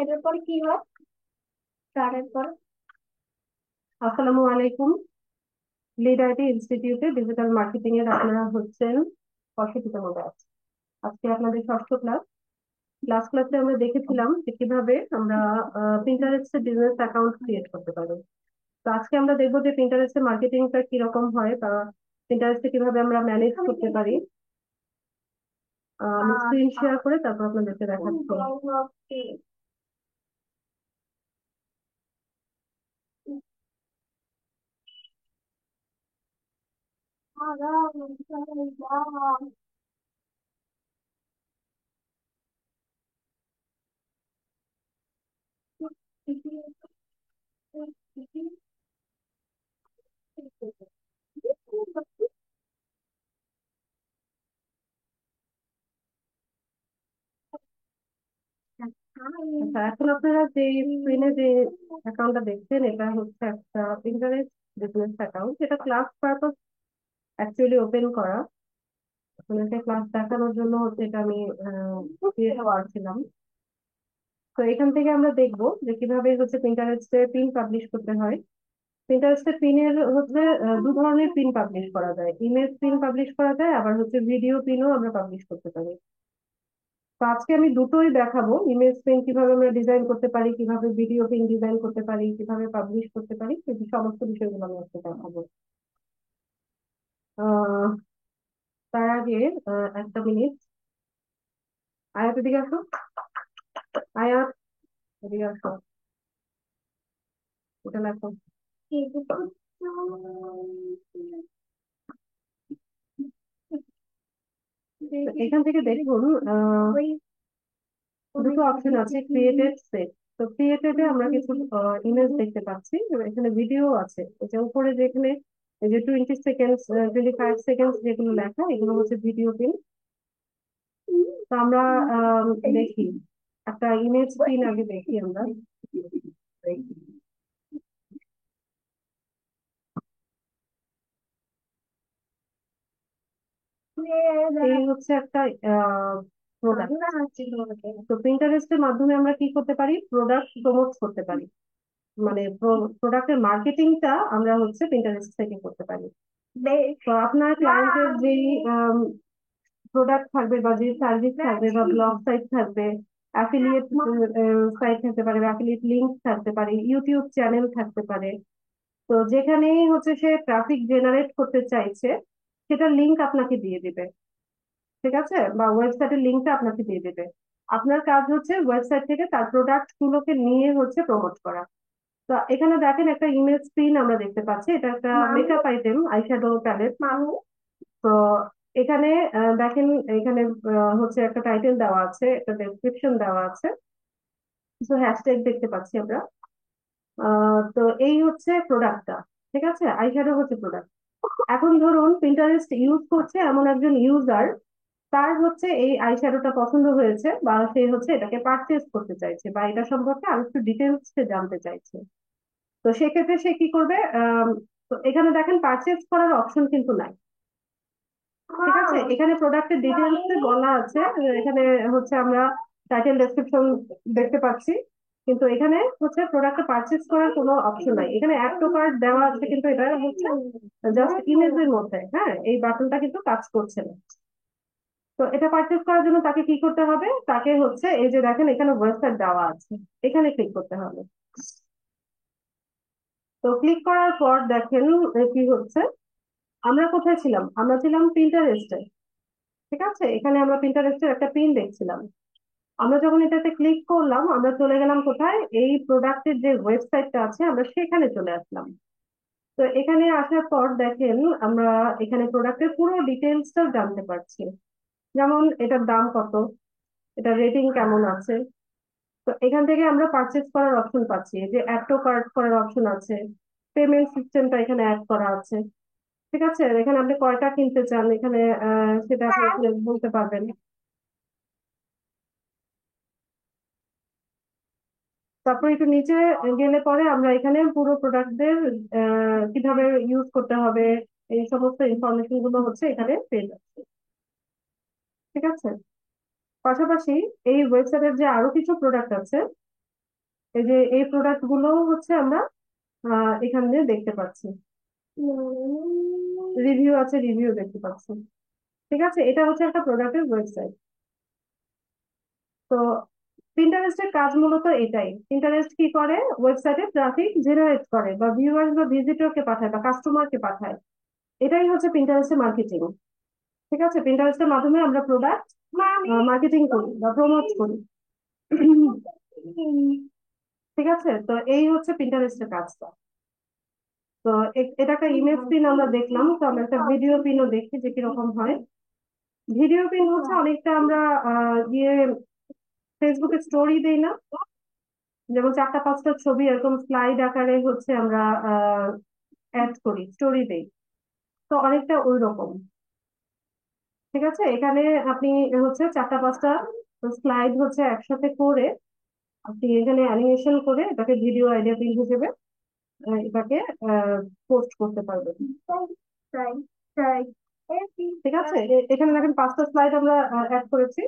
এটার পরে কি হয়? স্টারের পর আসসালামু আলাইকুম। লিড আইটি ইনস্টিটিউটে ডিজিটাল মার্কেটিং এর আপনারা হচ্ছেন 65তম ব্যাচ। আজকে আপনাদের ষষ্ঠ ক্লাস। লাস্ট ক্লাসে আমরা দেখেছিলাম যে কিভাবে আমরা পিন্টারেস্টে বিজনেস অ্যাকাউন্ট ক্রিয়েট করতে পারি। তো আজকে আমরা দেখবো যে পিন্টারেস্টে মার্কেটিংটা কিরকম হয় বা পিন্টারেস্টে কিভাবে আমরা ম্যানেজ করতে পারি। আমি স্ক্রিন শেয়ার করে তারপর আপনাদেরকে দেখাচ্ছি। আচ্ছা, এখন আপনারা যে স্ক্রিনে যে অ্যাকাউন্টটা দেখছেন এটা হচ্ছে একটা পিন্টারেস্ট বিজনেস অ্যাকাউন্ট। এটা ক্লাস পারপাস অ্যাকচুয়ালি ওপেন করা। আপনাকে ক্লাস দেখানোর জন্য হচ্ছে এটা আমি ক্রিয়েট করেছিলাম। তো এখান থেকে আমরা দেখবো যে কিভাবে হচ্ছে পিন্টারেস্টে পিন পাবলিশ করতে হয়। পিন্টারেস্টে পিনের হচ্ছে দু ধরনের পিন পাবলিশ করা যায়, ইমেজ পিন পাবলিশ করা যায়, আবার হচ্ছে ভিডিও পিনও আমরা পাবলিশ করতে পারি। তো আজকে আমি দুটোই দেখাবো, ইমেজ পিন কিভাবে আমরা ডিজাইন করতে পারি, কিভাবে ভিডিও পিন ডিজাইন করতে পারি, কিভাবে পাবলিশ করতে পারি, এই সমস্ত বিষয়গুলো আমি আজকে দেখাবো। আহ তার আগে একটা মিনিট। আয়াত এদিকে আসো। আয়াত এদিকে আসো, এটা লেখো। তো এখান থেকে দেখুন দুটো অপশন আছে, ক্রিয়েটেড সেট। তো ক্রিয়েটেড এ আমরা কিছু ইমেজ দেখতে পাচ্ছি, এখানে ভিডিও আছে। এটা উপরে যেখানে এই যে 20 সেকেন্ডস 25 সেকেন্ডস যেগুলো লেখা, এগুলো হচ্ছে ভিডিও পিন। তো আমরা দেখি একটা ইমেজ পিন আগে দেখি আমরা। এই হচ্ছে একটা প্রোডাক্ট। তো প্রিন্টারেস্টের মাধ্যমে আমরা কি করতে পারি, প্রোডাক্ট প্রমোট করতে পারি। মানে প্রোডাক্টের মার্কেটিংটা আমরা হচ্ছে প্রিন্টারেস্ট থেকে করতে পারি। তো আপনার ক্লায়েন্টের যেই প্রোডাক্ট থাকবে বা যে সার্ভিস থাকবে বা ব্লগ সাইট থাকবে, অ্যাফিলিয়েট সাইট থাকতে পারে বা অ্যাফিলিয়েট লিংক থাকতে পারে, ইউটিউব চ্যানেল থাকতে পারে। তো যেখানেই হচ্ছে সে ট্রাফিক জেনারেট করতে চাইছে সেটার লিংক আপনাকে দিয়ে দিবে, ঠিক আছে, বা ওয়েবসাইটের লিংকটা আপনাকে দিয়ে দেবে। আপনার কাজ হচ্ছে ওয়েবসাইট থেকে তার প্রোডাক্ট গুলোকে নিয়ে হচ্ছে প্রমোট করা। তো এখানে দেখেন একটা ইমেজ স্ক্রিন আমরা দেখতে পাচ্ছি, এটা একটা মেকআপ আইটেম, আইশ্যাডো প্যালেট। তো এখানে দেখেন, এখানে হচ্ছে একটা টাইটেল দেওয়া আছে, একটা ডেসক্রিপশন দেওয়া আছে, কিছু হ্যাশট্যাগ দেখতে পাচ্ছি আমরা। তো এই হচ্ছে প্রোডাক্টটা, ঠিক আছে, আইশ্যাডো হচ্ছে প্রোডাক্ট। এখন ধরুন পিন্টারেস্ট ইউজ করছে এমন একজন ইউজার, তার হচ্ছে এই আইশ্যাডোটা পছন্দ হয়েছে বা সে হচ্ছে এটাকে পারচেজ করতে চাইছে বা এটা সম্পর্কে আরো একটু ডিটেলস সে জানতে চাইছে। তো সেক্ষেত্রে সে কি করবে, তো এখানে দেখেন পারচেজ করার অপশন কিন্তু নাই, ঠিক আছে। এখানে প্রোডাক্টের ডিটেলস বলা আছে, এখানে হচ্ছে আমরা টাইটেল ডেসক্রিপশন দেখতে পাচ্ছি, কিন্তু এখানে হচ্ছে প্রোডাক্টটা পারচেজ করার কোনো অপশন নাই। এখানে অ্যাড টু কার্ট দেওয়া আছে কিন্তু এটা হচ্ছে জাস্ট ইমেজের মধ্যে, হ্যাঁ, এই বাটনটা কিন্তু কাজ করছে না। তো এটা পারচেজ করার জন্য তাকে কি করতে হবে, তাকে হচ্ছে এই যে দেখেন এখানে ওয়েবসাইট দেওয়া আছে, এখানে ক্লিক করতে হবে। তো ক্লিক করার পর দেখেন কি হচ্ছে। আমরা কোথায় ছিলাম, আমরা ছিলাম পিন্টারেস্টে, ঠিক আছে। এখানে আমরা পিন্টারেস্টের একটা পিন দেখছিলাম। আমরা যখন এটাতে ক্লিক করলাম আমরা চলে গেলাম কোথায়, এই প্রোডাক্টের যে ওয়েবসাইটটা আছে আমরা সেখানে চলে আসলাম। তো এখানে আসার পর দেখেন আমরা এখানে প্রোডাক্টের পুরো ডিটেলসটাও জানতে পারছি, যেমন এটার দাম কত, এটা রেটিং কেমন আছে। তো এখান থেকে আমরা পারচেজ করার অপশন পাচ্ছি, এই যে অ্যাড টু কার্ট করার অপশন আছে, পেমেন্ট সিস্টেমটা এখানে অ্যাড করা আছে, ঠিক আছে। আর এখানে আপনি কয়টা কিনতে চান এখানে সেটা আপনি এখানে বলতে পারবেন। তারপর একটু নিচে গেলে পরে আমরা এখানে পুরো প্রোডাক্টদের কিভাবে ইউজ করতে হবে এই সমস্ত ইনফরমেশন গুলো হচ্ছে এখানে পেয়ে যাচ্ছি। ঠিক আছে। পাশাপাশি এই ওয়েবসাইটের যে আরো কিছু প্রোডাক্ট আছে, এই যে এই প্রোডাক্ট গুলো হচ্ছে আমরা এখানে দেখতে পাচ্ছি, রিভিউ আছে, রিভিউ দেখতে পাচ্ছি। ঠিক আছে, এটা হচ্ছে একটা প্রোডাক্টের ওয়েবসাইট। তো পিন্টারেস্টের কাজ মূলত এটাই। পিন্টারেস্ট কি করে, ওয়েবসাইটে ট্রাফিক জেনারেট করে বা ভিউয়ার্স বা ভিজিটরকে পাঠায় বা কাস্টমারকে পাঠায়। এটাই হচ্ছে পিন্টারেস্টের মার্কেটিং। ঠিক আছে, পিন্টারেস্টের মাধ্যমে আমরা প্রোডাক্ট মার্কেটিং করি বা প্রমোট করি। ঠিক আছে, তো এই হচ্ছে পিন্টারেস্টের কাজটা। তো এটা একটা ইমেজ পিন আমরা দেখলাম, তো আমরা একটা ভিডিও পিনও দেখি যে কিরকম হয়। ভিডিও পিন হচ্ছে অনেকটা আমরা ইয়ে ফেসবুকে স্টোরি দেই না, যেমন 4টা 5টা ছবি এরকম স্লাইড আকারে হচ্ছে আমরা অ্যাড করি, স্টোরি দেই। তো অনেকটা ওই রকম। ঠিক আছে, এখানে আপনি হচ্ছে 4টা 5টা স্লাইড হচ্ছে একসাথে করে আপনি এখানে অ্যানিমেশন করে এটাকে ভিডিও আইডিয়া পিন হিসেবে এটাকে পোস্ট করতে পারবেন। ঠিক আছে, এখানে দেখেন 5টা স্লাইড আমরা অ্যাড করেছি।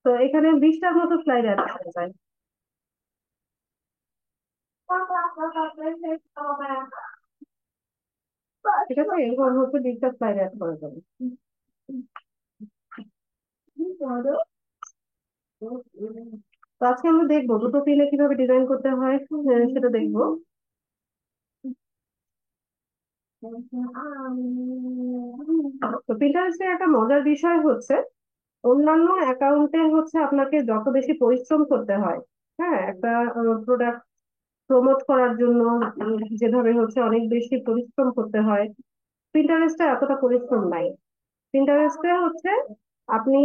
তো এখানে 20টার মতো স্লাইড অ্যাড করা যায়। ঠিক আছে, এরকম হচ্ছে 20টা স্লাইড অ্যাড করা যাবে। তো আজকে আমরা দেখবো দুটো পিনে কিভাবে ডিজাইন করতে হয়, সেটা দেখবো। তো পিন্টারেস্টের একটা মজার বিষয় হচ্ছে, অন্যান্য অ্যাকাউন্টে হচ্ছে আপনাকে যত বেশি পরিশ্রম করতে হয়, হ্যাঁ, একটা প্রোডাক্ট প্রমোট করার জন্য যেভাবে হচ্ছে অনেক বেশি পরিশ্রম করতে হয়, পিন্টারেস্টে এতটা পরিশ্রম নাই। পিন্টারেস্টে হচ্ছে আপনি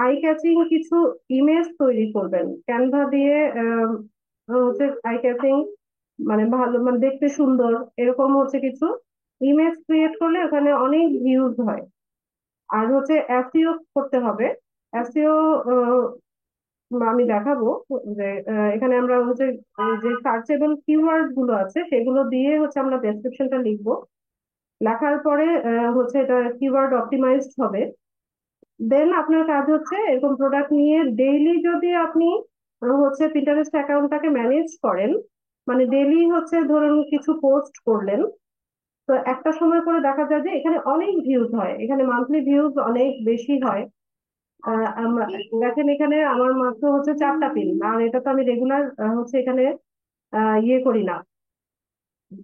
আই ক্যাচিং কিছু ইমেজ তৈরি করবেন ক্যানভা দিয়ে, হচ্ছে আই ক্যাচিং মানে ভালো, মানে দেখতে সুন্দর এরকম হচ্ছে কিছু ইমেজ ক্রিয়েট করলে ওখানে অনেক ভিউজ হয়। আর হচ্ছে এসইও করতে হবে। এসইও আমি দেখাবো যে এখানে আমরা হচ্ছে যে সার্চেবল কিওয়ার্ড গুলো আছে সেগুলো দিয়ে হচ্ছে আমরা ডেসক্রিপশনটা লিখবো। লেখার পরে হচ্ছে এটা কিওয়ার্ড অপটিমাইজড হবে। দেন আপনার কাজ হচ্ছে এরকম প্রোডাক্ট নিয়ে ডেইলি যদি আপনি হচ্ছে পিন্টারেস্ট অ্যাকাউন্টটাকে ম্যানেজ করেন, মানে ডেইলি হচ্ছে ধরুন কিছু পোস্ট করলেন, তো একটা সময় করে দেখা যায় যে এখানে অনেক ভিউজ হয়, এখানে মান্থলি ভিউজ অনেক বেশি হয়। দেখেন এখানে আমার মাত্র হচ্ছে 4টা পিন, আর এটা তো আমি রেগুলার হচ্ছে এখানে ইয়ে করি না,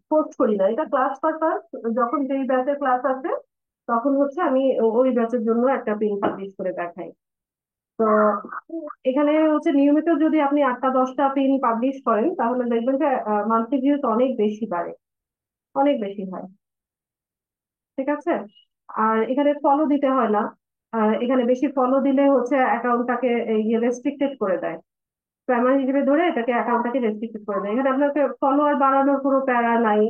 পোস্ট করি না, এটা ক্লাস পারপাস। যখন যেই ব্যাচের ক্লাস আছে তখন হচ্ছে আমি ওই ব্যাচের জন্য একটা পিন পাবলিশ করে দেখাই। তো এখানে হচ্ছে নিয়মিত যদি আপনি 8টা 10টা পিন পাবলিশ করেন তাহলে দেখবেন যে মান্থলি ভিউজ অনেক বেশি বাড়ে, অনেক বেশি হয়। ঠিক আছে, আর এখানে ফলো দিতে হয় না। এখানে বেশি ফলো দিলে হচ্ছে অ্যাকাউন্টটাকে ইয়ে রেস্ট্রিক্টেড করে দেয়, প্রাইমারি হিসেবে ধরে এটাকে অ্যাকাউন্টটাকে রেস্ট্রিক্টেড করে দেয়। এখানে আপনাকে ফলোয়ার বাড়ানোর কোনো প্যারা নাই।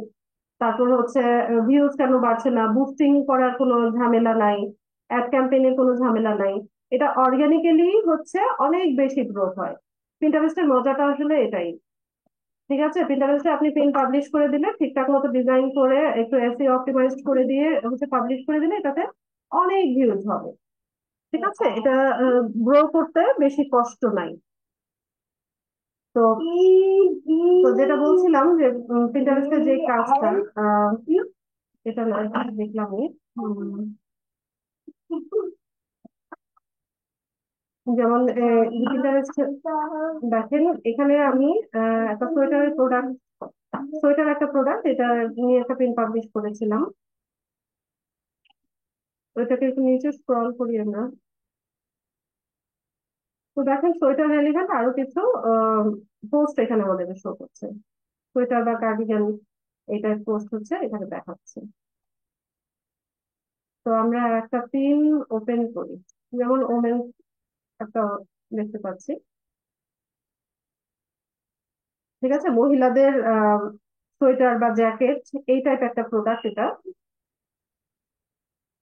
তারপর হচ্ছে ভিউজ কেন বাড়ছে না, বুস্টিং করার কোনো ঝামেলা নাই, অ্যাড ক্যাম্পেইনের কোনো ঝামেলা নাই। এটা অর্গানিক্যালি হচ্ছে অনেক বেশি গ্রোথ হয়। পিন্টারেস্টের মজাটা আসলে এটাই। ঠিক আছে, পিন্টারেস্টে আপনি পিন পাবলিশ করে দিলে, ঠিকঠাক মতো ডিজাইন করে একটু এসইও অপটিমাইজড করে দিয়ে হচ্ছে পাবলিশ করে দিলে এটাতে অনেক ভিউজ হবে। ঠিক আছে, এটা গ্রো করতে বেশি কষ্ট নাই। তো তো যেটা বলছিলাম যে পিন্টারেস্টের যে কাজটা, আহ, এটা না দেখলামই। যেমন পিন্টারেস্ট দেখেন এখানে আমি একটা সোয়েটারের প্রোডাক্ট, সোয়েটার একটা প্রোডাক্ট, এটা নিয়ে একটা পিন পাবলিশ করেছিলাম। ওইটাকে একটু নিচে স্ক্রল করি আমরা। তো দেখেন সোয়েটার রেলিভেন্ট আরো কিছু পোস্ট এখানে আমাদের শো করছে, সোয়েটার বা কার্ডিগান এটার পোস্ট হচ্ছে এখানে দেখাচ্ছে। তো আমরা একটা পিন ওপেন করি, যেমন ওমেন একটা দেখতে পাচ্ছি। ঠিক আছে, মহিলাদের সোয়েটার বা জ্যাকেট এই টাইপ একটা প্রোডাক্ট এটা।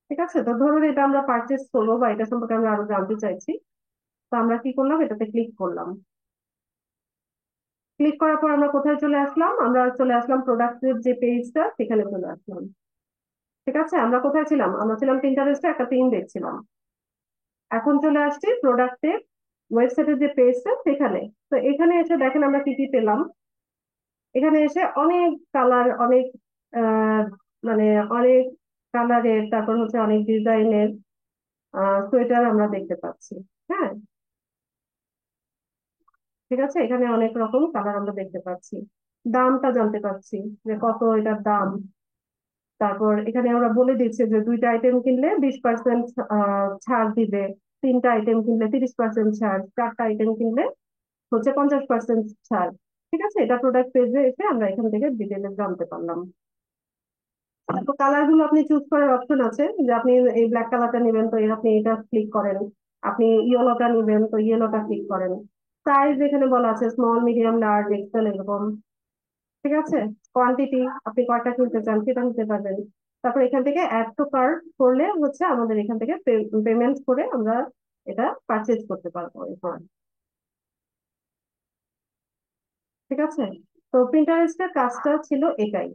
ঠিক আছে, তো ধরুন এটা আমরা পারচেস করবো বা এটা সম্পর্কে আমরা আরো জানতে চাইছি। তো আমরা কি করলাম, এটাতে ক্লিক করলাম। ক্লিক করার পর আমরা কোথায় চলে আসলাম, আমরা চলে আসলাম প্রোডাক্টের যে পেজটা সেখানে চলে আসলাম। ঠিক আছে, আমরা কোথায় ছিলাম, আমরা ছিলাম পিন্টারেস্টে একটা পিন দেখছিলাম। এখন চলে আসছি প্রোডাক্টের ওয়েবসাইটের যে পেজটা সেখানে। তো এখানে এসে দেখেন আমরা কি কি পেলাম। এখানে এসে অনেক কালার, অনেক আহ মানে অনেক কালারের, তারপর হচ্ছে অনেক ডিজাইনের সোয়েটার আমরা দেখতে পাচ্ছি। হ্যাঁ, ঠিক আছে, এখানে অনেক রকম কালার আমরা দেখতে পাচ্ছি। দামটা জানতে পারছি যে কত এটার দাম। তারপর এখানে আমরা বলে দিচ্ছি যে 2টা আইটেম কিনলে 20% ছাড় দিবে, 3টা আইটেম কিনলে 30% ছাড়, 4টা আইটেম কিনলে হচ্ছে 50% ছাড়। ঠিক আছে, এটা প্রোডাক্ট পেজে এসে আমরা এখান থেকে ডিটেলে জানতে পারলাম। তো কালার গুলো আপনি চুজ করার অপশন আছে, যে আপনি এই ব্ল্যাক কালারটা নেবেন তো আপনি এটা ক্লিক করেন, আপনি ইয়েলোটা নেবেন তো ইয়েলোটা ক্লিক করেন। সাইজ এখানে বলা আছে স্মল, মিডিয়াম, লার্জ, এক্সেল এরকম। ঠিক আছে, কোয়ান্টিটি আপনি কয়টা কিনতে চান সেটা নিতে পারবেন। তারপর এখান থেকে অ্যাড টু কার্ট করলে হচ্ছে আমাদের এখান থেকে পেমেন্ট করে আমরা এটা পারচেজ করতে পারবো এরপর। ঠিক আছে, তো প্রিন্টারেস্টের কাজটা ছিল এটাই।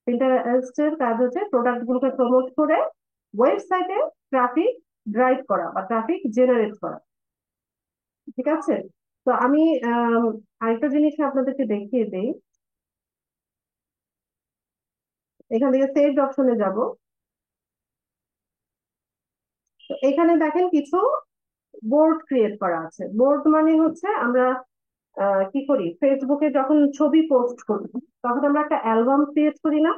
প্রিন্টারেস্টের কাজ হচ্ছে প্রোডাক্ট গুলোকে প্রমোট করে ওয়েবসাইটে ট্রাফিক ড্রাইভ করা বা ট্রাফিক জেনারেট করা। ঠিক আছে, তো আমি আম, আরেকটা জিনিস আপনাদেরকে দেখিয়ে দেই। এখান থেকে সেভ অপশনে যাব। তো এখানে দেখেন কিছু বোর্ড ক্রিয়েট করা আছে। বোর্ড মানে হচ্ছে আমরা কি করি, ফেসবুকে যখন ছবি পোস্ট করি তখন আমরা একটা অ্যালবাম ক্রিয়েট করি না?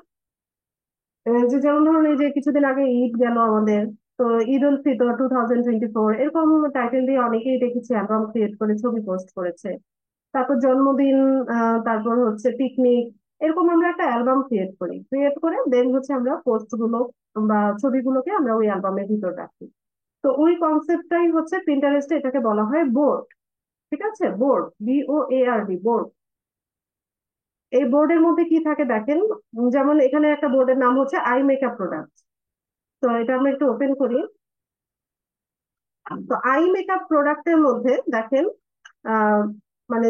যে যেমন ধরুন এই যে কিছুদিন আগে ঈদ গেল আমাদের, তো ঈদ উল ফিতর 2024 এরকম টাইটেল দিয়ে অনেকেই দেখেছি অ্যালবাম ক্রিয়েট করে ছবি পোস্ট করেছে। তারপর জন্মদিন, তারপর হচ্ছে পিকনিক, এরকম আমরা একটা অ্যালবাম ক্রিয়েট করি, ক্রিয়েট করে দেন হচ্ছে আমরা পোস্ট গুলো বা ছবিগুলোকে আমরা ওই অ্যালবামের ভিতর রাখি। তো ওই কনসেপ্টটাই হচ্ছে প্রিন্টারেস্টে, এটাকে বলা হয় বোর্ড। ঠিক আছে, বোর্ড, BOARD, বোর্ড। এই বোর্ডের মধ্যে কি থাকে দেখেন, যেমন এখানে একটা বোর্ডের নাম হচ্ছে আই মেকআপ প্রোডাক্ট। তো এটা আমরা একটু ওপেন করি। তো আই মেকআপ প্রোডাক্টের মধ্যে দেখেন আহ মানে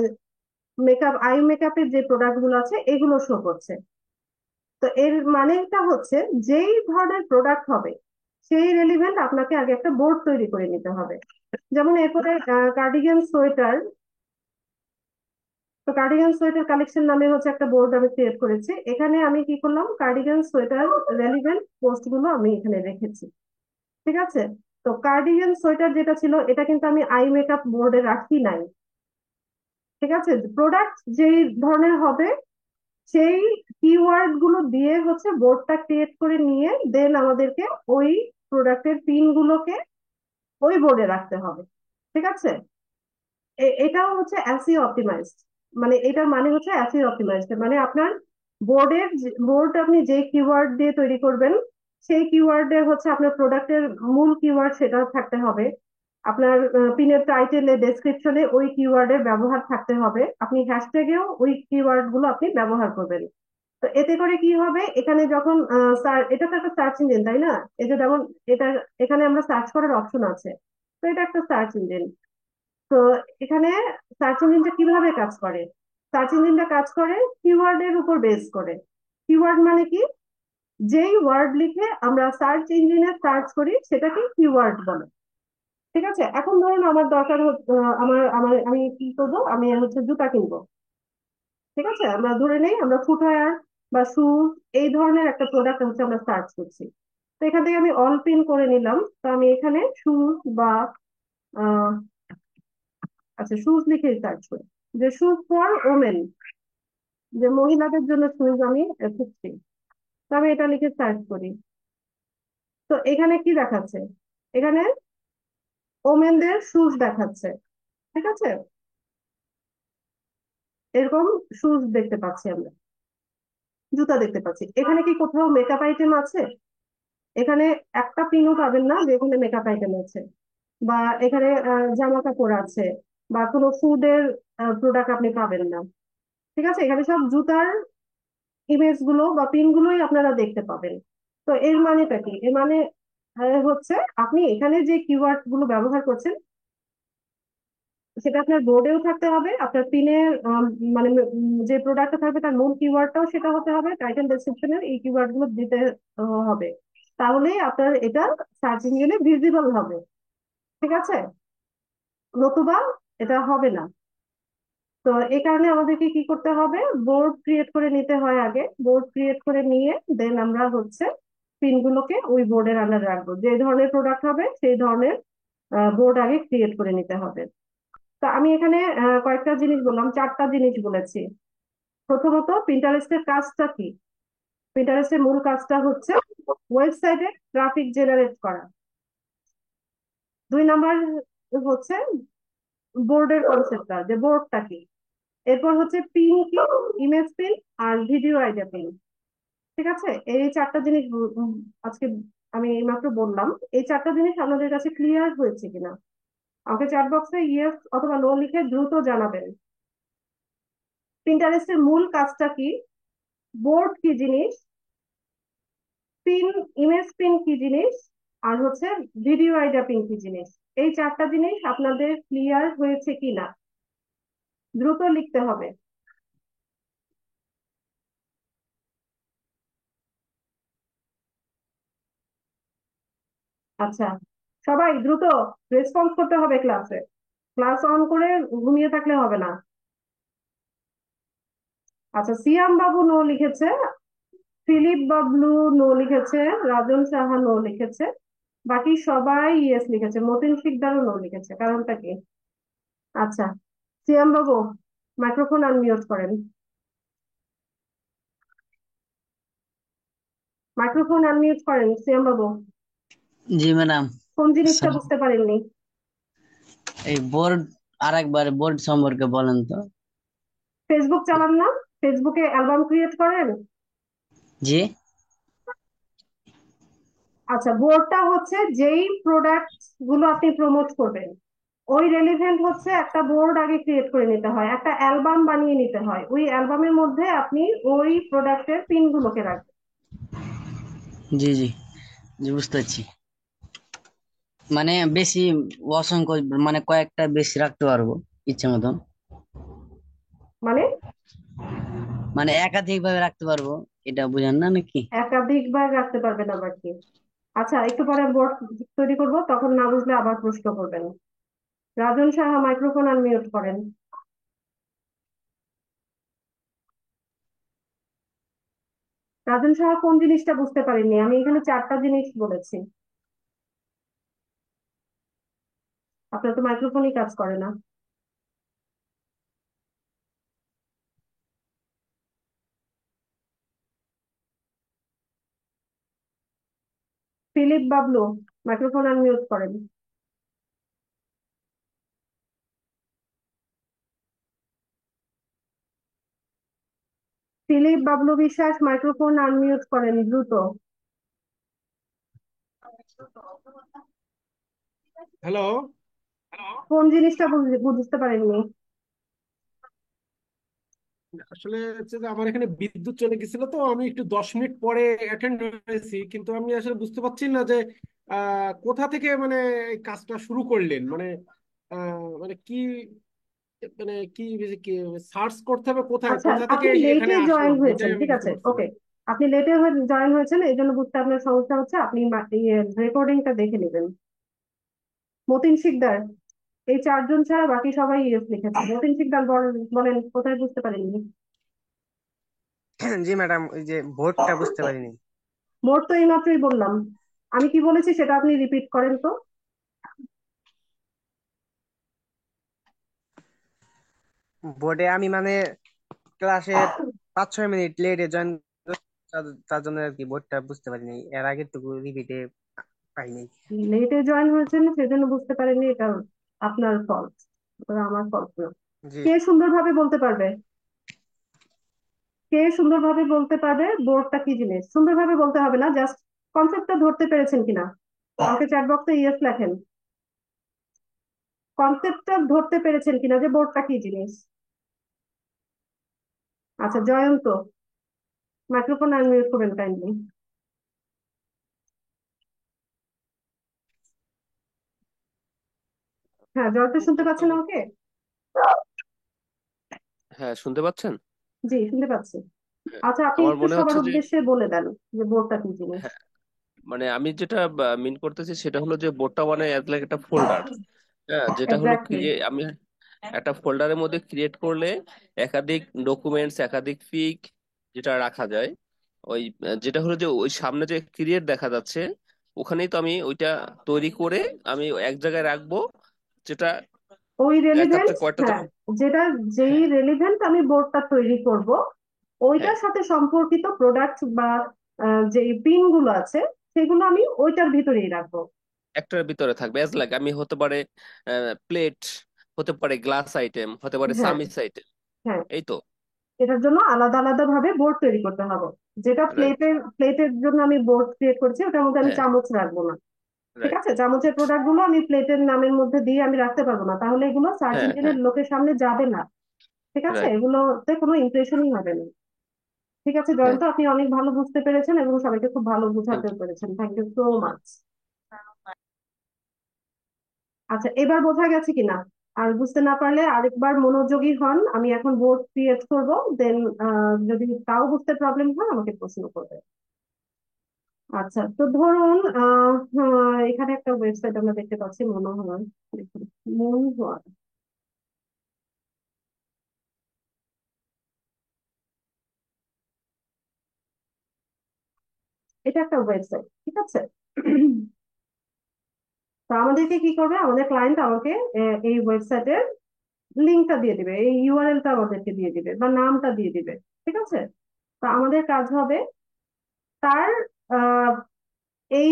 মেকআপ, আই মেকআপের যে প্রোডাক্ট গুলো আছে এগুলো শো করছে। তো এর মানেটা হচ্ছে যেই ধরনের প্রোডাক্ট হবে সেই রেলিভেন্ট আপনাকে আগে একটা বোর্ড তৈরি করে নিতে হবে। যেমন এরপরে কার্ডিগান সোয়েটার। তো কার্ডিগান সোয়েটার কালেকশন নামে হচ্ছে একটা বোর্ড আমি ক্রিয়েট করেছি। এখানে আমি কি করলাম, কার্ডিগান সোয়েটার রেলিভেন্ট পোস্ট গুলো আমি এখানে রেখেছি। ঠিক আছে, তো কার্ডিগান সোয়েটার যেটা ছিল এটা কিন্তু আমি আই মেকআপ বোর্ডে রাখি নাই। ঠিক আছে, প্রোডাক্ট যেই ধরনের হবে সেই কিওয়ার্ড গুলো দিয়ে হচ্ছে বোর্ডটা ক্রিয়েট করে নিয়ে দেন আমাদেরকে ওই প্রোডাক্টের পিন গুলোকে ওই বোর্ডে রাখতে হবে। ঠিক আছে, এটাও হচ্ছে অ্যাসিও অপটিমাইজড। মানে এটার মানে হচ্ছে অ্যাসিও অপটিমাইজড, মানে আপনার বোর্ড আপনি যে কিওয়ার্ড দিয়ে তৈরি করবেন সেই কিওয়ার্ডে হচ্ছে আপনার প্রোডাক্টের মূল কিওয়ার্ড সেটা থাকতে হবে। আপনার পিনের টাইটেলে, ডেসক্রিপশনে ওই কিওয়ার্ডের ব্যবহার থাকতে হবে। আপনি হ্যাশট্যাগেও ওই কিওয়ার্ড গুলো আপনি ব্যবহার করবেন। তো এতে করে কি হবে, এখানে যখন এটা তো একটা সার্চ ইঞ্জিন তাই না? এই যে যেমন এটা, এখানে আমরা সার্চ করার অপশন আছে। তো এটা একটা সার্চ ইঞ্জিন। তো এখানে সার্চ ইঞ্জিনটা কিভাবে কাজ করে? সার্চ ইঞ্জিনটা কাজ করে কিওয়ার্ডের উপর বেস করে। কিওয়ার্ড মানে কি, যেই ওয়ার্ড লিখে আমরা সার্চ ইঞ্জিনে সার্চ করি সেটাকে কিওয়ার্ড বলে। ঠিক আছে, এখন ধরুন আমার দরকার আমার আমার আমি কি করবো, আমি হচ্ছে জুতা কিনবো। ঠিক আছে, আমরা ধরে নেই আমরা ফুটওয়্যার বা শুজ এই ধরনের একটা প্রোডাক্ট হচ্ছে আমরা সার্চ করছি। তো এখান থেকে আমি অল পিন করে নিলাম। তো আমি এখানে শুজ বা আহ আচ্ছা শুজ লিখে সার্চ করি, যে শুজ ফর ওমেন, যে মহিলাদের জন্য শুজ আমি খুঁজছি। তো আমি এটা লিখে সার্চ করি। তো এখানে কি দেখাচ্ছে, এখানে ওমেনদের শুজ দেখাচ্ছে। ঠিক আছে, এরকম শুজ দেখতে পাচ্ছি আমরা, জুতা দেখতে পাচ্ছি। এখানে কি কোথাও মেকআপ আইটেম আছে? এখানে একটা পিনও পাবেন না যে এখানে মেকআপ আইটেম আছে, বা এখানে জামা কাপড় আছে, বা কোনো ফুডের প্রোডাক্ট আপনি পাবেন না। ঠিক আছে, এখানে সব জুতার ইমেজ গুলো বা পিন গুলোই আপনারা দেখতে পাবেন। তো এর মানেটা কি, এর মানে হচ্ছে আপনি এখানে যে কিওয়ার্ড গুলো ব্যবহার করছেন সেটা আপনার বোর্ডেও থাকতে হবে, আপনার পিনের মানে যে প্রোডাক্টটা থাকবে তার মূল কিওয়ার্ডটাও সেটা হতে হবে, টাইটেল ডেসক্রিপশনের এই কিওয়ার্ড গুলো দিতে হবে। তাহলেই আপনার এটা সার্চ ইঞ্জিনে ভিজিবল হবে। ঠিক আছে, নতুবা এটা হবে না। তো এই কারণে আমাদেরকে কি করতে হবে, বোর্ড ক্রিয়েট করে নিতে হয়। আগে বোর্ড ক্রিয়েট করে নিয়ে দেন আমরা হচ্ছে পিনগুলোকে ওই বোর্ডের আন্ডারে রাখবো। যে ধরনের প্রোডাক্ট হবে সেই ধরনের বোর্ড আগে ক্রিয়েট করে নিতে হবে। তো আমি এখানে কয়েকটা জিনিস বললাম, চারটা জিনিস বলেছি। প্রথমত পিন্টারেস্টের কাজটা কি? পিন্টারেস্টের মূল কাজটা হচ্ছে ওয়েবসাইটে ট্রাফিক জেনারেট করা। 2 নাম্বার হচ্ছে বোর্ডের কনসেপ্টটা, যে বোর্ডটা কি। এরপর হচ্ছে পিন কি, ইমেজ পিন আর ভিডিও আইডিয়া পিন। ঠিক আছে, এই চারটা জিনিস আজকে আমি এইমাত্র বললাম। এই চারটা জিনিস আপনাদের কাছে ক্লিয়ার হয়েছে কিনা আমাকে চ্যাট বক্সে ইয়েস অথবা নো লিখে দ্রুত জানাবেন। পিন্টারেস্টের মূল কাজটা কি, বোর্ড কি জিনিস, পিন ইমেজ পিন কি জিনিস, আর হচ্ছে ভিডিও আইডিয়া পিন কি জিনিস। এই চারটা জিনিস আপনাদের ক্লিয়ার হয়েছে কিনা দ্রুত লিখতে হবে। আচ্ছা, সবাই দ্রুত রেসপন্স করতে হবে ক্লাসে। ক্লাস অন করে ঘুমিয়ে থাকলে হবে না। আচ্ছা, সিয়াম বাবু নো লিখেছে, ফিলিপ বাবলু নো লিখেছে, রাজন সাহা নো লিখেছে, বাকি সবাই ইয়েস লিখেছে, মতিন শিকদারও নো লিখেছে। কারণটা কি? আচ্ছা, সিয়াম বাবু মাইক্রোফোন আনমিউট করেন। মাইক্রোফোন আনমিউট করেন সিয়াম বাবু। জি ম্যাডাম। কোন জিনিসটা আসসালাম। বুঝতে পারেননি? এই বোর্ড, আরেকবার বোর্ড সম্পর্কে বলেন তো। ফেসবুক চালান না? ফেসবুকে অ্যালবাম ক্রিয়েট করেন? জি। আচ্ছা, বোর্ডটা হচ্ছে যেই প্রোডাক্ট গুলো আপনি প্রমোট করবেন ওই রেলিভেন্ট হচ্ছে একটা বোর্ড আগে ক্রিয়েট করে নিতে হয়, একটা অ্যালবাম বানিয়ে নিতে হয়। ওই অ্যালবামের মধ্যে আপনি ওই প্রোডাক্টের পিন গুলোকে রাখবেন। জি জি, জি বুঝতে পারছি। মানে বেশি, অসংখ্য, মানে কয়েকটা বেশি রাখতে পারবো ইচ্ছে মতন। মানে মানে একাধিক ভাবে রাখতে পারবো, এটা বুঝেন না নাকি? একাধিকবার রাখতে পারবেন আবার কি? আচ্ছা, একটু পরে বোর্ড তৈরি করব, তখন না বুঝলে আবার প্রশ্ন করবেন। রাজন সাহা মাইক্রোফোন আনমিউট করেন। রাজন সাহা কোন জিনিসটা বুঝতে পারেননি? আমি এখানে চারটা জিনিস বলেছি, আপনার তো মাইক্রোফোনই কাজ করে না। ফিলিপ বাবলু মাইক্রোফোন আনমিউট করেন। ফিলিপ বাবলু বিশ্বাস মাইক্রোফোন আনমিউট করেন দ্রুত। হ্যালো। কোন জিনিসটা বুঝতে পারেননি? আসলে হচ্ছে যে আমার এখানে বিদ্যুৎ চলে গেছিল, তো আমি একটু 10 মিনিট পরে অ্যাটেন্ড হয়েছি, কিন্তু আমি আসলে বুঝতে পারছি না যে কোথা থেকে মানে এই কাজটা শুরু করলেন, মানে মানে কি, মানে কি সার্চ করতে হবে, কোথায় আচ্ছা, কোথা থেকে আপনি লেটে এখানে জয়েন আসলাম, হয়েছেন, এটাই আমি ঠিক বুঝতে আছে, পারছি না। ওকে। আপনি লেটে জয়েন হয়েছেন, এই জন্য বুঝতে আপনার সমস্যা হচ্ছে। আপনি রেকর্ডিংটা দেখে নেবেন। মতিন শিকদার, এই চারজন ছাড়া বাকি সবাই ইয়েস লিখেছে। মতিন শিকদার বলেন কোথায় বুঝতে পারেননি? জি ম্যাডাম, ওই যে ভোটটা বুঝতে পারিনি। মোট তো এইমাত্রই বললাম। আমি কি বলেছি সেটা আপনি রিপিট করেন তো। ভোটে আমি মানে ক্লাসে 5-6 মিনিট লেটে জয়েন, তার জন্য আর কি ভোটটা বুঝতে পারিনি, এর আগে টুকু রিপিটে পাইনি। লেটে জয়েন হয়েছেন সেজন্য বুঝতে পারেননি, এটা আপনার ফল্ট, আমার ফল্ট না। জি। কে সুন্দরভাবে বলতে পারবে? কে সুন্দরভাবে বলতে পারবে বোর্ডটা কি জিনিস? সুন্দরভাবে বলতে হবে না, জাস্ট কনসেপ্টটা ধরতে পেরেছেন কিনা আমাকে চ্যাট বক্সে ইয়েস লেখেন। কনসেপ্টটা ধরতে পেরেছেন কিনা যে বোর্ডটা কি জিনিস। আচ্ছা, জয়ন্ত মাইক্রোফোন আনমিউট করবেন কাইন্ডলি। হ্যাঁ, জয়ন্ত শুনতে পাচ্ছেন আমাকে? হ্যাঁ, শুনতে পাচ্ছেন? জি, শুনতে পাচ্ছি। হ্যাঁ, আচ্ছা, আপনি আমার একটু মনে সবার হচ্ছে যে উদ্দেশ্যে বলে দেন যে বোর্ডটা কি জিনিস। হ্যাঁ, মানে আমি যেটা মিন করতেছি সেটা হলো যে বোর্ডটা মানে অ্যাজ লাইক একটা ফোল্ডার। হ্যাঁ, যেটা হলো এক্স্যাক্টলি। আমি একটা ফোল্ডারের মধ্যে ক্রিয়েট করলে একাধিক ডকুমেন্টস, একাধিক পিক যেটা রাখা যায়, ওই যেটা হলো যে ওই সামনে যে ক্রিয়েট দেখা যাচ্ছে ওখানেই তো আমি ওইটা তৈরি করে আমি এক জায়গায় রাখবো, যেটা ওই একাত্রে রেলিভেন্ট, কয়টা হ্যাঁ, যেটা যেই হ্যাঁ, রেলিভেন্ট আমি বোর্ডটা তৈরি করব হ্যাঁ, ওইটার সাথে সম্পর্কিত প্রোডাক্ট বা যে পিন গুলো আছে সেগুলো আমি ওইটার ভিতরেই রাখবো। একটার ভিতরে থাকবে অ্যাজ লাইক আমি হতে পারে প্লেট, হতে পারে গ্লাস আইটেম, হতে পারে হ্যাঁ, সামিস আইটেম। হ্যাঁ, এই তো। এটার জন্য আলাদা আলাদা ভাবে বোর্ড তৈরি করতে হবে। যেটা রাইট। প্লেটের জন্য আমি বোর্ড ক্রিয়েট করছি ওটার মধ্যে আমি হ্যাঁ, চামচ রাখবো না। ঠিক রাইট। আছে, চামচের প্রোডাক্ট গুলো আমি প্লেটের নামের মধ্যে দিয়ে আমি রাখতে পারবো না, তাহলে এগুলো সার্চ হ্যাঁ, হ্যাঁ, ইঞ্জিনের লোকের সামনে যাবে না। ঠিক আছে, রাইট। এগুলোতে কোনো ইমপ্রেশনই হবে না। ঠিক আছে হ্যাঁ, জয়ন্ত, আপনি অনেক ভালো বুঝতে পেরেছেন এবং সবাইকে খুব ভালো থ্যাংক বোঝাতে ইউ। পেরেছেন, থ্যাংক ইউ সো মাচ। আচ্ছা, এবার বোঝা গেছে কিনা? আর বুঝতে না পারলে আরেকবার মনোযোগী হন, আমি এখন বোর্ড ক্রিয়েট করব, দেন যদি তাও বুঝতে প্রবলেম হয় আমাকে প্রশ্ন করবে। আচ্ছা, তো ধরুন এখানে একটা ওয়েবসাইট আমরা দেখতে পাচ্ছি মনে হয়, দেখুন, মন হওয়ার, এটা একটা ওয়েবসাইট, ঠিক আছে। তো আমাদেরকে কি করবে, আমাদের ক্লায়েন্ট আমাকে এই ওয়েবসাইটের লিঙ্কটা দিয়ে দিবে, এই ইউআরএলটা আমাদেরকে দিয়ে দিবে বা নামটা দিয়ে দিবে। ঠিক আছে, তো আমাদের কাজ হবে তার আহ, এই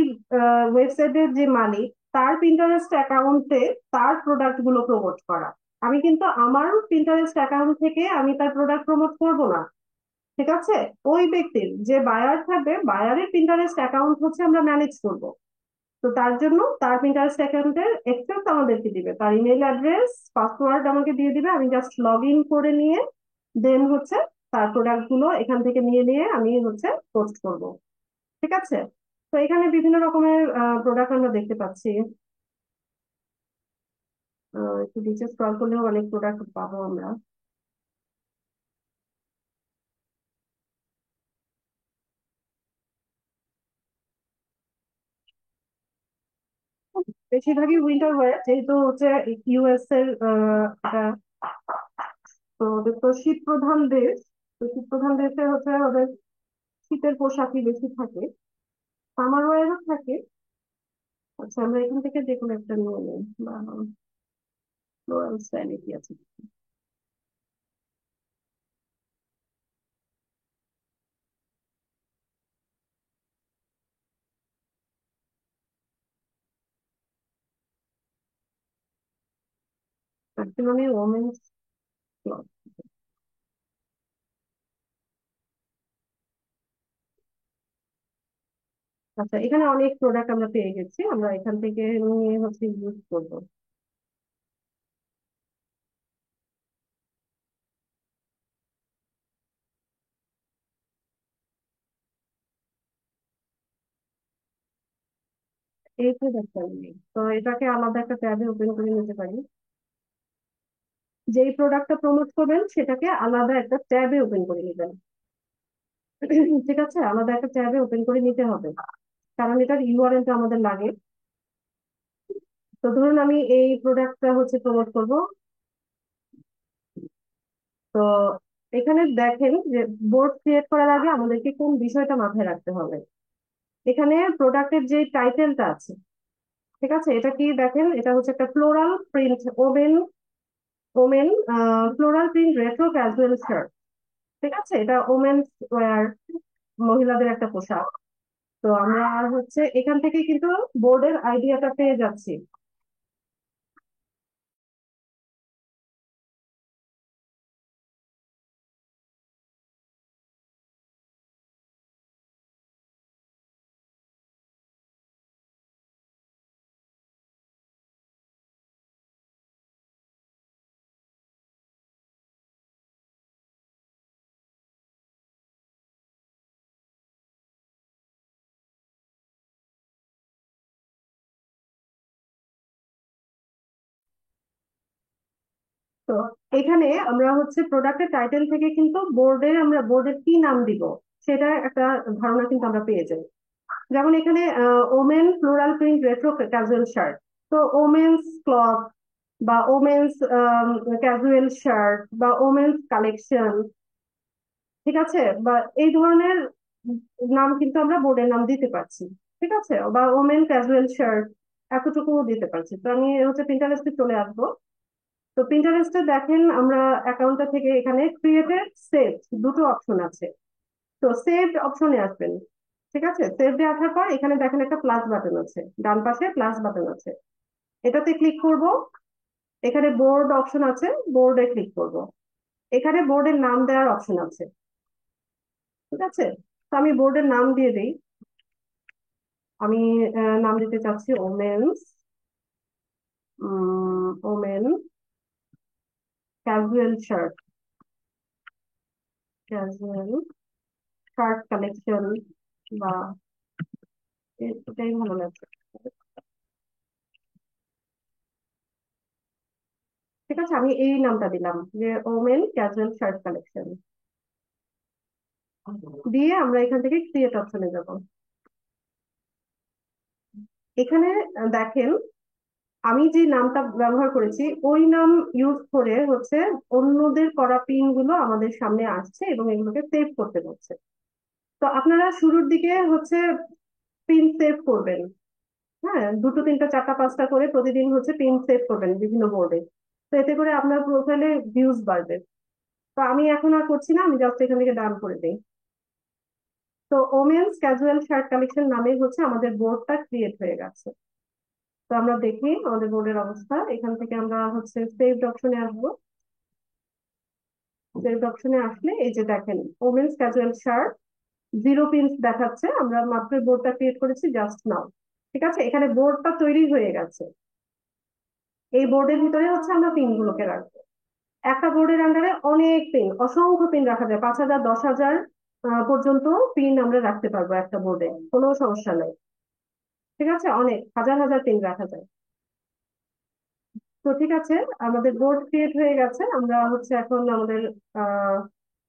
ওয়েবসাইটের যে মালিক তার পিন্টারেস্ট অ্যাকাউন্টে তার প্রোডাক্ট গুলো প্রমোট করা। আমি কিন্তু আমার পিন্টারেস্ট অ্যাকাউন্ট থেকে আমি তার প্রোডাক্ট প্রমোট করব না। ঠিক আছে, ওই ব্যক্তির যে বায়ার থাকবে বায়ারের পিন্টারেস্ট অ্যাকাউন্ট হচ্ছে আমরা ম্যানেজ করব। তো তার জন্য তার পিন্টারেস্ট অ্যাকাউন্টের অ্যাক্সেস আমাদেরকে দিবে, তার ইমেল অ্যাড্রেস পাসওয়ার্ড আমাকে দিয়ে দিবে, আমি জাস্ট লগ ইন করে নিয়ে দেন হচ্ছে তার প্রোডাক্ট গুলো এখান থেকে নিয়ে নিয়ে আমি হচ্ছে পোস্ট করব। ঠিক আছে, তো এখানে বিভিন্ন রকমের প্রোডাক্ট আমরা দেখতে পাচ্ছি। একটু নিচে স্ক্রল করলেও অনেক প্রোডাক্ট পাবো আমরা। বেশিরভাগই উইন্টার ওয়্যার, যেহেতু হচ্ছে ইউএস এর একটা, তো ওদের তো শীত প্রধান দেশ, তো শীত প্রধান দেশে হচ্ছে ওদের শীতের পোশাকই বেশি থাকে, সামার ওয়্যারও থাকে। আচ্ছা, আমরা এখান থেকে যে কোনো একটা নিয়ে নিই, বা ফ্লোরাল স্টাইলে কি আছে। ম্যাক্সিমামই ওমেন্স ক্লথ। আচ্ছা, এখানে অনেক প্রোডাক্ট আমরা পেয়ে গেছি, আমরা এখান থেকে নিয়ে হচ্ছে ইউজ করবো। এই প্রোডাক্টটা নেই, তো এটাকে আলাদা একটা ট্যাবে ওপেন করে নিতে পারি। যেই প্রোডাক্টটা প্রমোট করবেন সেটাকে আলাদা একটা ট্যাবে ওপেন করে নেবেন। ঠিক আছে, আলাদা একটা ট্যাবে ওপেন করে নিতে হবে, কারণ এটার ইউআরএলটা আমাদের লাগে। তো ধরুন আমি এই প্রোডাক্টটা হচ্ছে প্রমোট করব। তো এখানে দেখেন যে বোর্ড ক্রিয়েট করার আগে আমাদেরকে কোন বিষয়টা মাথায় রাখতে হবে। এখানে প্রোডাক্টের যে টাইটেলটা আছে, ঠিক আছে, এটা কি দেখেন, এটা হচ্ছে একটা floral print women, women floral print retro casual shirt. ঠিক আছে, এটা ওমেন্স ওয়্যার, মহিলাদের একটা পোশাক। তো আমরা হচ্ছে এখান থেকে কিন্তু বোর্ডের আইডিয়াটা পেয়ে যাচ্ছি। তো এখানে আমরা হচ্ছে প্রোডাক্টের টাইটেল থেকে কিন্তু বোর্ডের কি নাম দিব সেটা একটা ধারণা কিন্তু আমরা পেয়ে যাই। যেমন এখানে women floral print retro casual shirt, তো ওমেন্স ক্লথ বা ওমেন্স ক্যাজুয়াল শার্ট বা ওমেন্স কালেকশন, ঠিক আছে, বা এই ধরনের নাম কিন্তু আমরা বোর্ডের নাম দিতে পারছি, ঠিক আছে, বা ওমেন ক্যাজুয়াল শার্ট এতটুকু দিতে পারছি। তো আমি হচ্ছে পিন্টারেস্টে চলে আসবো। তো পিন্টারেস্টে দেখেন আমরা অ্যাকাউন্টটা থেকে এখানে ক্রিয়েটেড সেভ দুটো অপশন আছে। তো সেভড অপশনে আসবেন, ঠিক আছে, সেভডে আসার পর এখানে দেখেন একটা প্লাস বাটন আছে, ডান পাশে প্লাস বাটন আছে, এটাতে ক্লিক করব। এখানে বোর্ড অপশন আছে, বোর্ডে ক্লিক করব। এখানে বোর্ডের নাম দেওয়ার অপশন আছে, ঠিক আছে। তো আমি বোর্ডের নাম দিয়ে দিই। আমি নাম দিতে চাচ্ছি women's, women casual shirt, casual shirt collection, বা এটাই ভালো লাগছে, ঠিক আছে। আমি এই নামটা দিলাম যে ওমেন ক্যাজুয়াল শার্ট কালেকশন, দিয়ে আমরা এখান থেকে ক্রিয়েট অপশনে যাব। এখানে দেখেন আমি যে নামটা ব্যবহার করেছি ওই নাম ইউজ করে হচ্ছে অন্যদের করা পিন গুলো আমাদের সামনে আসছে এবং এগুলোকে সেভ করতে হচ্ছে। তো আপনারা শুরুর দিকে হচ্ছে পিন সেভ করবেন, হ্যাঁ, দুটো তিনটা চারটা পাঁচটা করে প্রতিদিন হচ্ছে পিন সেভ করবেন বিভিন্ন বোর্ডে। তো এতে করে আপনার প্রোফাইলে ভিউজ বাড়বে। তো আমি এখন আর করছি না, আমি জাস্ট এখান থেকে ডান করে দিই। তো ওমেন্স ক্যাজুয়াল শার্ট কালেকশন নামে হচ্ছে আমাদের বোর্ডটা ক্রিয়েট হয়ে গেছে। তো আমরা দেখি আমাদের বোর্ডের অবস্থা। এখান থেকে আমরা হচ্ছে সেভড অপশনে আসবো। সেভড অপশনে আসলে এই যে দেখেন ওমেন্স ক্যাজুয়াল শার্ট 0 পিনস দেখাচ্ছে, আমরা মাত্র বোর্ডটা ক্রিয়েট করেছি জাস্ট নাও, ঠিক আছে। এখানে বোর্ডটা তৈরি হয়ে গেছে, এই বোর্ডের ভিতরে হচ্ছে আমরা পিন গুলোকে রাখবো। একটা বোর্ডের আন্ডারে অনেক পিন, অসংখ্য পিন রাখা যায়, 5,000 10,000 পর্যন্ত পিন আমরা রাখতে পারবো একটা বোর্ডে, কোনো সমস্যা নেই, ঠিক আছে, অনেক হাজার হাজার পিন রাখা যায়। তো ঠিক আছে, আমাদের বোর্ড ক্রিয়েট হয়ে গেছে, আমরা হচ্ছে এখন আমাদের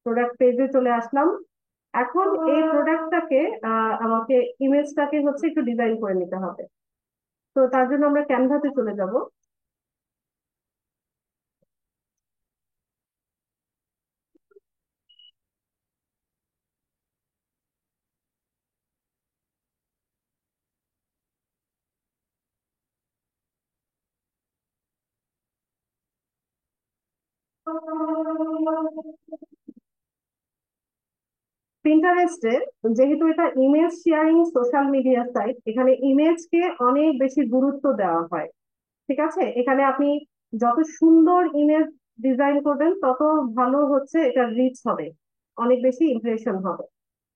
প্রোডাক্ট পেজে চলে আসলাম। এখন এই প্রোডাক্টটাকে আমাকে ইমেজটাকে হচ্ছে একটু ডিজাইন করে নিতে হবে। তো তার জন্য আমরা ক্যানভাতে চলে যাব। পিন্টারেস্টে যেহেতু এটা image sharing social media site, এখানে ইমেজকে অনেক বেশি গুরুত্ব দেওয়া হয়, ঠিক আছে। এখানে আপনি যত সুন্দর ইমেজ ডিজাইন করবেন তত ভালো হচ্ছে এটা রিচ হবে, অনেক বেশি ইমপ্রেশন হবে।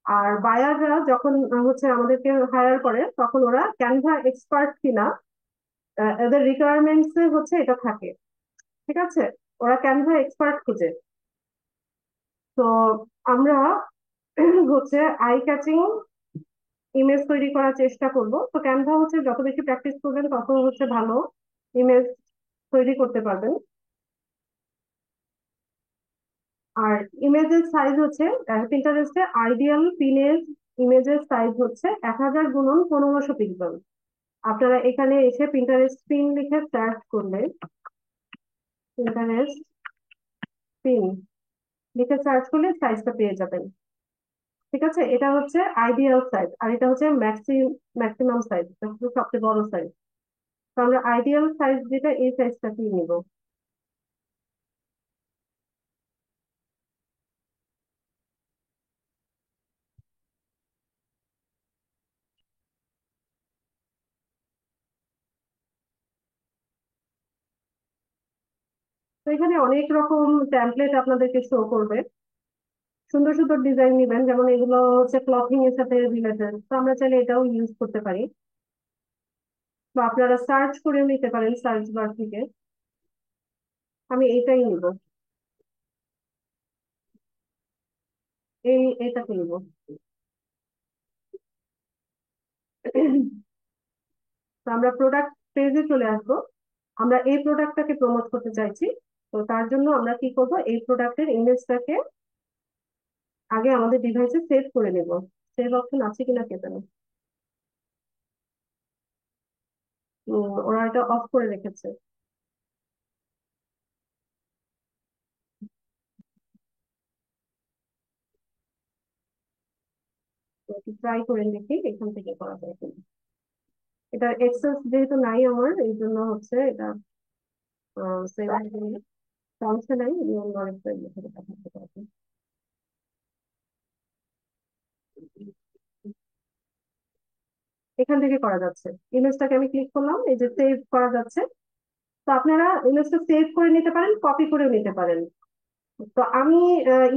আর বায়াররা যখন হচ্ছে আমাদেরকে হায়ার করে তখন ওরা ক্যানভা এক্সপার্ট কিনা এদের রিকোয়ারমেন্টস হচ্ছে এটা থাকে, ঠিক আছে, ওরা ক্যানভা এক্সপার্ট খুঁজে। তো আমরা হচ্ছে আই ক্যাচিং ইমেজ তৈরি করার চেষ্টা করব। তো ক্যানভা হচ্ছে যত বেশি প্র্যাকটিস করবেন তত হচ্ছে ভালো ইমেজ তৈরি করতে পারবেন। আর ইমেজের সাইজ হচ্ছে পিন্টারেস্টে আইডিয়াল পিনের ইমেজের সাইজ হচ্ছে 1000 × 1500 পিক্সেল। আপনারা এখানে এসে পিন্টারেস্ট পিন লিখে সার্চ করলে, পিন্টারেস্ট পিন লিখে সার্চ করলে সাইজটা পেয়ে যাবেন, ঠিক আছে। এটা হচ্ছে আইডিয়াল সাইজ আর এটা হচ্ছে ম্যাক্সিমাম সাইজ, এটা হচ্ছে সবচেয়ে বড় সাইজ। তো আমরা আইডিয়াল সাইজ যেটা এই সাইজটাকেই নিব। তো এখানে অনেক রকম টেমপ্লেট আপনাদেরকে শো করবে, সুন্দর সুন্দর ডিজাইন নিবেন, যেমন এগুলো হচ্ছে ক্লথিং এর সাথে রিলেটেড, তো আমরা চাইলে এটাও ইউজ করতে পারি, বা আপনারা সার্চ করে নিতে পারেন সার্চ বার থেকে। আমি এইটাই নিব, এইটাকে নিব। তো আমরা প্রোডাক্ট পেজে চলে আসবো। আমরা এই প্রোডাক্টটাকে প্রমোট করতে চাইছি। তো তার জন্য আমরা কি করব, এই প্রোডাক্টের ইমেজটাকে আগে আমাদের ডিভাইসে সেভ করে নেব। সেভ অপশন আছে কিনা কে জানে। ওরা এটা অফ করে রেখেছে। ট্রাই করে দেখি এখান থেকে করা যায় কিনা। এটার এক্সেস যেহেতু নাই আমার, এই জন্য হচ্ছে এটা সেভ সমস্যা নাই, আমি অন্য আরেকটা ইয়ে থেকে দেখাতে পারবো। এখান থেকে করা যাচ্ছে। ইমেজটাকে আমি ক্লিক করলাম, এই যে সেভ করা যাচ্ছে। তো আপনারা ইমেজটা সেভ করে নিতে পারেন, কপি করেও নিতে পারেন। তো আমি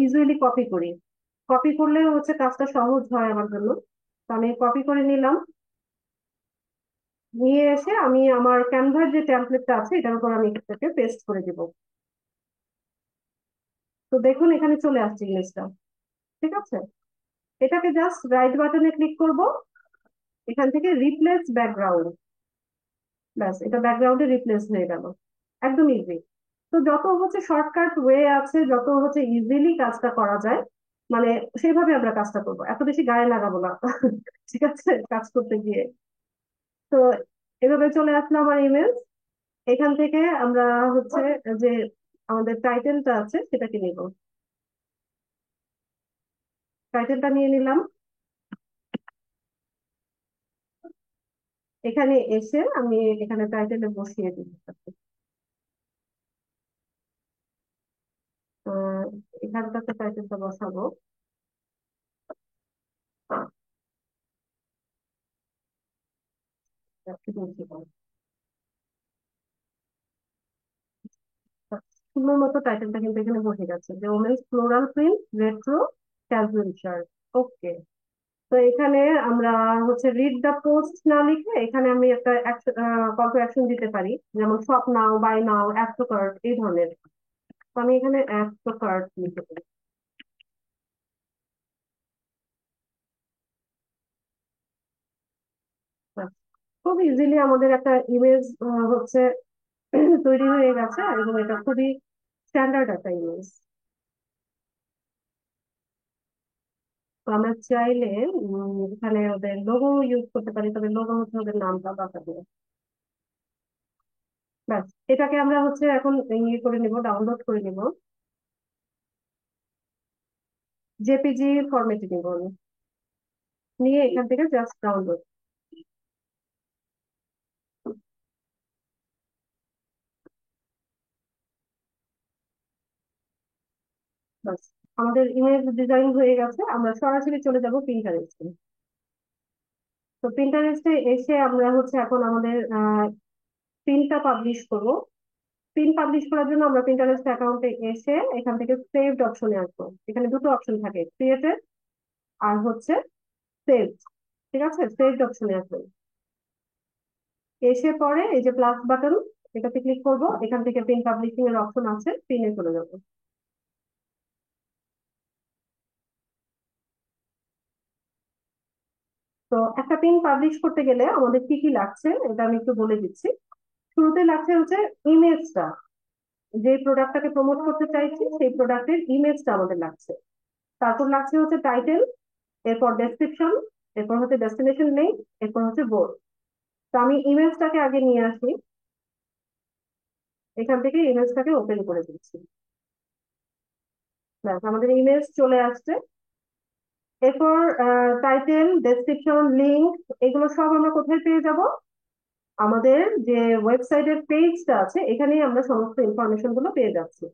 ইউজুয়ালি কপি করি। কপি করলে হচ্ছে কাজটা সহজ হয় আমার জন্য। তো আমি কপি করে নিলাম, নিয়ে এসে আমি আমার ক্যানভার যে টেমপ্লেটটা আছে এটার উপর আমি এটাকে পেস্ট করে দিব। তো দেখুন এখানে চলে আসছে ইমেজটা, ঠিক আছে। এটাকে জাস্ট রাইট বাটনে ক্লিক করব, এখান থেকে রিপ্লেস ব্যাকগ্রাউন্ড, ব্যাস এটা ব্যাকগ্রাউন্ডে রিপ্লেস হয়ে গেল। একদম ইজি। তো যত হচ্ছে শর্টকাট ওয়ে আছে, যত হচ্ছে ইজিলি কাজটা করা যায়, মানে সেইভাবে আমরা কাজটা করবো, এত বেশি গায়ে লাগাবো না ঠিক আছে কাজ করতে গিয়ে। তো এভাবে চলে আসলো আমার ইমেজ। এখান থেকে আমরা হচ্ছে যে আমাদের টাইটেলটা আছে সেটাকে নিব। টাইটেলটা নিয়ে নিলাম। এখানে এসে আমি এখানে টাইটেলে বসিয়ে দিব। আহ, এখানটাতে টাইটেলটা বসাবো। কি বলছি বল? সুন্দর মতো টাইটেলটা কিন্তু এখানে বসে যাচ্ছে, যে women's floral print retro casual shirt. Okay. তো এখানে আমরা হচ্ছে রিড দ্য পোস্ট না লিখে এখানে আমি একটা কল টু অ্যাকশন দিতে পারি, যেমন shop now, buy now, add to cart, এই ধরনের। তো আমি এখানে অ্যাড টু কার্ট লিখতে পারি। ব্যাস। খুব ইজিলি আমাদের একটা ইমেজ হচ্ছে তৈরি হয়ে গেছে, এবং এটা খুবই স্ট্যান্ডার্ড একটা ইমেজ। তো আমরা চাইলে এখানে ওদের লোগো ইউজ করতে পারি, তবে লোগো হচ্ছে ওদের নামটা বাঁচাবে। ব্যাস, এটাকে আমরা হচ্ছে এখন ইয়ে করে নিব, ডাউনলোড করে নিব, জেপিজি ফরম্যাটে নিব আমি। নিয়ে এখান থেকে জাস্ট ডাউনলোড। ব্যাস, আমাদের ইমেজ ডিজাইন হয়ে গেছে। আমরা সরাসরি চলে যাব পিন্টারেস্টে। তো পিন্টারেস্টে এসে আমরা হচ্ছে এখন আমাদের পিনটা পাবলিশ করব। পিন পাবলিশ করার জন্য আমরা পিন্টারেস্ট অ্যাকাউন্টে এসে এখান থেকে সেভড অপশনে আসবো। এখানে দুটো অপশন থাকে, ক্রিয়েটেড আর হচ্ছে সেভড। ঠিক আছে, সেভড অপশনে আসবেন। এসে পরে এই যে প্লাস বাটন, এটাতে ক্লিক করব, এখান থেকে পিন পাবলিশিং এর অপশন আছে, পিনে চলে যাবো। তো একটা পিন পাবলিশ করতে গেলে আমাদের কি কি লাগছে এটা আমি একটু বলে দিচ্ছি। শুরুতে লাগছে হচ্ছে ইমেজটা, যে প্রোডাক্টটাকে প্রমোট করতে চাইছি সেই প্রোডাক্টের ইমেজটা আমাদের লাগছে। তারপর লাগছে হচ্ছে টাইটেল, এরপর ডেসক্রিপশন, এরপর হচ্ছে ডেস্টিনেশন লিঙ্ক, এরপর হচ্ছে বোর্ড। তো আমি ইমেজটাকে আগে নিয়ে আসি, এখান থেকে ইমেজটাকে ওপেন করে দিচ্ছি। ব্যাস, আমাদের ইমেজ চলে আসছে। এরপর টাইটেল, ডেসক্রিপশন, লিঙ্ক, এগুলো সব আমরা কোথায় পেয়ে যাব? আমাদের যে ওয়েবসাইটের পেজটা আছে এখানেই আমরা সমস্ত ইনফরমেশন গুলো পেয়ে যাচ্ছি।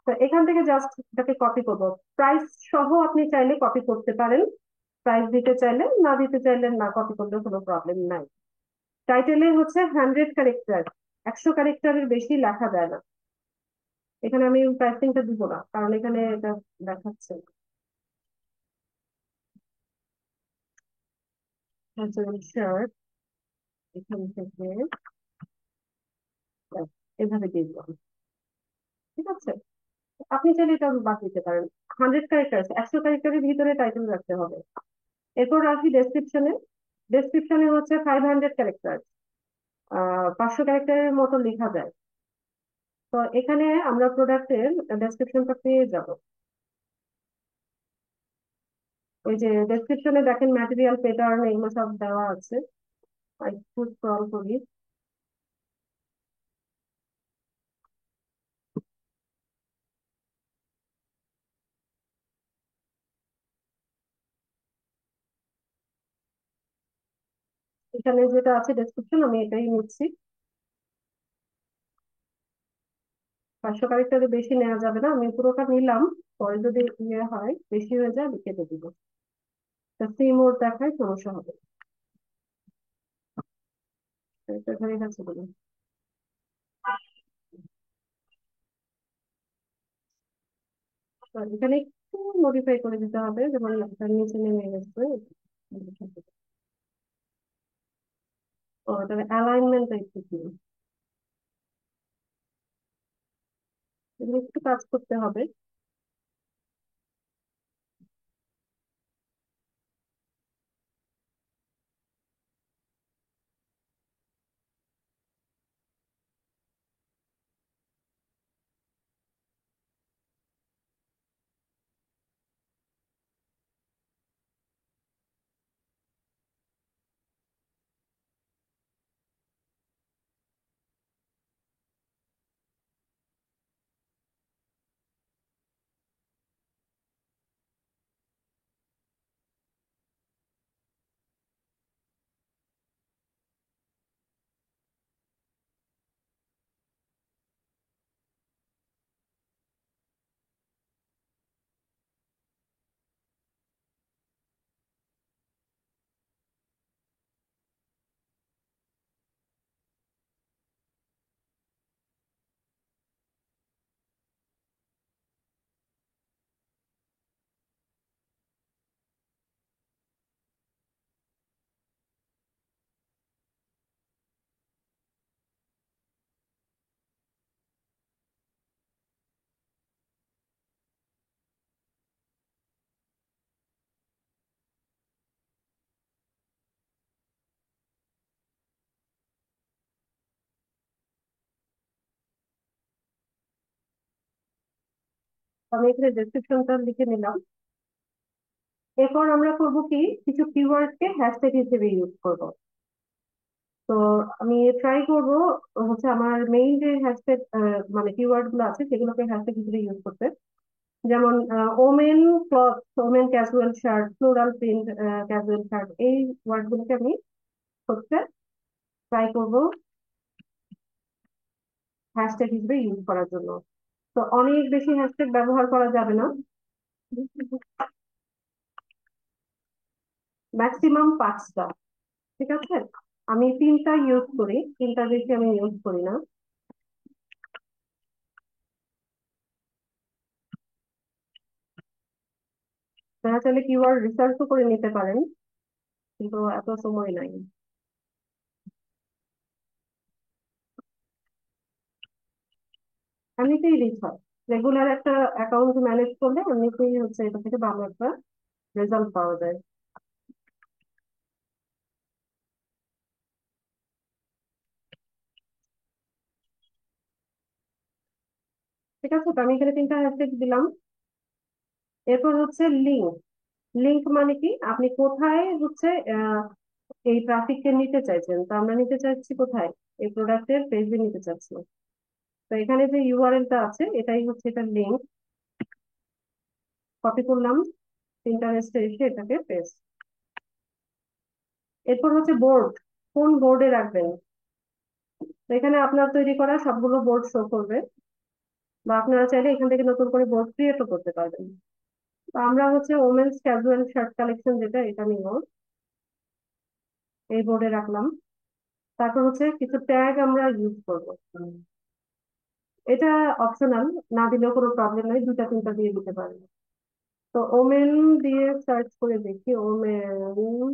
তো এখান থেকে জাস্ট এটাকে কপি করব। প্রাইস সহ আপনি চাইলে কপি করতে পারেন, প্রাইস দিতে চাইলে, না দিতে চাইলে না কপি করলে কোনো প্রবলেম নাই। টাইটেলে হচ্ছে 100 ক্যারেক্টার, 100 ক্যারেক্টারের বেশি লেখা যায় না। এখানে আমি প্রাইসিংটা দিব না, কারণ এখানে এটা দেখাচ্ছে শার্ট। এখান থেকে এভাবে দিয়ে দিলাম। ঠিক আছে, আপনি চাইলে এটা বাদ দিতে পারেন। 100 ক্যারেক্টার, 100 ক্যারেক্টারের ভিতরে টাইটেল রাখতে হবে। এরপর রাখি ডেসক্রিপশনে। ডেসক্রিপশনে হচ্ছে 500 ক্যারেক্টার, 500 ক্যারেক্টারের মতো লেখা যায়। তো এখানে আমরা প্রোডাক্টের ডেসক্রিপশনটা পেয়ে যাব। ওই যে ডেসক্রিপশনে দেখেন ম্যাটেরিয়াল, প্যাটার্ন, এগুলো সব দেওয়া আছে। একটু স্ক্রল করি। এখানে যেটা আছে ডেসক্রিপশন আমি এটাই নিচ্ছি। 500 ক্যারেক্টারের বেশি নেওয়া যাবে না, আমি পুরোটা নিলাম। পরে যদি ইয়ে হয়, বেশি হয়ে যায়, আমি কেটে দিব। সি মোড দেখায়, সমস্যা হবে। এটা হয়ে গেছে বলে এখানে একটু মডিফাই করে দিতে হবে, যেমন এটার নিচে নেমে গেছে। ও, এটা অ্যালাইনমেন্ট একটু কি, এগুলো একটু কাজ করতে হবে। আমি এখানে ডেসক্রিপশনটা লিখে নিলাম। এরপর আমরা করব কি, কিছু কিওয়ার্ড কে হ্যাশট্যাগ হিসেবে ইউজ করব। তো আমি ট্রাই করব হচ্ছে আমার মেইন যে হ্যাশট্যাগ মানে কিওয়ার্ড গুলো আছে সেগুলোকে হ্যাশট্যাগ হিসেবে ইউজ করতে। যেমন women cloth, women casual shirt, floral print casual shirt, এই ওয়ার্ড গুলোকে আমি হচ্ছে ট্রাই করব হ্যাশট্যাগ হিসেবে ইউজ করার জন্য। তো অনেক বেশি হ্যাশট্যাগ ব্যবহার করা যাবে না, ম্যাক্সিমাম 5টা। ঠিক আছে, আমি 3টা ইউজ করি, 3টার বেশি আমি ইউজ করি না। আপনারা চাইলে কিওয়ার্ড রিসার্চও করে নিতে পারেন, কিন্তু এত সময় নাই। এমনিতেই রিচ হয়, রেগুলার একটা অ্যাকাউন্ট ম্যানেজ করলে এমনিতেই হচ্ছে এটা থেকে ভালো একটা রেজাল্ট পাওয়া যায়। ঠিক আছে, তো আমি এখানে 3টা হ্যাশট্যাগ দিলাম। এরপর হচ্ছে লিঙ্ক। লিঙ্ক মানে কি, আপনি কোথায় হচ্ছে এই ট্রাফিককে নিতে চাইছেন। তো আমরা নিতে চাইছি কোথায়, এই প্রোডাক্টের পেজে নিতে চাচ্ছি। তো এখানে যে ইউআরএলটা আছে এটাই হচ্ছে এটার লিঙ্ক। কপি করলাম, ইন্টারেস্টে এসে এটাকে পেস্ট। এরপর হচ্ছে বোর্ড, কোন বোর্ডে রাখবেন। তো এখানে আপনার তৈরি করা সবগুলো বোর্ড শো করবে, বা আপনারা চাইলে এখান থেকে নতুন করে বোর্ড ক্রিয়েটও করতে পারবেন। তো আমরা হচ্ছে ওমেন্স ক্যাজুয়াল শার্ট কালেকশন যেটা, এটা নিব, এই বোর্ডে রাখলাম। তারপর হচ্ছে কিছু ট্যাগ আমরা ইউজ করব। এটা অপশনাল, না দিলেও কোনো প্রবলেম নেই, 2টা 3টা দিয়ে দিতে পারেন। তো ওমেন দিয়ে সার্চ করে দেখি, ওমেন, ওমেন,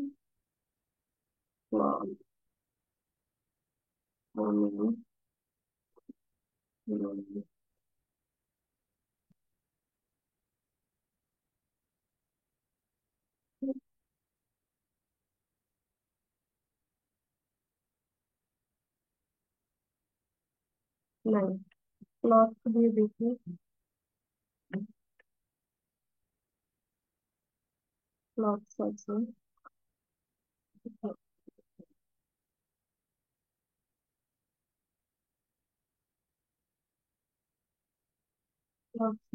নাই, ক্লথ দিয়ে দেখি। ক্লথ আছে,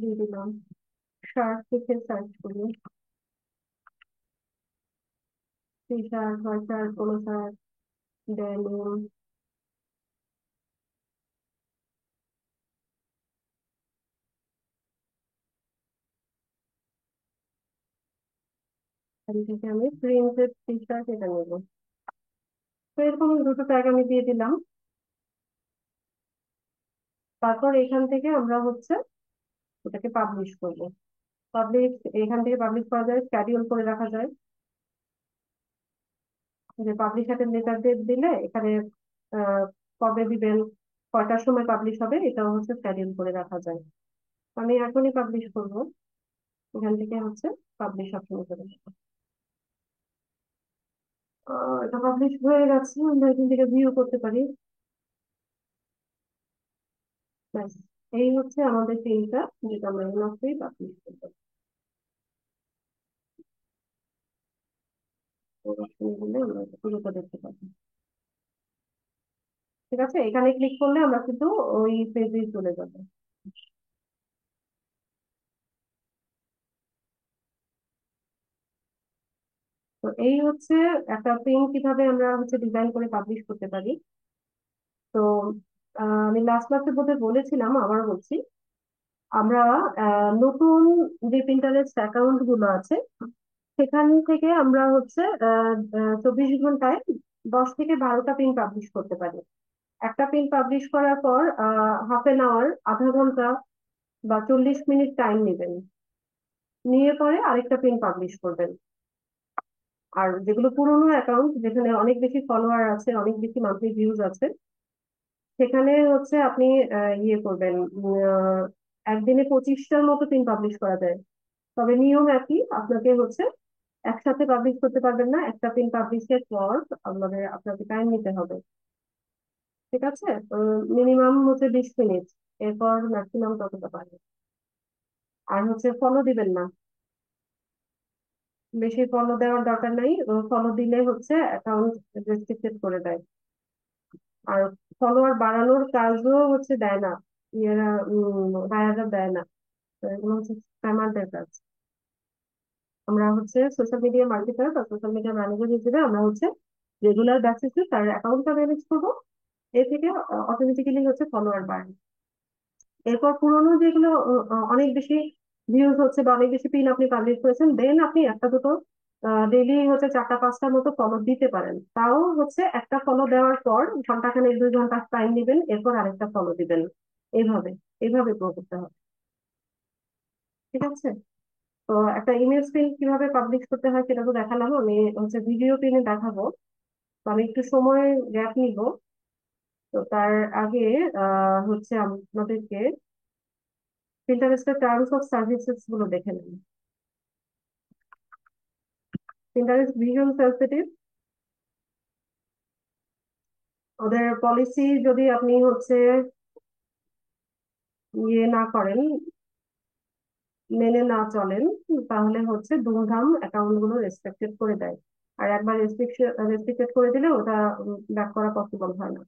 দিয়ে দিলাম, শার্ট লিখে সার্চ করি, T shirt, white shirt, polo shirt, denim. এখান থেকে আমি প্রিন্টেড টি শার্ট এটা নেবো। তো এরকম দুটো ট্যাগ আমি দিয়ে দিলাম। তারপর এখান থেকে আমরা হচ্ছে ওটাকে পাবলিশ করব। পাবলিশ, এখান থেকে পাবলিশ করা যায়, স্ক্যাডিউল করে রাখা যায়, যে পাবলিশারের লেটার ডেট দিলে এখানে আহ, কবে দিবেন, কয়টার সময় পাবলিশ হবে, এটাও হচ্ছে স্ক্যাডিউল করে রাখা যায়। আমি এখনই পাবলিশ করব, এখান থেকে হচ্ছে পাবলিশ অপশন করে দেবো। এটা পাবলিশ হয়ে গেছে, আমরা এখান থেকে ভিউ করতে পারি। ব্যাস, এই হচ্ছে আমাদের পেজটা, যেটা আমরা মাত্রই পাবলিশ করবো। দিলে আমরা এটা পুরোটা দেখতে পাবো। ঠিক আছে, এখানে ক্লিক করলে আমরা কিন্তু ওই পেজে চলে যাবো। তো এই হচ্ছে একটা পেন কিভাবে আমরা হচ্ছে ডিজাইন করে পাবলিশ করতে পারি। তো আমি লাস্ট ক্লাসে বোধহয় বলেছিলাম, আবার বলছি, আমরা নতুন যে পিন্টারেস্ট অ্যাকাউন্ট গুলো আছে সেখান থেকে আমরা হচ্ছে 24 ঘন্টায় 10 থেকে 12টা পিন পাবলিশ করতে পারি। একটা পিন পাবলিশ করার পর হাফ 1 আওয়ার, আধা ঘন্টা বা 40 মিনিট টাইম নেবেন, নিয়ে পরে আরেকটা পিন পাবলিশ করবেন। আর যেগুলো পুরোনো অ্যাকাউন্ট, যেখানে অনেক বেশি ফলোয়ার আছে, অনেক বেশি মান্থলি ভিউজ আছে, সেখানে হচ্ছে আপনি ইয়ে করবেন, একদিনে 25টার মতো পিন পাবলিশ করা যায়। তবে নিয়ম একই, আপনাকে হচ্ছে একসাথে পাবলিশ করতে পারবেন না, একটা পিন পাবলিশের পর আপনাকে টাইম নিতে হবে। ঠিক আছে, মিনিমাম হচ্ছে 20 মিনিট, এরপর ম্যাক্সিমাম ততটা পারবে। আর হচ্ছে ফলো দিবেন না, বেশি ফলো দেওয়ার দরকার নাই, ফলো দিলে হচ্ছে অ্যাকাউন্ট রেস্ট্রিক্টেড করে দেয়। আর ফলোয়ার বাড়ানোর কাজও হচ্ছে দেয় না, ইয়েরা বায়াররা দেয় না। তো এগুলো হচ্ছে স্প্যামারদের কাজ। আমরা হচ্ছে সোশ্যাল মিডিয়া মার্কেটার বা সোশ্যাল মিডিয়া ম্যানেজার হিসেবে আমরা হচ্ছে রেগুলার বেসিসে তার অ্যাকাউন্টটা ম্যানেজ করবো, এ থেকে অটোমেটিক্যালি হচ্ছে ফলোয়ার বাড়ে। এরপর পুরোনো যেগুলো অনেক বেশি ভিউজ হচ্ছে বা অনেক বেশি পিন আপনি পাবলিশ করেছেন, দেন আপনি একটা দুটো ডেইলি হচ্ছে 4টা 5টার মতো ফলো দিতে পারেন। তাও হচ্ছে একটা ফলো দেওয়ার পর ঘন্টাখানেক 2 ঘন্টা টাইম দিবেন, এরপর আরেকটা ফলো দিবেন। এইভাবে এইভাবে গ্রো করতে হবে। ঠিক আছে, তো একটা ইমেল পিন কিভাবে পাবলিশ করতে হয় সেটা তো দেখালাম, আমি হচ্ছে ভিডিও পিনে দেখাবো। তো আমি একটু সময় গ্যাপ নিব। তো তার আগে হচ্ছে আপনাদেরকে পিন্টারেস্টের টার্মস অফ সার্ভিসেস গুলো দেখে নেন। পিন্টারেস্ট ভীষণ সেন্সিটিভ, ওদের পলিসি যদি আপনি হচ্ছে ইয়ে না করেন, মেনে না চলেন, তাহলে হচ্ছে দুমদাম অ্যাকাউন্ট গুলো রেস্ট্রিক্টেড করে দেয়। আর একবার রেস্ট্রিক্টেড করে দিলে ওটা ব্যাক করা পসিবল হয় না,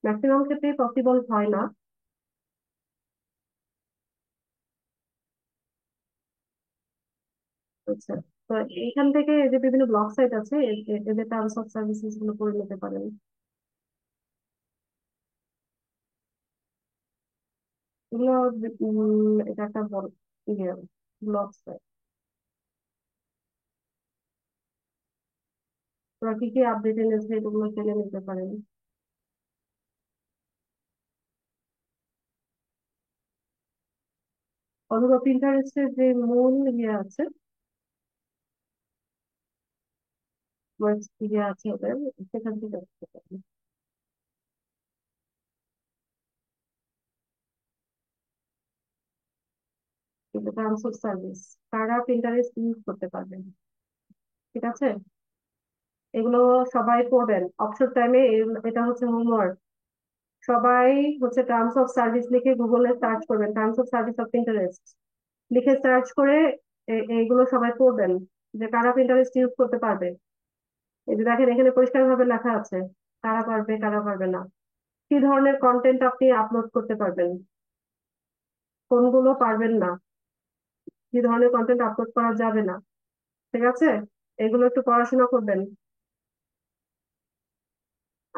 ম্যাক্সিমাম ক্ষেত্রে পসিবল হয় না। আচ্ছা, তো এখান থেকে এই যে বিভিন্ন ব্লগ সাইট আছে, এদের টার্মস অফ সার্ভিসেস গুলো পড়ে নিতে পারেন। এগুলো এটা একটা বড় ইয়ে ব্লগ সাইট, ওরা কি কি আপডেট এনেছে এগুলো জেনে নিতে পারেন। অথবা পিন্টারেস্টের যে মূল ইয়ে আছে, ইয়ে আছে ওদের, সেখান থেকে দেখতে পারেন। কিন্তু টার্মস অফ সার্ভিস, কারা পিন্টারেস্ট ইউজ করতে পারবেন। ঠিক আছে, এগুলো সবাই পড়বেন অবসর টাইমে, এটা হচ্ছে হোমওয়ার্ক। সবাই হচ্ছে টার্মস অফ সার্ভিস লিখে গুগলে সার্চ করবেন, terms of service of Pinterest লিখে সার্চ করে এইগুলো সবাই পড়বেন, যে কারা পিন্টারেস্ট ইউজ করতে পারবে। এই যে দেখেন এখানে পরিষ্কার ভাবে লেখা আছে কারা পারবে কারা পারবে না, কি ধরনের কন্টেন্ট আপনি আপলোড করতে পারবেন। কোনগুলো পারবেন না, কি ধরনের কন্টেন্ট আপলোড করা যাবে না। ঠিক আছে, এগুলো একটু পড়াশোনা করবেন।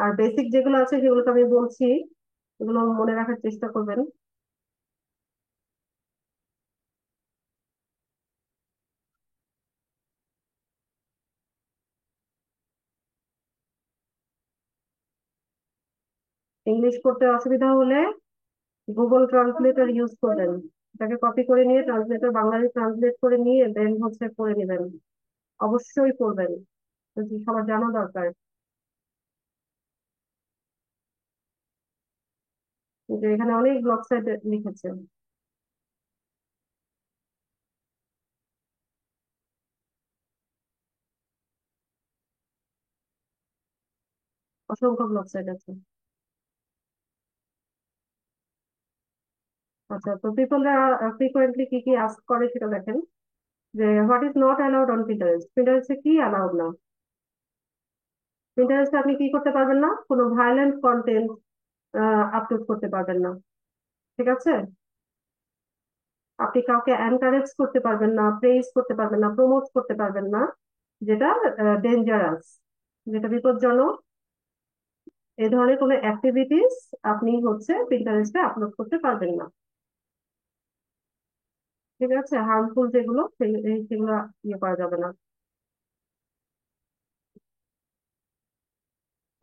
আর বেসিক যেগুলো আছে সেগুলো তো আমি বলছি, এগুলো মনে রাখার চেষ্টা করবেন। ইংলিশ পড়তে অসুবিধা হলে গুগল ট্রান্সলেটর ইউজ করবেন। এটাকে কপি করে নিয়ে ট্রান্সলেটর বাংলায় ট্রান্সলেট করে নিয়ে দেন হচ্ছে পড়ে নেবেন। অবশ্যই পড়বেন, সবার জানা দরকার। যে এখানে অনেক ব্লগ সাইট লিখেছে, অসংখ্য ব্লগ সাইট আছে। আচ্ছা, তো পিপলরা ফ্রিকোয়েন্টলি কি কি আস্ক করে সেটা দেখেন। যে what is not allowed on Pinterest, পিন্টারেস্টে কি অ্যালাউড না। পিন্টারেস্টে আপনি কি করতে পারবেন না, কোনো ভায়োলেন্ট কন্টেন্ট আপলোড করতে পারবেন না। ঠিক আছে, আপনি কাউকে এনকারেজ করতে পারবেন না, প্রেইজ করতে পারবেন না, প্রমোট করতে পারবেন না, যেটা ডেঞ্জারাস, যেটা বিপজ্জনক। এই ধরনের কোনো অ্যাক্টিভিটিস আপনি হচ্ছে পিন্টারেস্টে আপলোড করতে পারবেন না। ঠিক আছে, হার্মফুল যেগুলো সেগুলো ইয়ে করা যাবে না।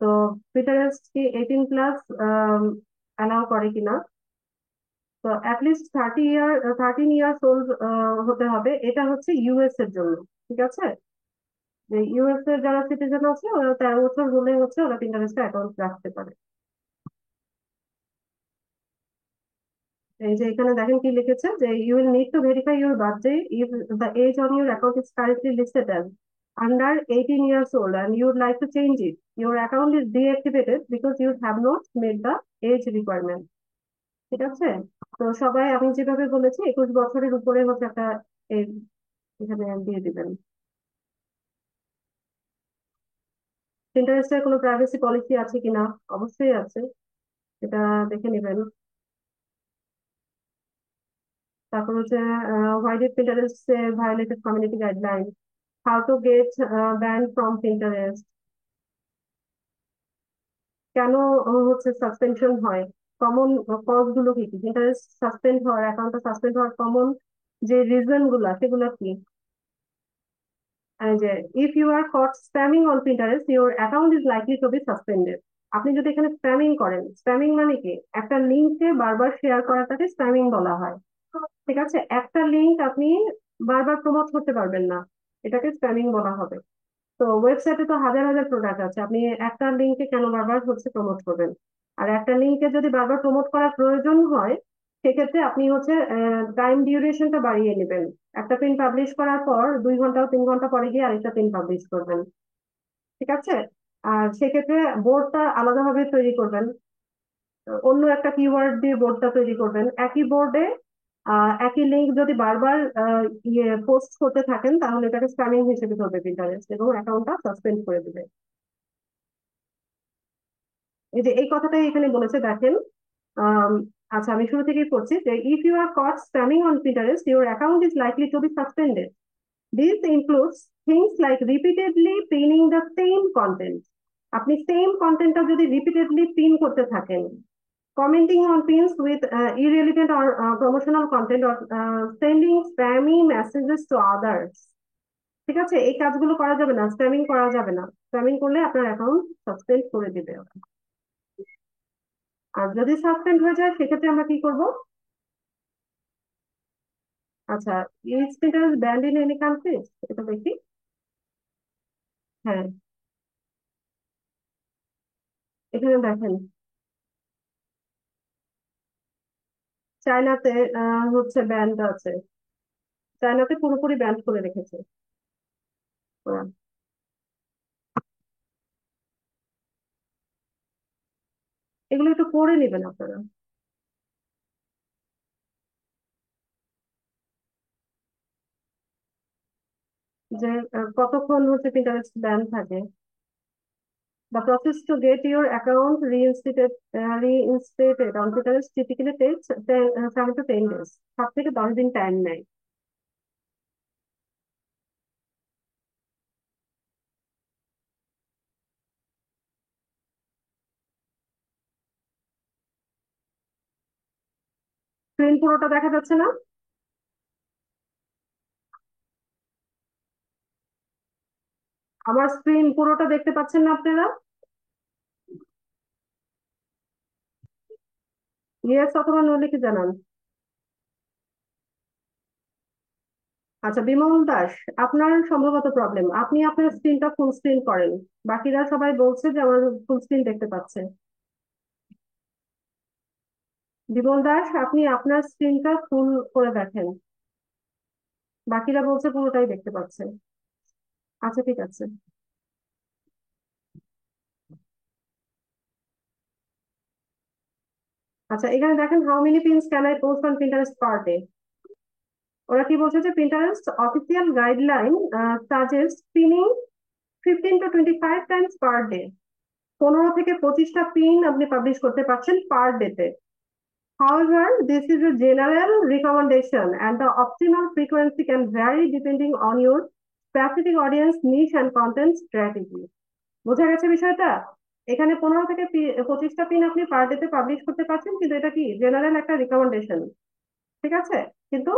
তো পিন্টারেস্ট কি 18+ অ্যালাউ করে কিনা। তো অ্যাটলিস্ট 13 ইয়ার্স ওল্ড হতে হবে, এটা হচ্ছে ইউএস এর জন্য। ঠিক আছে, যে ইউএস এর যারা সিটিজেন আছে ওরা 13 বছর হলে হচ্ছে ওরা পিন্টারেস্টে অ্যাকাউন্ট রাখতে পারে। এই যে এখানে দেখেন কি লিখেছে, যে you will need to verify your birthday if the age on your account is currently listed as under 18 years old and you would like to change it. Your account is deactivated because you have not met the age requirement. ঠিক আছে, তো সবাই আমি যেভাবে বলেছি 21 বছরের উপরে হচ্ছে একটা age এখানে দিয়ে দিবেন। পিন্টারেস্টের কোনো প্রাইভেসি পলিসি আছে কিনা, অবশ্যই আছে, এটা দেখে নেবেন। তারপর হচ্ছে why did Pinterest say violated community guidelines, how to get banned from Pinterest, কেন হচ্ছে সাসপেনশন হয়, কমন কজ গুলো কি কি, Pinterest সাসপেন্ড হওয়ার, অ্যাকাউন্টটা সাসপেন্ড হওয়ার কমন যে রিজন গুলা সেগুলো কি। যে if you are caught spamming on Pinterest your account is likely to be suspended. আপনি যদি এখানে স্প্যামিং করেন, স্প্যামিং মানে কি, একটা লিঙ্কে বারবার শেয়ার করাটাকে স্প্যামিং বলা হয়। ঠিক আছে, একটা লিঙ্ক আপনি বারবার প্রমোট করতে পারবেন না, এটাকে স্প্যামিং বলা হবে। তো ওয়েবসাইটে তো হাজার হাজার প্রোডাক্ট আছে, আপনি একটা লিঙ্কে কেন বারবার হচ্ছে প্রমোট করবেন। আর একটা লিঙ্কে যদি বারবার প্রমোট করার প্রয়োজন হয় সেক্ষেত্রে আপনি হচ্ছে টাইম ডিউরেশনটা বাড়িয়ে নেবেন। একটা পিন পাবলিশ করার পর 2 ঘন্টা 3 ঘন্টা পরে গিয়ে আরেকটা পিন পাবলিশ করবেন। ঠিক আছে, আর সেক্ষেত্রে বোর্ডটা আলাদাভাবে তৈরি করবেন, অন্য একটা কিওয়ার্ড দিয়ে বোর্ডটা তৈরি করবেন। একই বোর্ডে একই লিঙ্ক যদি বারবার পোস্ট করতে থাকেন তাহলে এটাকে স্প্যামিং হিসেবে ধরবে পিন্টারেস্ট এবং অ্যাকাউন্টটা সাসপেন্ড করে দেবে। এই যে এই কথাটাই এখানে বলেছে দেখেন। আম, আচ্ছা, আমি শুরু থেকেই পড়ছি যে if you are caught spamming on Pinterest your account is likely to be suspended. This includes things like repeatedly pinning the same content. আপনি সেম কন্টেন্টটা যদি রিপিটেডলি পিন করতে থাকেন, commenting on pins with irrelevant or promotional content, or sending spammy messages to others. ঠিক আছে, এই কাজগুলো করা যাবে না, স্প্যামিং করা যাবে না। স্প্যামিং করলে আপনার অ্যাকাউন্ট সাসপেন্ড করে দিবে ওরা। আর যদি সাসপেন্ড হয়ে যায় সেক্ষেত্রে আমরা কি করব। আচ্ছা, is Pinterest band in any country, এটা দেখি। হ্যাঁ, এখানে দেখেন চায়নাতে হচ্ছে ব্যান্ড আছে, চায়নাতে পুরোপুরি ব্যান্ড করে রেখেছে ওরা। এগুলো একটু পড়ে নেবেন আপনারা, যে কতক্ষণ হচ্ছে পিন্টারেস্ট ব্যান্ড থাকে। The process to get your account reinstated on Pinterest typically takes 7 to 10 days. 7 থেকে 10 দিন টাইম নেয়। স্ক্রিন পুরোটা দেখা যাচ্ছে না? আমার স্ক্রিন পুরোটা দেখতে পাচ্ছেন না আপনারা? ইয়েস অথবা নো লিখে জানান। আচ্ছা বিমল দাস, আপনার সম্ভবত প্রবলেম, আপনি আপনার স্ক্রিনটা ফুল স্ক্রিন করেন। বাকিরা সবাই বলছে যে আমার ফুল স্ক্রিন দেখতে পাচ্ছে। বিমল দাস, আপনি আপনার স্ক্রিনটা ফুল করে দেখেন, বাকিরা বলছে পুরোটাই দেখতে পাচ্ছে। আচ্ছা ঠিক আছে। আচ্ছা এখানে দেখেন, how many pins can I post on Pinterest per day. ওরা কি বলছে যে Pinterest official guideline suggest pinning 15 to 25 Times per day. 15 থেকে 25টা পিন আপনি পাবলিশ করতে পারছেন পার ডেতে। However, this is a general recommendation and the optimal frequency can vary depending on your specific audience niche and content strategy. বোঝা গেছে বিষয়টা? এখানে 15 থেকে 25টা পিন আপনি পার ডেতে পাবলিশ করতে পারছেন, কিন্তু এটা কি জেনারেল একটা রিকমেন্ডেশন, ঠিক আছে? কিন্তু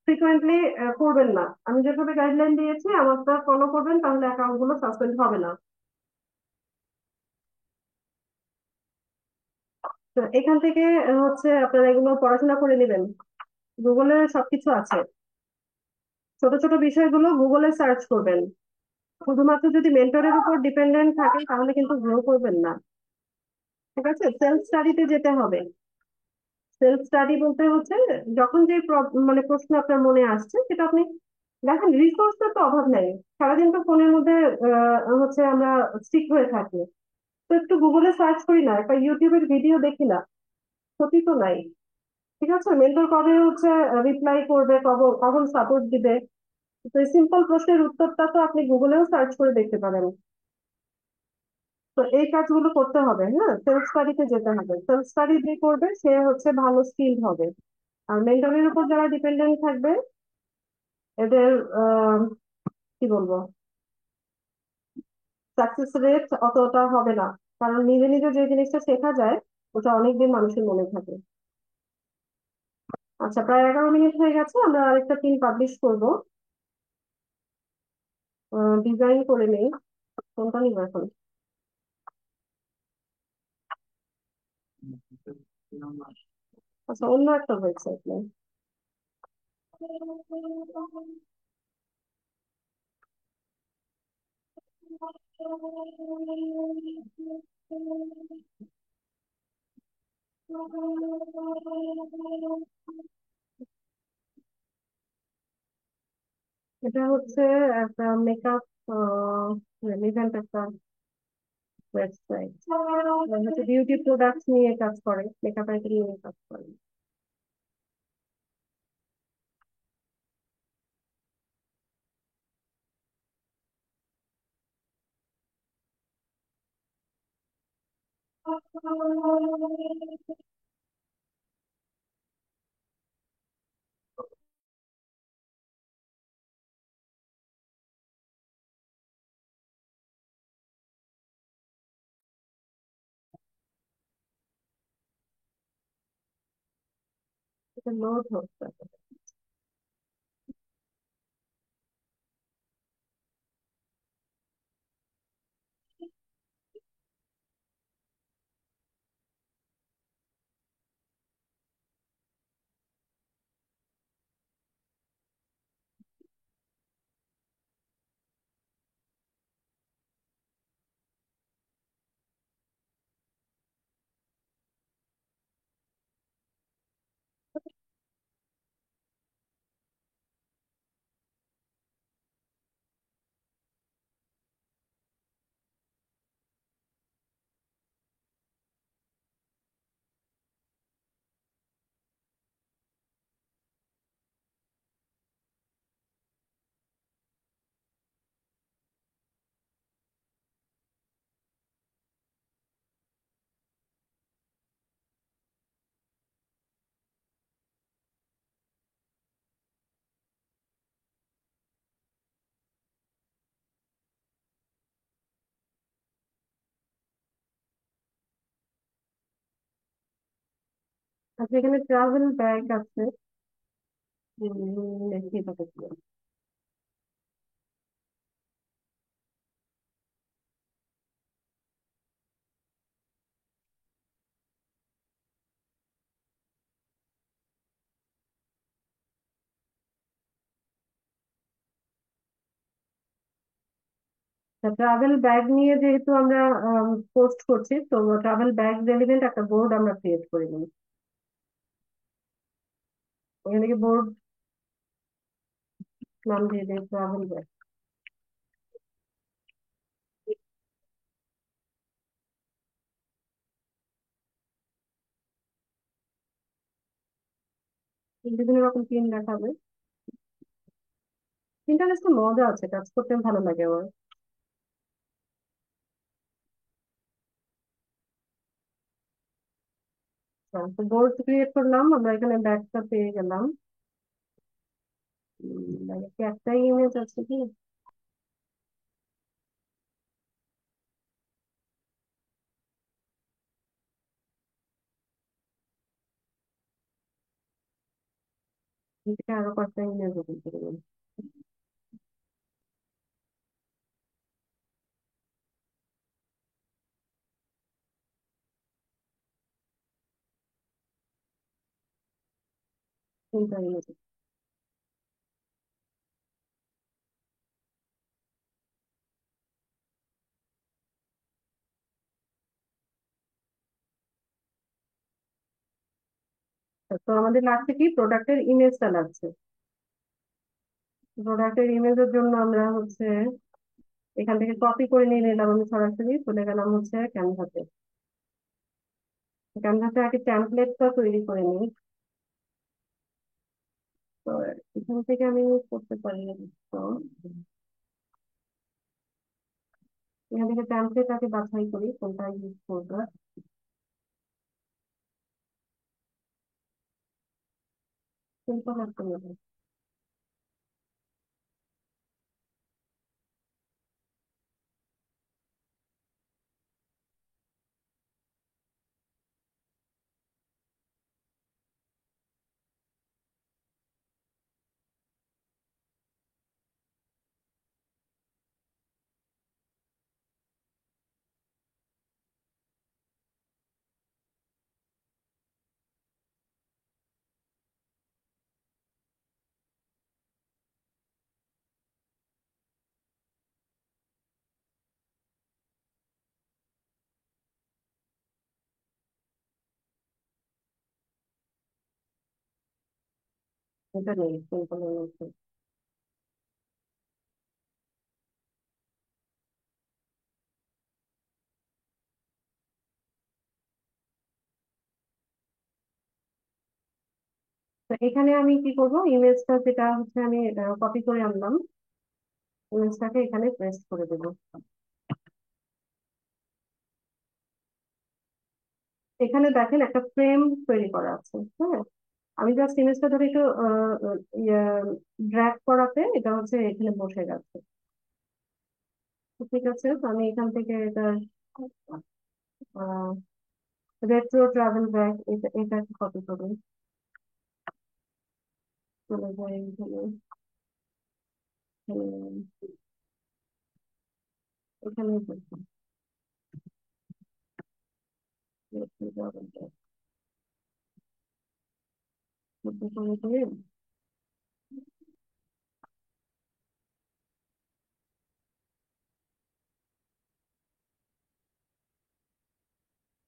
ফ্রিকোয়েন্টলি করবেন না। আমি যেভাবে গাইডলাইন দিয়েছি আমারটা ফলো করবেন, তাহলে অ্যাকাউন্ট গুলো সাসপেন্ড হবে না। তো এখান থেকে হচ্ছে আপনারা এগুলো পড়াশোনা করে নেবেন, গুগলে সবকিছু আছে। ছোট ছোট বিষয়গুলো গুগলে সার্চ করবেন। শুধুমাত্র যদি মেন্টরের উপর ডিপেন্ডেন্ট থাকেন তাহলে কিন্তু গ্রো করবেন না, ঠিক আছে? সেলফ স্টাডিতে যেতে হবে। সেলফ স্টাডি বলতে হচ্ছে যখন যে মানে প্রশ্ন আপনার মনে আসছে সেটা আপনি দেখেন, রিসোর্সের তো অভাব নেই। সারাদিন তো ফোনের মধ্যে হচ্ছে আমরা স্টিক হয়ে থাকি, তো একটু গুগলে সার্চ করি না, একটা ইউটিউবের ভিডিও দেখি না, ক্ষতি তো নাই, ঠিক আছে? মেন্টর কবে হচ্ছে রিপ্লাই করবে, কখন কখন সাপোর্ট দিবে, তো এই সিম্পল প্রশ্নের উত্তরটা তো আপনি গুগলেও সার্চ করে দেখতে পারেন। তো এই কাজগুলো করতে হবে। হ্যাঁ, সেলফ স্টাডিতে যেতে হবে। সেলফ স্টাডি যে করবে সে হচ্ছে ভালো স্কিল হবে। আর মেন্টরের উপর যারা ডিপেন্ডেন্ট থাকবে এদের কি বলবো, সাকসেস রেট অতটা হবে না, কারণ নিজে নিজে যে জিনিসটা শেখা যায় ওটা অনেকদিন মানুষের মনে থাকে। আচ্ছা, প্রায় 11 মিনিট হয়ে গেছে, আমরা আরেকটা পিন পাবলিশ করব। ডিজাইন করে নেই, কোনটা নিব এখন? আচ্ছা, অন্য একটা ওয়েবসাইট নেই। এটা হচ্ছে একটা মেকআপ রিলেভেন্ট একটা ওয়েবসাইট, হচ্ছে বিউটি প্রোডাক্ট নিয়ে কাজ করে, মেকআপ আইটেম নিয়ে কাজ করে। এটা লোড হচ্ছে। আচ্ছা, এখানে ট্রাভেল ব্যাগ আছে। দেখি এটাতে কি আছে। ট্রাভেল ব্যাগ নিয়ে যেহেতু আমরা পোস্ট করছি, তো ট্রাভেল ব্যাগ রেলিভেন্ট একটা বোর্ড আমরা ক্রিয়েট করে নিই। এখানে কি বোর্ড নাম দিয়ে দিই ট্রাভেল ব্যাগ। বিভিন্ন রকম পিন দেখাবে। ইন্টারেস্ট মজা আছে, কাজ করতে ভালো লাগে আমার। তো বোর্ড ক্রিয়েট করলাম, আমরা এখানে ব্যাগটা পেয়ে গেলাম। ব্যাগে কি একটাই ইমেজ আছে কি? আরো কয়েকটা ইমেজ ওপেন করে দিলাম। তিনটা ইমেজ। তো আমাদের লাগছে কি, প্রোডাক্টের ইমেজটা লাগছে। প্রোডাক্টের ইমেজের জন্য আমরা হচ্ছে এখান থেকে কপি করে নিয়ে নিলাম, আমি সরাসরি চলে গেলাম হচ্ছে ক্যানভাতে। ক্যানভাতে আগে টেমপ্লেটটা তৈরি করে নিই। তো এখান থেকে আমি করতে পারি। তো এখান থেকে টেমপ্লেট আগে বাছাই করি কোনটা ইউজ করবো। সিম্পল একটা নেবো। এটা নেই, সিম্পল মধ্যে। তো এখানে আমি কি করব, ইমেজটা যেটা হচ্ছে আমি কপি করে আনলাম, ইমেজটাকে এখানে পেস্ট করে দেবো। এখানে দেখেন একটা ফ্রেম তৈরি করা আছে, হ্যাঁ। আমি জাস্ট ইমেজটা ধরে একটু ড্র্যাগ করাতে এটা হচ্ছে এখানে বসে গেছে। তো ঠিক আছে, তো আমি এখান থেকে এটা রেট্রো ট্রাভেল ব্যাগ, এটা কপি করি। চলে যাই এখানে, এখানে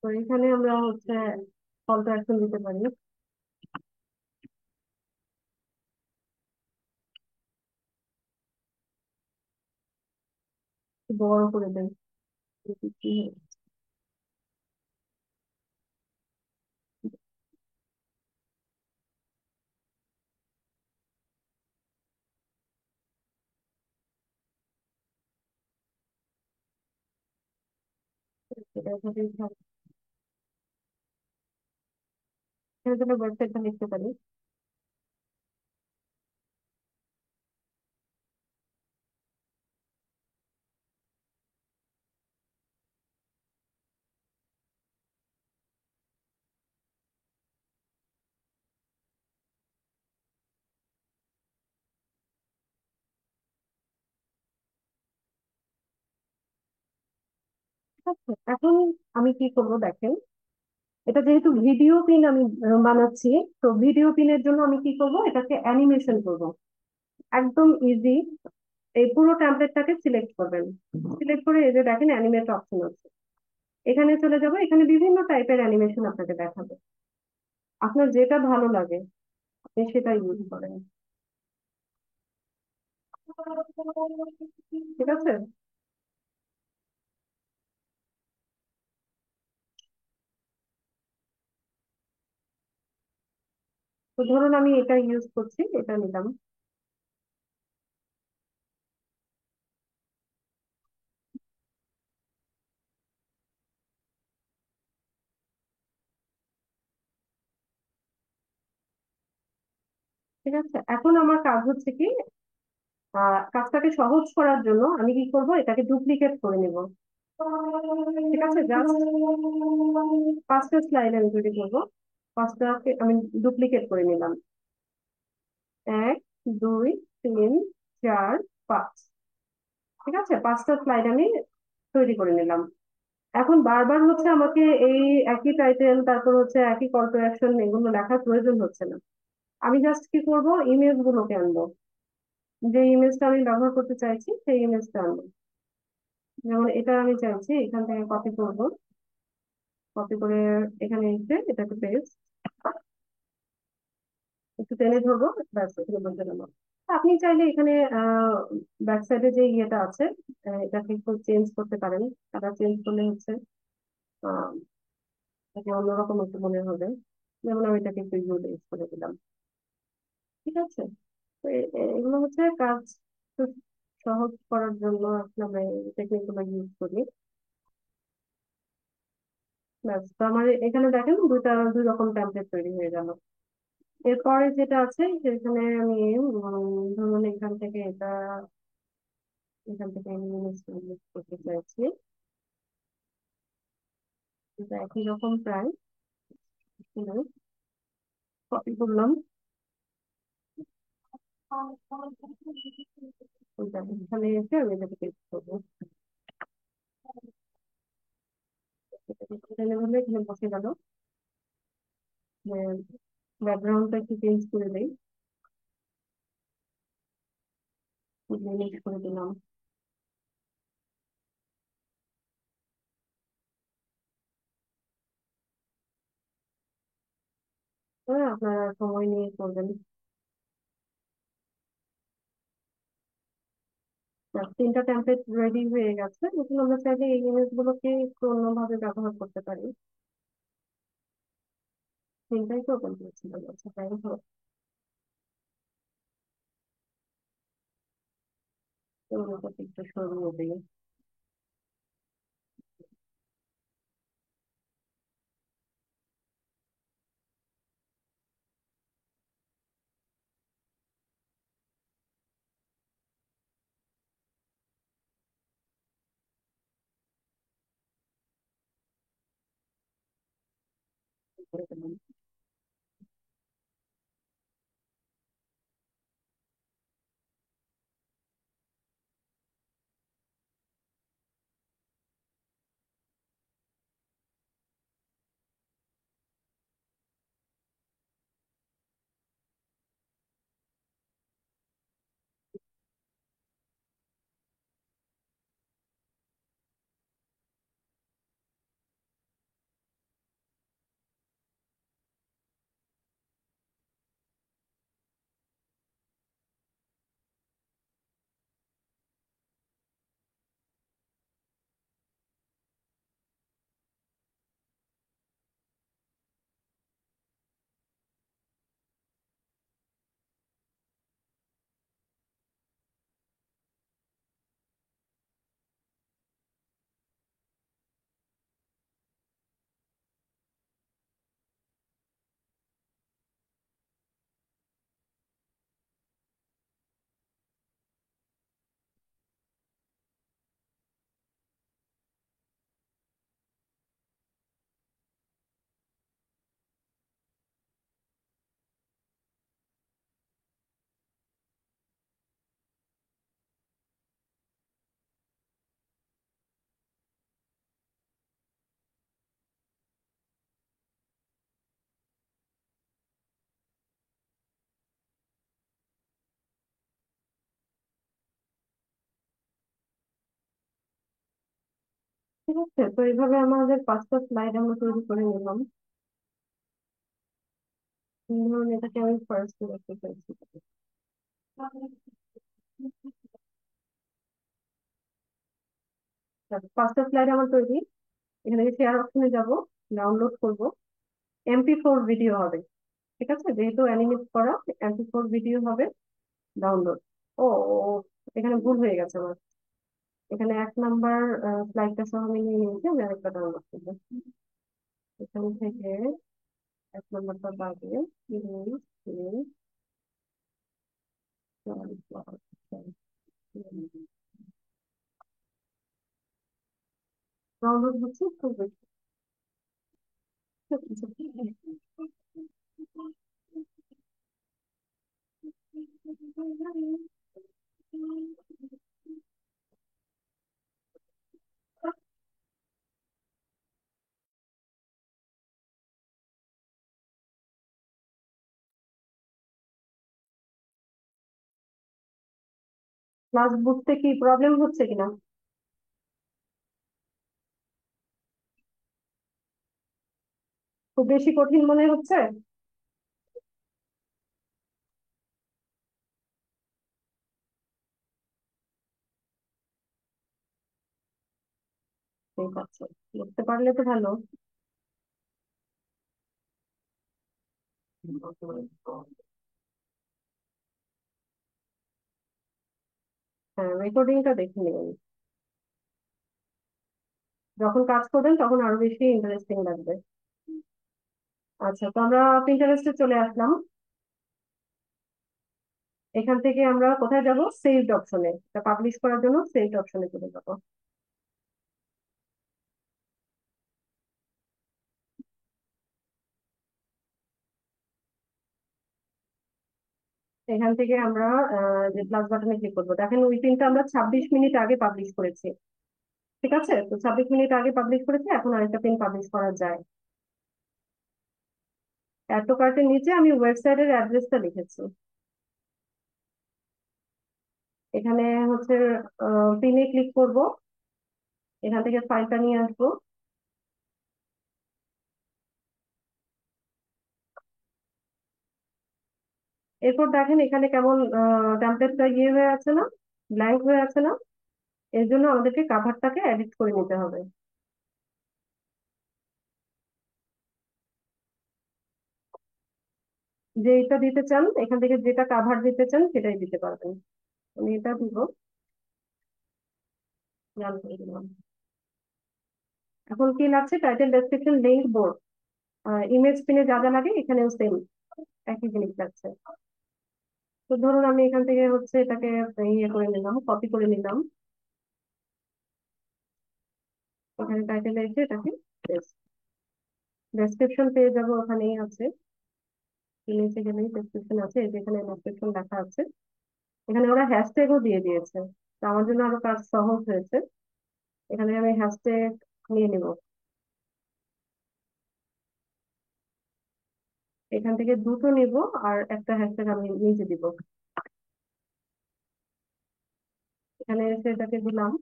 তো এখানে আমরা হচ্ছে কল টু অ্যাকশন দিতে পারি। বড় করে দেয়। এটা এখানে এখানে ওয়েবসাইটটা লিখতে পারি। আচ্ছা, এখন আমি কি করব দেখেন, এটা যেহেতু ভিডিও পিন আমি বানাচ্ছি, তো ভিডিও পিনের জন্য আমি কি করব, এটাকে অ্যানিমেশন করব। একদম ইজি। এই পুরো টেমপ্লেটটাকে সিলেক্ট করবেন। সিলেক্ট করে এই যে দেখেন অ্যানিমেট অপশন আছে, এখানে চলে যাব। এখানে বিভিন্ন টাইপের অ্যানিমেশন আপনাকে দেখাবে, আপনার যেটা ভালো লাগে আপনি সেটা ইউজ করেন। ঠিক আছে। তো ধরুন আমি এটা ইউজ করছি, এটা নিলাম। ঠিক আছে, এখন আমার কাজ হচ্ছে কি, কাজটাকে সহজ করার জন্য আমি কি করব, এটাকে ডুপ্লিকেট করে নিব। ঠিক আছে, জাস্ট 5টা স্লাইড আমি তৈরি করবো। 5টাকে আমি ডুপ্লিকেট করে নিলাম। 1, 2, 3, 4, 5। ঠিক আছে, 5টা স্লাইড আমি তৈরি করে নিলাম। এখন বারবার হচ্ছে আমাকে এই একই টাইটেল, তারপর হচ্ছে একই কল টু অ্যাকশন এগুলো লেখার প্রয়োজন হচ্ছে না। আমি জাস্ট কি করব, ইমেজ গুলোকে আনবো। যে ইমেজটা আমি ব্যবহার করতে চাইছি সেই ইমেজটা আনবো। যেমন এটা আমি চাইছি, এখান থেকে কপি করব। কপি করে এখানে এসে এটাকে পেস্ট, একটু টেনে ধরবো, ব্যাস এখানে বলতে গেল। আপনি চাইলে এখানে ব্যাক সাইডে যে ইয়েটা আছে, এটাকে একটু চেঞ্জ করতে পারেন। কালার চেঞ্জ করলে হচ্ছে আহ এটাকে অন্যরকম একটু মনে হবে। যেমন আমি এটাকে একটু ইউজ করে দিলাম। ঠিক আছে। তো এগুলো হচ্ছে কাজ খুব সহজ করার জন্য আসলে আমরা এই টেকনিক গুলো ইউজ করি। ব্যাস, তো আমার এখানে দেখেন দুই রকম টেমপ্লেট তৈরি হয়ে গেল। এরপরে যেটা আছে সেখানে আমি ধরুন এখান থেকে আমি ইউজ করতে চাইছি। এটা একই রকম প্রায়, কপি করলাম। এখানে এসে আমি এটাকে পেস্ট করবো। এখানে হলে এখানে বসে গেল। ব্যাকগ্রাউন্ডটা একটু চেঞ্জ করে দেই, মিক্স করে দিলাম। হ্যাঁ, আপনারা সময় নিয়ে করবেন। 3টা টেমপ্লেট রেডি হয়ে গেছে। এখন আমরা চাইলে এই ইমেজ গুলোকে একটু অন্যভাবে ব্যবহার করতে পারি। 3টাই তো ওপেন করেছিল, আচ্ছা তাই হোক। একটু সরিয়ে দিই। করে দিলাম। ঠিক আছে, তো এইভাবে আমাদের 5টা স্লাইড আমরা তৈরি করে নিলাম। ধরুন এটাকে আমি ফার্স্ট করতে চাইছি। 5টা স্লাইড আমার তৈরি। এখানে শেয়ার অপশনে যাব, ডাউনলোড করব। MP4 ভিডিও হবে, ঠিক আছে, যেহেতু অ্যানিমেট করা, MP4 ভিডিও হবে, ডাউনলোড। ও ও, এখানে ভুল হয়ে গেছে আমার। এখানে 1 নাম্বার স্লাইডটা সহ আমি নিয়ে নিয়েছি, আমি আরেকটা ডাউনলোড করবো। এখান থেকে 1 নাম্বারটা বাদে ডাউনলোড হচ্ছে খুব বেশি। ক্লাস বুঝতে কি প্রবলেম হচ্ছে কিনা? খুব বেশি কঠিন মনে হচ্ছে? ঠিক আছে, বুঝতে পারলে তো ভালো। হ্যাঁ, রেকর্ডিংটা দেখে নেবেন, যখন কাজ করবেন তখন আরো বেশি ইন্টারেস্টিং লাগবে। আচ্ছা, তো আমরা পিন্টারেস্টে চলে আসলাম। এখান থেকে আমরা কোথায় যাব? সেভড অপশনে, এটা পাবলিশ করার জন্য সেভড অপশনে চলে যাব। এখান থেকে আমরা যে প্লাস বাটনে ক্লিক করবো, দেখেন ওই পিনটা আমরা 26 মিনিট আগে পাবলিশ করেছি। ঠিক আছে, তো 26 মিনিট আগে পাবলিশ করেছি, এখন আরেকটা পিন পাবলিশ করা যায়। অ্যাড টু কার্টের নিচে আমি ওয়েবসাইটের অ্যাড্রেসটা লিখেছি। এখানে হচ্ছে পিনে ক্লিক করব, এখান থেকে ফাইলটা নিয়ে আসবো। এরপর দেখেন এখানে কেমন টেমপ্লেটটা ইয়ে হয়ে আছে না, ব্ল্যাঙ্ক হয়ে আছে না? এর জন্য আমাদেরকে কাভারটাকে এডিট করে নিতে হবে। যেটা দিতে চান, এখান থেকে যেটা কাভার দিতে চান সেটাই দিতে পারবেন। আমি এটা দিব, রান করে দিলাম। এখন কি লাগছে? Title, description, link, board, image পিনে যা যা লাগে এখানেও সেম একই জিনিস লাগছে। তো ধরুন আমি এখান থেকে হচ্ছে এটাকে ইয়ে করে নিলাম, কপি করে নিলাম। এখানে টাইটেল এসে এটাকে ডেসক্রিপশন পেয়ে যাবো, ওখানেই আছে। নিচে গেলেই ডেসক্রিপশন আছে, এই যে এখানে ডেসক্রিপশন লেখা আছে। এখানে ওরা হ্যাশট্যাগও দিয়ে দিয়েছে, তো আমার জন্য আরো কাজ সহজ হয়েছে। এখানে আমি হ্যাশট্যাগ নিয়ে নিব, এখান থেকে দুটো নিব, আর একটা হ্যাশট্যাগ আমি নিজে দিব। এখানে এসে এটাকে দিলাম,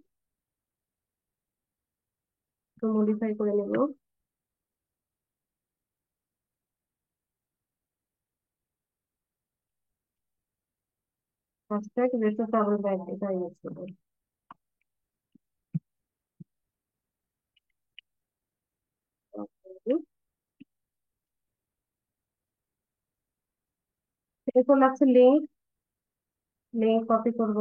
একটু মডিফাই করে নিব। হ্যাশট্যাগ রেসো ট্রাভেল ব্যাগ, এটা ইউজ করবো। এরপর লাগছে লিঙ্ক, লিঙ্ক কপি করব,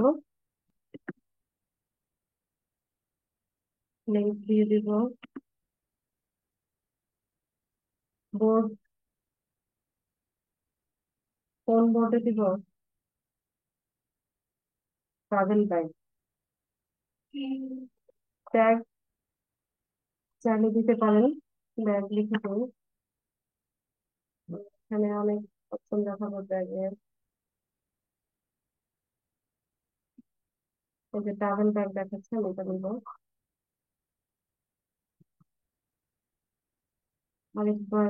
লিঙ্ক দিয়ে দিব। বোর্ড, কোন বোর্ডে দিব? Travel bag. ট্যাগ চাইলে দিতে পারেন, ব্যাগ লিখে দিন। এখানে অনেক অপশন দেখাবো ব্যাগের, এই যে ট্রাভেল ব্যাগ দেখাচ্ছে, আমি এটা নিব। আরেকবার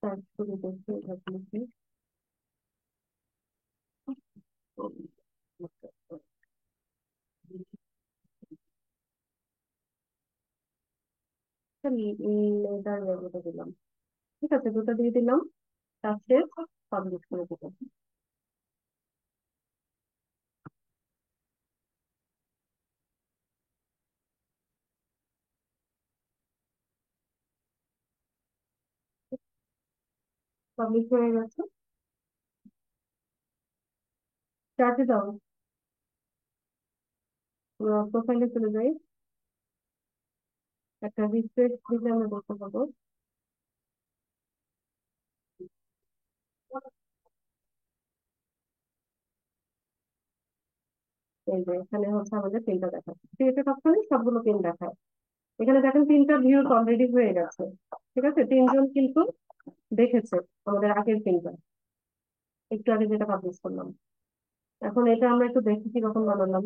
সার্চ করে দেখি এটা লিখে। লেদার লোগোটা দিলাম। ঠিক আছে, দুটো দিয়ে দিলাম, তারপরে পাবলিশ করে দিলাম। পাবলিশ হয়ে গেছে। চার্টে দাও, প্রোফাইলে চলে যাই, একটা রিফ্রেশ দিলে আমরা দেখতে পাবো। এই যে এখানে হচ্ছে আমাদের পিনটা দেখাচ্ছে, ক্রিয়েটেড অপশনে সবগুলো পিন দেখায়। এখানে দেখেন তিনটা ভিউজ অলরেডি হয়ে গেছে। ঠিক আছে, তিনজন কিন্তু দেখেছে আমাদের আগের পিনটা, একটু আগে যেটা পাবলিশ করলাম। এখন এটা আমরা একটু দেখি কিরকম বানালাম।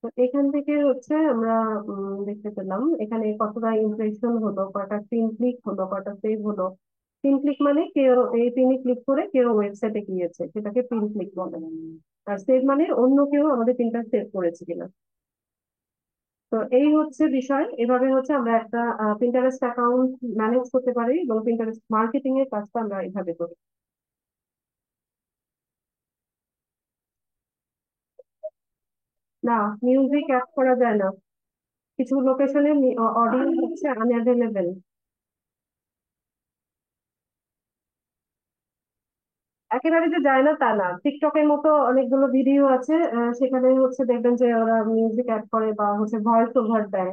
তো এখান থেকে হচ্ছে আমরা দেখতে পেলাম এখানে কতটা ইমপ্রেশন হলো, কয়টা পিন ক্লিক হলো, কয়টা সেভ হলো। পিন ক্লিক মানে কেউ এই পিনে ক্লিক করে কেউ ওয়েবসাইটে গিয়েছে, সেটাকে পিন ক্লিক বলে। আর সেভ মানে অন্য কেউ আমাদের পিনটা সেভ করেছে কিনা। তো এই হচ্ছে বিষয়, এভাবে হচ্ছে আমরা একটা পিন্টারেস্ট অ্যাকাউন্ট ম্যানেজ করতে পারি এবং পিন্টারেস্ট মার্কেটিং এর কাজটা আমরা এইভাবে করি। না, মিউজিক অ্যাড করা যায় না, কিছু লোকেশনে অডিও হচ্ছে আনঅ্যাভেলেবেল। একেবারে যে যায় না তা না, টিকটকের মতো অনেকগুলো ভিডিও আছে, সেখানে হচ্ছে দেখবেন যে ওরা মিউজিক অ্যাড করে বা হচ্ছে ভয়েস ওভার দেয়।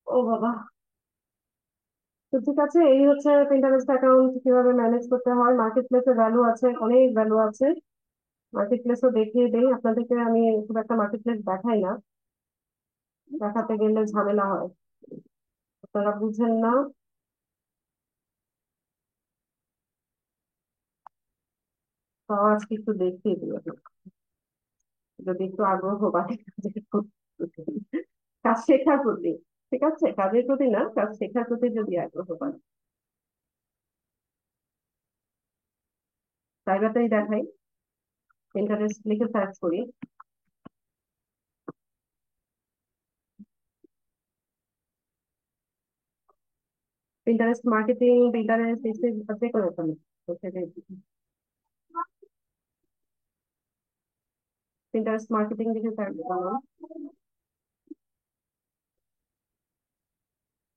ও বাবা। তো ঠিক আছে, এই হচ্ছে পিন্টারেস্ট অ্যাকাউন্ট কিভাবে ম্যানেজ করতে হয়। মার্কেট প্লেসে ভ্যালু আছে, অনেক ভ্যালু আছে। মার্কেট প্লেসও দেখিয়ে দেই আপনাদেরকে, আমি খুব একটা মার্কেট প্লেস দেখাই না, দেখাতে গেলে ঝামেলা হয়, আপনারা বুঝেন না। তো আজকে একটু দেখিয়ে দিই আপনাকে, যদি একটু আগ্রহ বাড়ে কাজের প্রতি, কাজ শেখার প্রতি। ঠিক আছে, কাজের প্রতি না, কাজ শেখার প্রতি যদি আগ্রহ বাড়ে। জায়গাটাই দেখাই, ইন্টারেস্ট লিখে সার্চ করি। ইন্টারেস্ট মার্কেটিং, ইন্টারেস্ট যে কোনো ওখানে ইন্টারেস্ট মার্কেটিং লিখে সার্চ করলাম।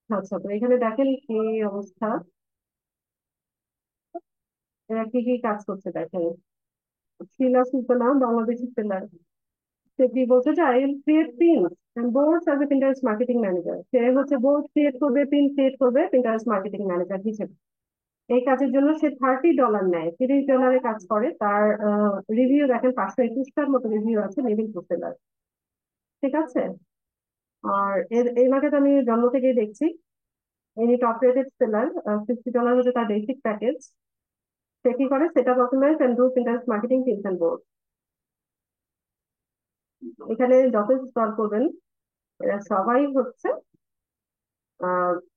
আচ্ছা, তো এখানে দেখেন কি অবস্থা, এরা কি কি কাজ করছে দেখেন। শিলা সুলতানা, বাংলাদেশি সেলার, সে কি বলছে যে I will create pins and boards as a Pinterest marketing manager. সে হচ্ছে বোর্ড ক্রিয়েট করবে, পিন ক্রিয়েট করবে পিন্টারেস্ট মার্কেটিং ম্যানেজার হিসেবে। এই কাজের জন্য সে $30 নেয়, $30 কাজ করে। তার রিভিউ দেখেন, 521টার মতো রিভিউ আছে, লিভিং সেলার। ঠিক আছে, আর এনাকে তো আমি জন্ম থেকেই দেখছি, ইনি টপ রেটেড সেলার। $50 হচ্ছে তার বেসিক প্যাকেজ। সে কি করে, সেটা documents and do Pinterest marketing tips and board. এখানে যত স্ক্রল করবেন এরা সবাই হচ্ছে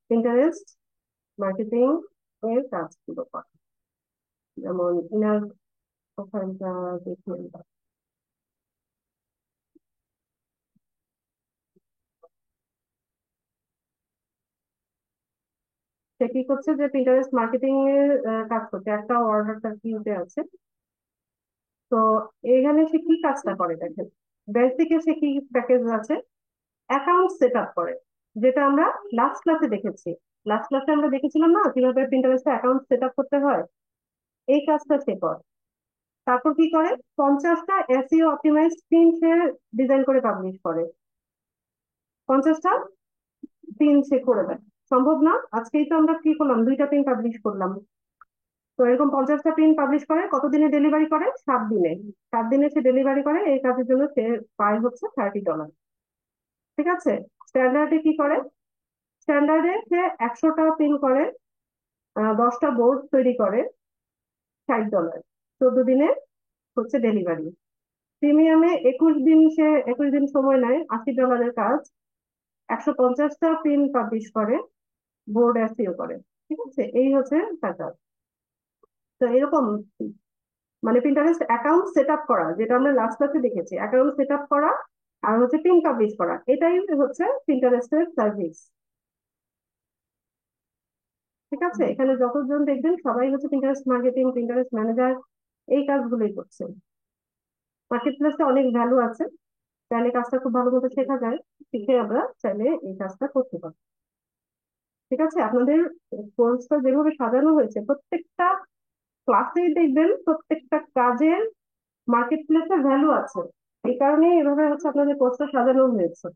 পিন্টারেস্ট মার্কেটিং এর কাজগুলো করে। যেমন ইনার প্রোফাইলটা দেখি আমরা। সে কি করছে যে পিন্টারেস্ট মার্কেটিং এর কাজ করছে, একটা অর্ডার তার কিনতে আছে। তো এখানে সে কি কাজটা করে দেখেন, বেসিকে সে কি প্যাকেজ আছে, অ্যাকাউন্ট সেট আপ করে, যেটা আমরা লাস্ট ক্লাসে দেখেছি। লাস্ট ক্লাসে আমরা দেখেছিলাম না কিভাবে পিন্টারেস্টে অ্যাকাউন্ট সেট আপ করতে হয়, এই কাজটা সে করে। তারপর কি করে, 50টা এসইও অপটিমাইজড পিন সে ডিজাইন করে পাবলিশ করে। 50টা পিন সে করে দেয়। সম্ভব না, আজকেই তো আমরা কি করলাম, 2টা পিন পাবলিশ করলাম। তো এরকম 50টা পিন পাবলিশ করে, কতদিনে ডেলিভারি করে, 7 দিনে। 7 দিনে সে ডেলিভারি করে, এই কাজের জন্য সে পায় হচ্ছে $30। ঠিক আছে? স্ট্যান্ডার্ডে কি করে? স্ট্যান্ডার্ডে সে 100টা পিন করে, 10টা বোর্ড তৈরি করে, $60, 14 দিনে হচ্ছে ডেলিভারি। প্রিমিয়ামে 21 দিন, সে 21 দিন সময় নেয়, $80 কাজ, 150টা পিন পাবলিশ করে, বোর্ড এসইও করে। ঠিক আছে, এই হচ্ছে তার কাজ। তো এরকম মানে পিন্টারেস্ট অ্যাকাউন্ট সেট আপ করা, যেটা আমরা লাস্ট ক্লাসে দেখেছি, অ্যাকাউন্ট সেট আপ করা আর হচ্ছে পিন পাবলিশ করা, এটাই হচ্ছে পিন্টারেস্টের সার্ভিস। ঠিক আছে, এখানে যতজন দেখবেন সবাই হচ্ছে পিন্টারেস্ট মার্কেটিং, পিন্টারেস্ট ম্যানেজার, এই কাজগুলোই করছে। মার্কেট প্লেসে অনেক ভ্যালু আছে, চাইলে কাজটা খুব ভালো মতো শেখা যায়, শিখে আমরা চাইলে এই কাজটা করতে পারি। ঠিক আছে, আপনাদের কোর্সটা যেভাবে সাজানো হয়েছে, প্রত্যেকটা ক্লাসেই দেখবেন প্রত্যেকটা কাজের মার্কেট প্লেসে ভ্যালু আছে। এই কারণে এভাবে হচ্ছে আপনাদের কোর্সটা সাজানো হয়েছে।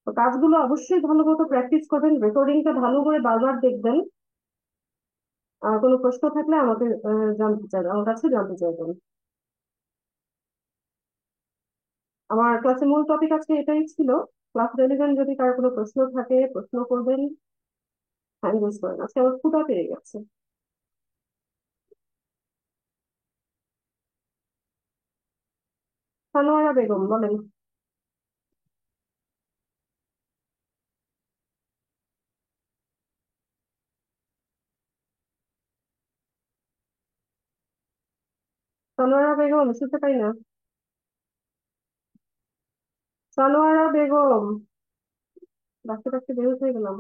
তো কাজগুলো অবশ্যই ভালো মতো প্র্যাকটিস করবেন, রেকর্ডিংটা ভালো করে বারবার দেখবেন। আর কোনো প্রশ্ন থাকলে আমাকে জানতে চাই, আমার কাছে জানতে চাইবেন। আমার ক্লাসের মূল টপিক আজকে এটাই ছিল। ক্লাস রেলিভেন্ট যদি কারো কোনো প্রশ্ন থাকে প্রশ্ন করবেন, হ্যান্ড রেজ করেন। আজকে আমার ক্ষুধা পেয়ে গেছে। সানোয়ারা বেগম বলেন। সানোয়ারা বেগম, শুনতে পাই না। সানোয়ারা বেগম, ডাকতে ডাকতে বের হয়ে গেলাম।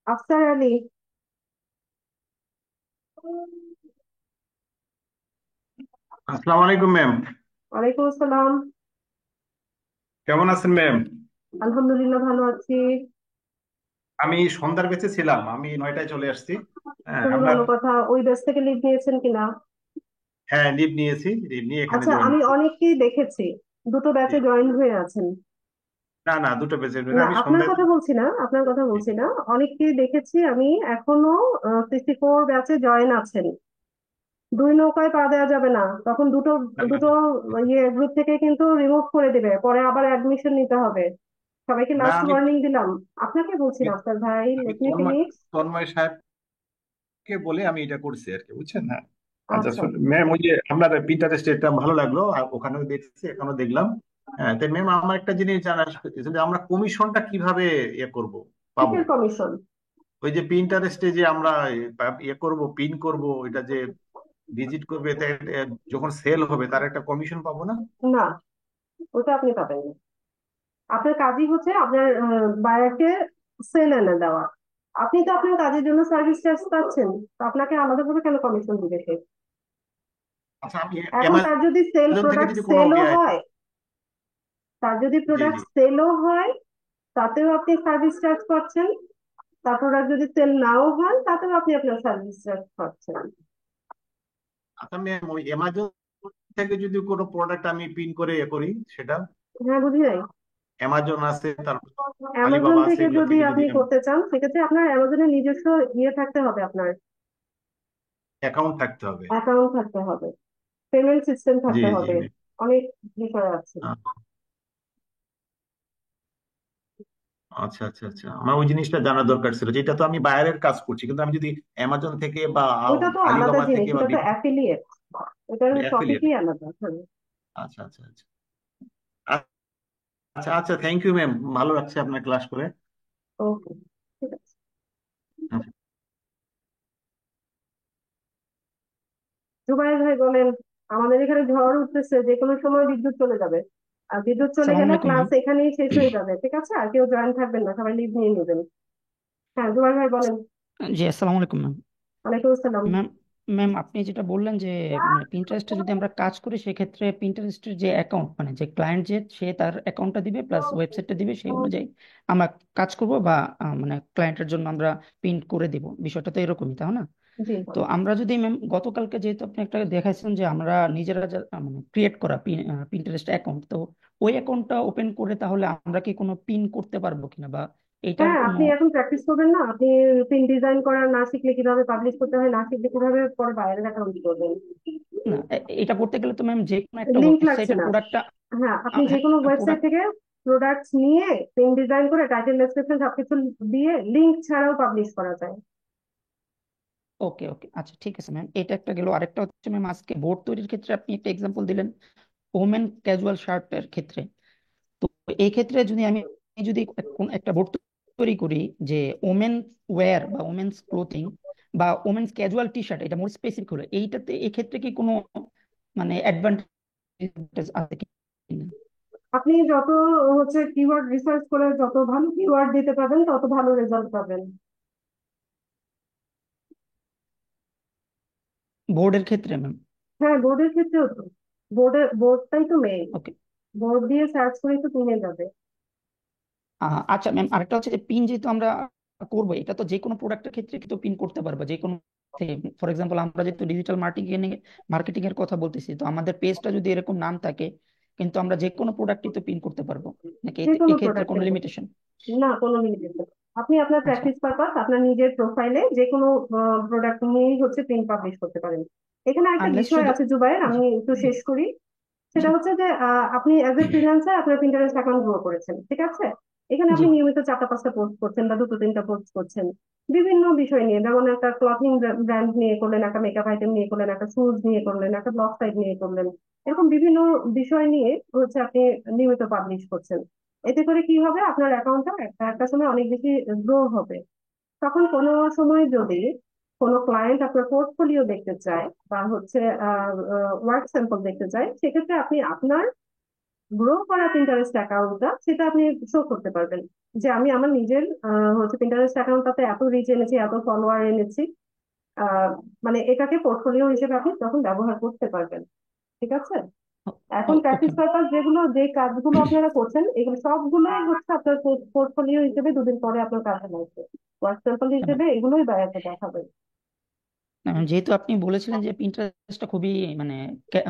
আফসার আলী। আসসালামু আলাইকুম ম্যাম। ওয়ালাইকুম আসসালাম। কেমন আছেন ম্যাম? আলহামদুলিল্লাহ, ভালো আছি। আমি সন্ধ্যার বেঁচে ছিলাম, আমি 9টায় চলে আসছি। হ্যাঁ খুবই আপনার। ভালো কথা। ওই ব্যাচ থেকে লিভ নিয়েছেন কিনা? হ্যাঁ লিভ নিয়েছি, লিভ নিয়ে এখানে আচ্ছা, জয়েন আমি করছি। অনেককেই দেখেছি দুটো জি। ব্যাচে জয়েন হয়ে আছেন। না না, দুটো বেঁচে না, আমি আপনার সন্ধ্যায়। কথা বলছি না, আপনার কথা জি, বলছি না, অনেককেই দেখেছি আমি এখনো। 64 ব্যাচে জয়েন আছেন। দুই নৌকায় পা দেওয়া যাবে না, তখন দুটো না, না, দুটো ইয়ে গ্রুপ থেকে কিন্তু রিমুভ করে দিবে, পরে আবার অ্যাডমিশন নিতে হবে। সবাইকে না, লাস্ট আমি ওয়ার্নিং দিলাম। আপনাকে বলছি আমি না, আফতার ভাই, আমি লেট মি ফিনিশ। তন্ময় সাহেবকে বলে আমি এটা করছি আর কি, বুঝছেন? হ্যাঁ। আচ্ছা আচ্ছা, ম্যাম, ওই যে আপনার পিন্টারেস্ট এটা ভালো লাগলো, আর ওখানেও দেখছি, এখানেও দেখলাম। হ্যাঁ, তো ম্যাম আমার একটা জিনিস জানার ছিল যে আমরা কমিশনটা কিভাবে ইয়ে করব, পাবো? কিসের কমিশন? ওই যে পিন্টারেস্টে যে আমরা ইয়ে করব, পিন করব, এটা যে ভিজিট করবে, যখন সেল হবে তার একটা কমিশন পাবো না? না, ওটা আপনি পাবেন না। আপনার কাজই হচ্ছে আপনার বায়ারকে সেল এনে দেওয়া। আপনি তো আপনার কাজের জন্য সার্ভিস চার্জ পাচ্ছেন, তো আপনাকে আলাদাভাবে কেন কমিশন দিবে সে? আচ্ছা, আমি এখন তার যদি অ্যামাজন থেকে প্রোডাক্ট যদি কোনো সেলও হয়, তার যদি জি প্রোডাক্ট জি। সেলও হয়, তাতেও আপনি সার্ভিস চার্জ পাচ্ছেন। তার প্রোডাক্ট যদি সেল নাও হয়, তাতেও আপনি আপনার সার্ভিস চার্জ পাচ্ছেন। আচ্ছা ম্যাম, ওই অ্যামাজন থেকে যদি কোনো প্রোডাক্ট আমি পিন করে ইয়ে করি সেটা, হ্যাঁ, বুঝি নাই। অ্যামাজন আছে, তারপর অ্যামাজন আলিবাবা আছে, থেকে এগুলো যদি থেকে যদি আপনি করতে চান, সেক্ষেত্রে আপনার অ্যামাজনের নিজস্ব ইয়ে থাকতে হবে, আপনার অ্যাকাউন্ট থাকতে হবে। অ্যাকাউন্ট থাকতে হবে, পেমেন্ট সিস্টেম জি থাকতে জি হবে, ম্যাম। অনেক বিষয় আছে। আচ্ছা আচ্ছা আচ্ছা, আমার ওই জিনিসটা জানা দরকার ছিল, যেটা তো আমি বাইরের কাজ করছি, কিন্তু আমি যদি অ্যামাজন থেকে বা ওটা তো আলাদা আলিবাবা জিনিস, থেকে বা ওটা তো অ্যাফিলিয়েট, ওটার অ্যাফিলিয়েট। টপিকই আলাদা। হ্যাঁ। আচ্ছা আচ্ছা আচ্ছা। আচ্ছা আচ্ছা, থ্যাংক ইউ ম্যাম, ভালো লাগছে আপনার ক্লাস করে। ওকে, ঠিক আছে। জুবাইর ভাই বলেন। আমাদের এখানে ঝড় উঠতেছে, যে কোনো সময় বিদ্যুৎ চলে যাবে। আর বিদ্যুৎ চলে সালাম গেলে আলাইকুম ক্লাস ম্যাম। এখানেই শেষ হয়ে যাবে। ঠিক আছে, আর কেউ জয়েন থাকবেন না, সবাই লিভ নিয়ে নেবেন। হ্যাঁ, জুবাইর ভাই বলেন। জি, আসসালামু আলাইকুম ম্যাম। ওয়ালাইকুম আসসালাম। ম্যাম, ম্যাম আপনি যেটা বললেন যে মানে পিন্টারেস্টে যদি আমরা কাজ করি সেক্ষেত্রে পিন্টারেস্টের যে অ্যাকাউন্ট মানে যে ক্লায়েন্ট যে সে তার অ্যাকাউন্টটা দিবে প্লাস ওয়েবসাইটটা দিবে, সেই অনুযায়ী আমরা কাজ করব বা মানে ক্লায়েন্টের জন্য আমরা প্রিন্ট করে দিব। বিষয়টা তো এরকমই, তাই না? জি, তো আমরা যদি ম্যাম গতকালকে যেহেতু আপনি একটা দেখাইছেন যে আমরা নিজেরা মানে ক্রিয়েট করা পিন্টারেস্ট অ্যাকাউন্ট, তো ওই অ্যাকাউন্টটা ওপেন করে তাহলে আমরা কি কোনো পিন করতে পারবো কিনা বা এইটার হ্যাঁ, কোনো আপনি এখন প্র্যাকটিস করবেন না? আপনি পিন ডিজাইন করা না শিখলে কিভাবে পাবলিশ করতে হয়, না শিখলে কিভাবে পরে বাইরের অ্যাকাউন্ট করবেন? না, এটা করতে গেলে তো ম্যাম যে কোনো একটা লিংক লাগছে ওয়েবসাইটের না। প্রোডাক্টটা। হ্যাঁ, আপনি যে হ্যাঁ, কোনো ওয়েবসাইট প্রোডাক্ট। থেকে প্রোডাক্টস নিয়ে পিন ডিজাইন করে টাইটেল ডেসক্রিপশন সবকিছু দিয়ে লিংক ছাড়াও পাবলিশ করা যায়। ওকে ওকে, আচ্ছা ঠিক আছে ম্যাম, এটা একটা গেল। আরেকটা হচ্ছে ম্যাম, আজকে বোর্ড তৈরির ক্ষেত্রে আপনি একটা এক্সাম্পল দিলেন ওমেন ক্যাজুয়াল শার্টের ক্ষেত্রে। তো এই ক্ষেত্রে যদি আমি যদি কোন একটা বোর্ড তৈরি করি যে ওমেন ওয়্যার বা ওমেন্স ক্লোথিং বা ওমেন্স ক্যাজুয়াল টি শার্ট, এটা মোর স্পেসিফিক হলো, এইটাতে এই ক্ষেত্রে কি কোনো মানে অ্যাডভান্টেজ আছে কি না? আপনি যত কিওয়ার্ড রিসার্চ করে যত ভালো কিওয়ার্ড দিতে পারবেন তত ভালো রেজাল্ট পাবেন। বোর্ডের ক্ষেত্রে ম্যাম? হ্যাঁ, বোর্ডের ক্ষেত্রেও তো বোর্ডটাই তো মেইন। ওকে। বোর্ড দিয়ে সার্চ করেই তো কিনে যাবে। আচ্ছা ম্যাম, আরেকটা হচ্ছে যে পিন যেহেতু আমরা করবো, এটা তো যে কোনো প্রোডাক্টের ক্ষেত্রে কিন্তু পিন করতে পারবো যে কোনো। ফর এক্সাম্পল আমরা যেহেতু ডিজিটাল মার্কেটিং এর কথা বলতেছি, তো আমাদের পেজটা যদি এরকম নাম থাকে, কিন্তু আমরা যে কোনো প্রোডাক্টই তো পিন করতে পারবো নাকি যে কোনো এক্ষেত্রে কোনো প্রোডাক্টের ক্ষেত্রে লিমিটেশন? না, কোনো লিমিটেশন। আপনি আপনার আচ্ছা প্র্যাকটিস পারপাস আপনার নিজের প্রোফাইলে যে কোনো প্রোডাক্ট নিয়েই প্রিন্ট পাবলিশ করতে পারেন। এখানে একটা আনলেস বিষয় শুধু। আছে জুবাইর, জি আমি একটু জি শেষ করি। জি সেটা হচ্ছে যে আপনি অ্যাজ এ ফ্রিল্যান্সার আপনার পিন্টারেস্ট অ্যাকাউন্ট গ্রো করেছেন, ঠিক আছে? এখানে জি আপনি নিয়মিত 4টা 5টা পোস্ট করছেন বা 2টো 3টা পোস্ট করছেন বিভিন্ন বিষয় নিয়ে, যেমন একটা ক্লথিং ব্র্যান্ড নিয়ে করলেন, একটা মেকআপ আইটেম নিয়ে করলেন, একটা শুজ নিয়ে করলেন, একটা ব্লগ সাইট নিয়ে করলেন। এরকম বিভিন্ন বিষয় নিয়ে আপনি নিয়মিত পাবলিশ করছেন। এতে করে কি হবে, আপনার অ্যাকাউন্টটা একটা একটা সময় অনেক বেশি গ্রো হবে। তখন কোনো সময় যদি কোনো ক্লায়েন্ট আপনার পোর্টফোলিও দেখতে চায় বা ওয়ার্ক স্যাম্পল দেখতে চায়, সেক্ষেত্রে আপনি আপনার গ্রো করা পিন্টারেস্ট অ্যাকাউন্টটা সেটা আপনি শো করতে পারবেন যে আমি আমার নিজের পিন্টারেস্ট অ্যাকাউন্টটাতে এত রিচ এনেছি, এত ফলোয়ার এনেছি। আহ মানে এটাকে পোর্টফোলিও হিসেবে আপনি তখন ব্যবহার করতে পারবেন, ঠিক আছে? এখন ওকে প্র্যাকটিস পারপাস যে কাজগুলো আপনারা করছেন এগুলো সবগুলোই আপনার পোর্টফোলিও হিসেবে 2 দিন পরে আপনার কাজে লাগবে। Work sample ma'am. হিসেবে এগুলোই বাইরে দেখাবে। না ম্যাম, যেহেতু আপনি বলেছিলেন যে পিন্টারেস্টটা খুবই মানে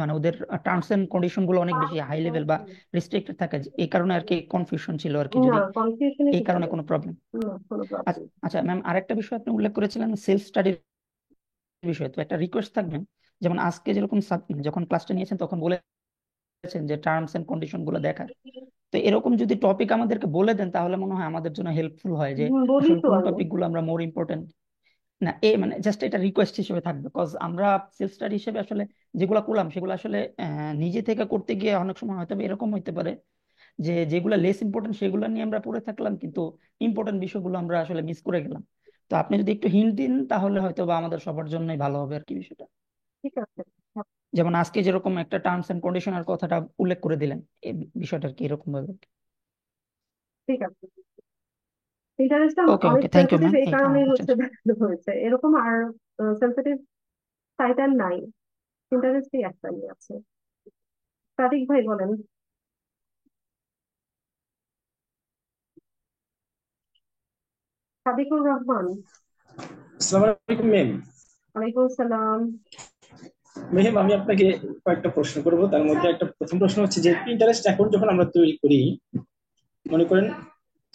মানে ওদের টার্মস এন্ড কন্ডিশন গুলো অনেক বেশি হাই লেভেল বা রেস্ট্রিক্টেড থাকে, এই কারণে আর কি কনফিউশন ছিল আর কি, না, যদি কনফিউশনের এই কিছু কারণে নেই। কোনো প্রবলেম। না, কোনো আচ্ছা প্রবলেম। আচ্ছা ম্যাম, আরেকটা বিষয় আপনি উল্লেখ করেছিলেন সেলফ স্টাডির বিষয়, তো একটা রিকোয়েস্ট থাকবেন, যেমন আজকে যেরকম যখন ক্লাসটা নিয়েছেন তখন বলেছেন যে টার্মস এন্ড কন্ডিশন গুলো দেখার, তো এরকম যদি টপিক আমাদেরকে বলে দেন তাহলে মনে হয় আমাদের জন্য হেল্পফুল হয় যে বলি আসলে তো কোন আমি। টপিক গুলো আমরা মোর ইম্পর্টেন্ট। না মানে জাস্ট এটা রিকোয়েস্ট হিসেবে থাকবে, বিকজ আমরা সেলফ স্টাডি হিসেবে আসলে যেগুলো করলাম সেগুলো আসলে নিজে থেকে করতে গিয়ে অনেক সময় হয়তো বা এরকম হইতে পারে যে যেগুলো লেস ইম্পর্টেন্ট সেগুলো নিয়ে আমরা পড়ে থাকলাম, কিন্তু ইম্পর্টেন্ট বিষয়গুলো আমরা আসলে মিস করে গেলাম। তো আপনি যদি একটু হিন্ট দিন তাহলে হয়তো বা আমাদের সবার জন্যই ভালো হবে আর কি বিষয়টা। ঠিক আছে। যেমন আজকে যেরকম একটা টার্মস এন্ড কন্ডিশনের কথাটা উল্লেখ করে দিলেন, এই বিষয়টা কি এরকম ভাবে? ঠিক আছে। ইন্টারেস্টটা ওকে অনেক ওকে, থ্যাংক ইউ সেন্সিটিভ ম্যাম, এই এইটা আমার কারণেই কোশ্চেন। দেখানো হয়েছে এরকম, আর সেন্সিটিভ সাইট আর নাই। ইন্টারেস্টই একটাই আছে। সাদিক ভাই বলেন। সাদিকুর রহমান। আসসালামু আলাইকুম ম্যাম। ওয়ালাইকুম সালাম। ম্যাম, আমি আপনাকে কয়েকটা প্রশ্ন করব, তার মধ্যে একটা প্রথম প্রশ্ন হচ্ছে যে পিন্টারেস্ট অ্যাকাউন্ট যখন আমরা তৈরি করি, মনে করেন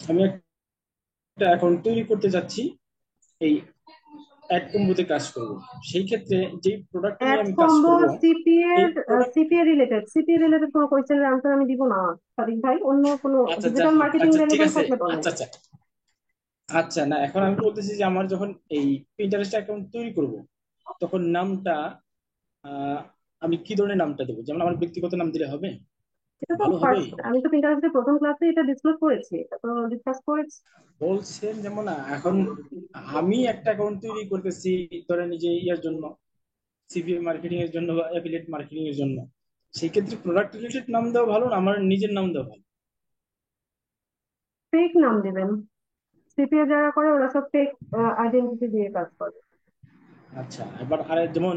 আমি একটা অ্যাকাউন্ট তৈরি করতে যাচ্ছি, এই অ্যাড কম্বোতে কাজ করব, সেই ক্ষেত্রে যে প্রোডাক্ট নিয়ে অ্যাড আমি কাজ কম্বো করব, সিপিএ এই প্রোডাক্ট। সিপিএ রিলেটেড কোনো কোয়েশ্চেনের আনসার আমি দিব না সাদিক ভাই। অন্য কোনো আচ্ছা ডিজিটাল মার্কেটিং আচ্ছা, ঠিক রিলেভেন্ট আছে। থাকলে বলেন। আচ্ছা আচ্ছা আচ্ছা, না এখন আমি বলতেছি যে আমার যখন এই পিন্টারেস্ট অ্যাকাউন্ট তৈরি করব, তখন নামটা আহ, আমি কি ধরনের নামটা দেবো? যেমন আমার ব্যক্তিগত নাম দিলে হবে? এটা তো ভালো হবে? ফার্স্ট, আমি তো পিন্টারেস্টের প্রথম ক্লাসে এটা ডিসক্লোজ করেছি, এটা তো ডিসকাস করেছি। বলছেন যেমন এখন আমি একটা অ্যাকাউন্ট তৈরি করতেছি, ধরেন নিজে ইয়ার জন্য, সিভি মার্কেটিং এর জন্য বা অ্যাফিলিয়েট মার্কেটিং এর জন্য, সেই ক্ষেত্রে প্রোডাক্ট রিলেটেড নাম দেওয়া ভালো না আমার নিজের নাম দেওয়া ভালো? ফেক নাম দিবেন। সিপিএ যারা করে ওরা সব ফেক আইডেন্টিটি দিয়ে কাজ করে। আচ্ছা, এবার আর যেমন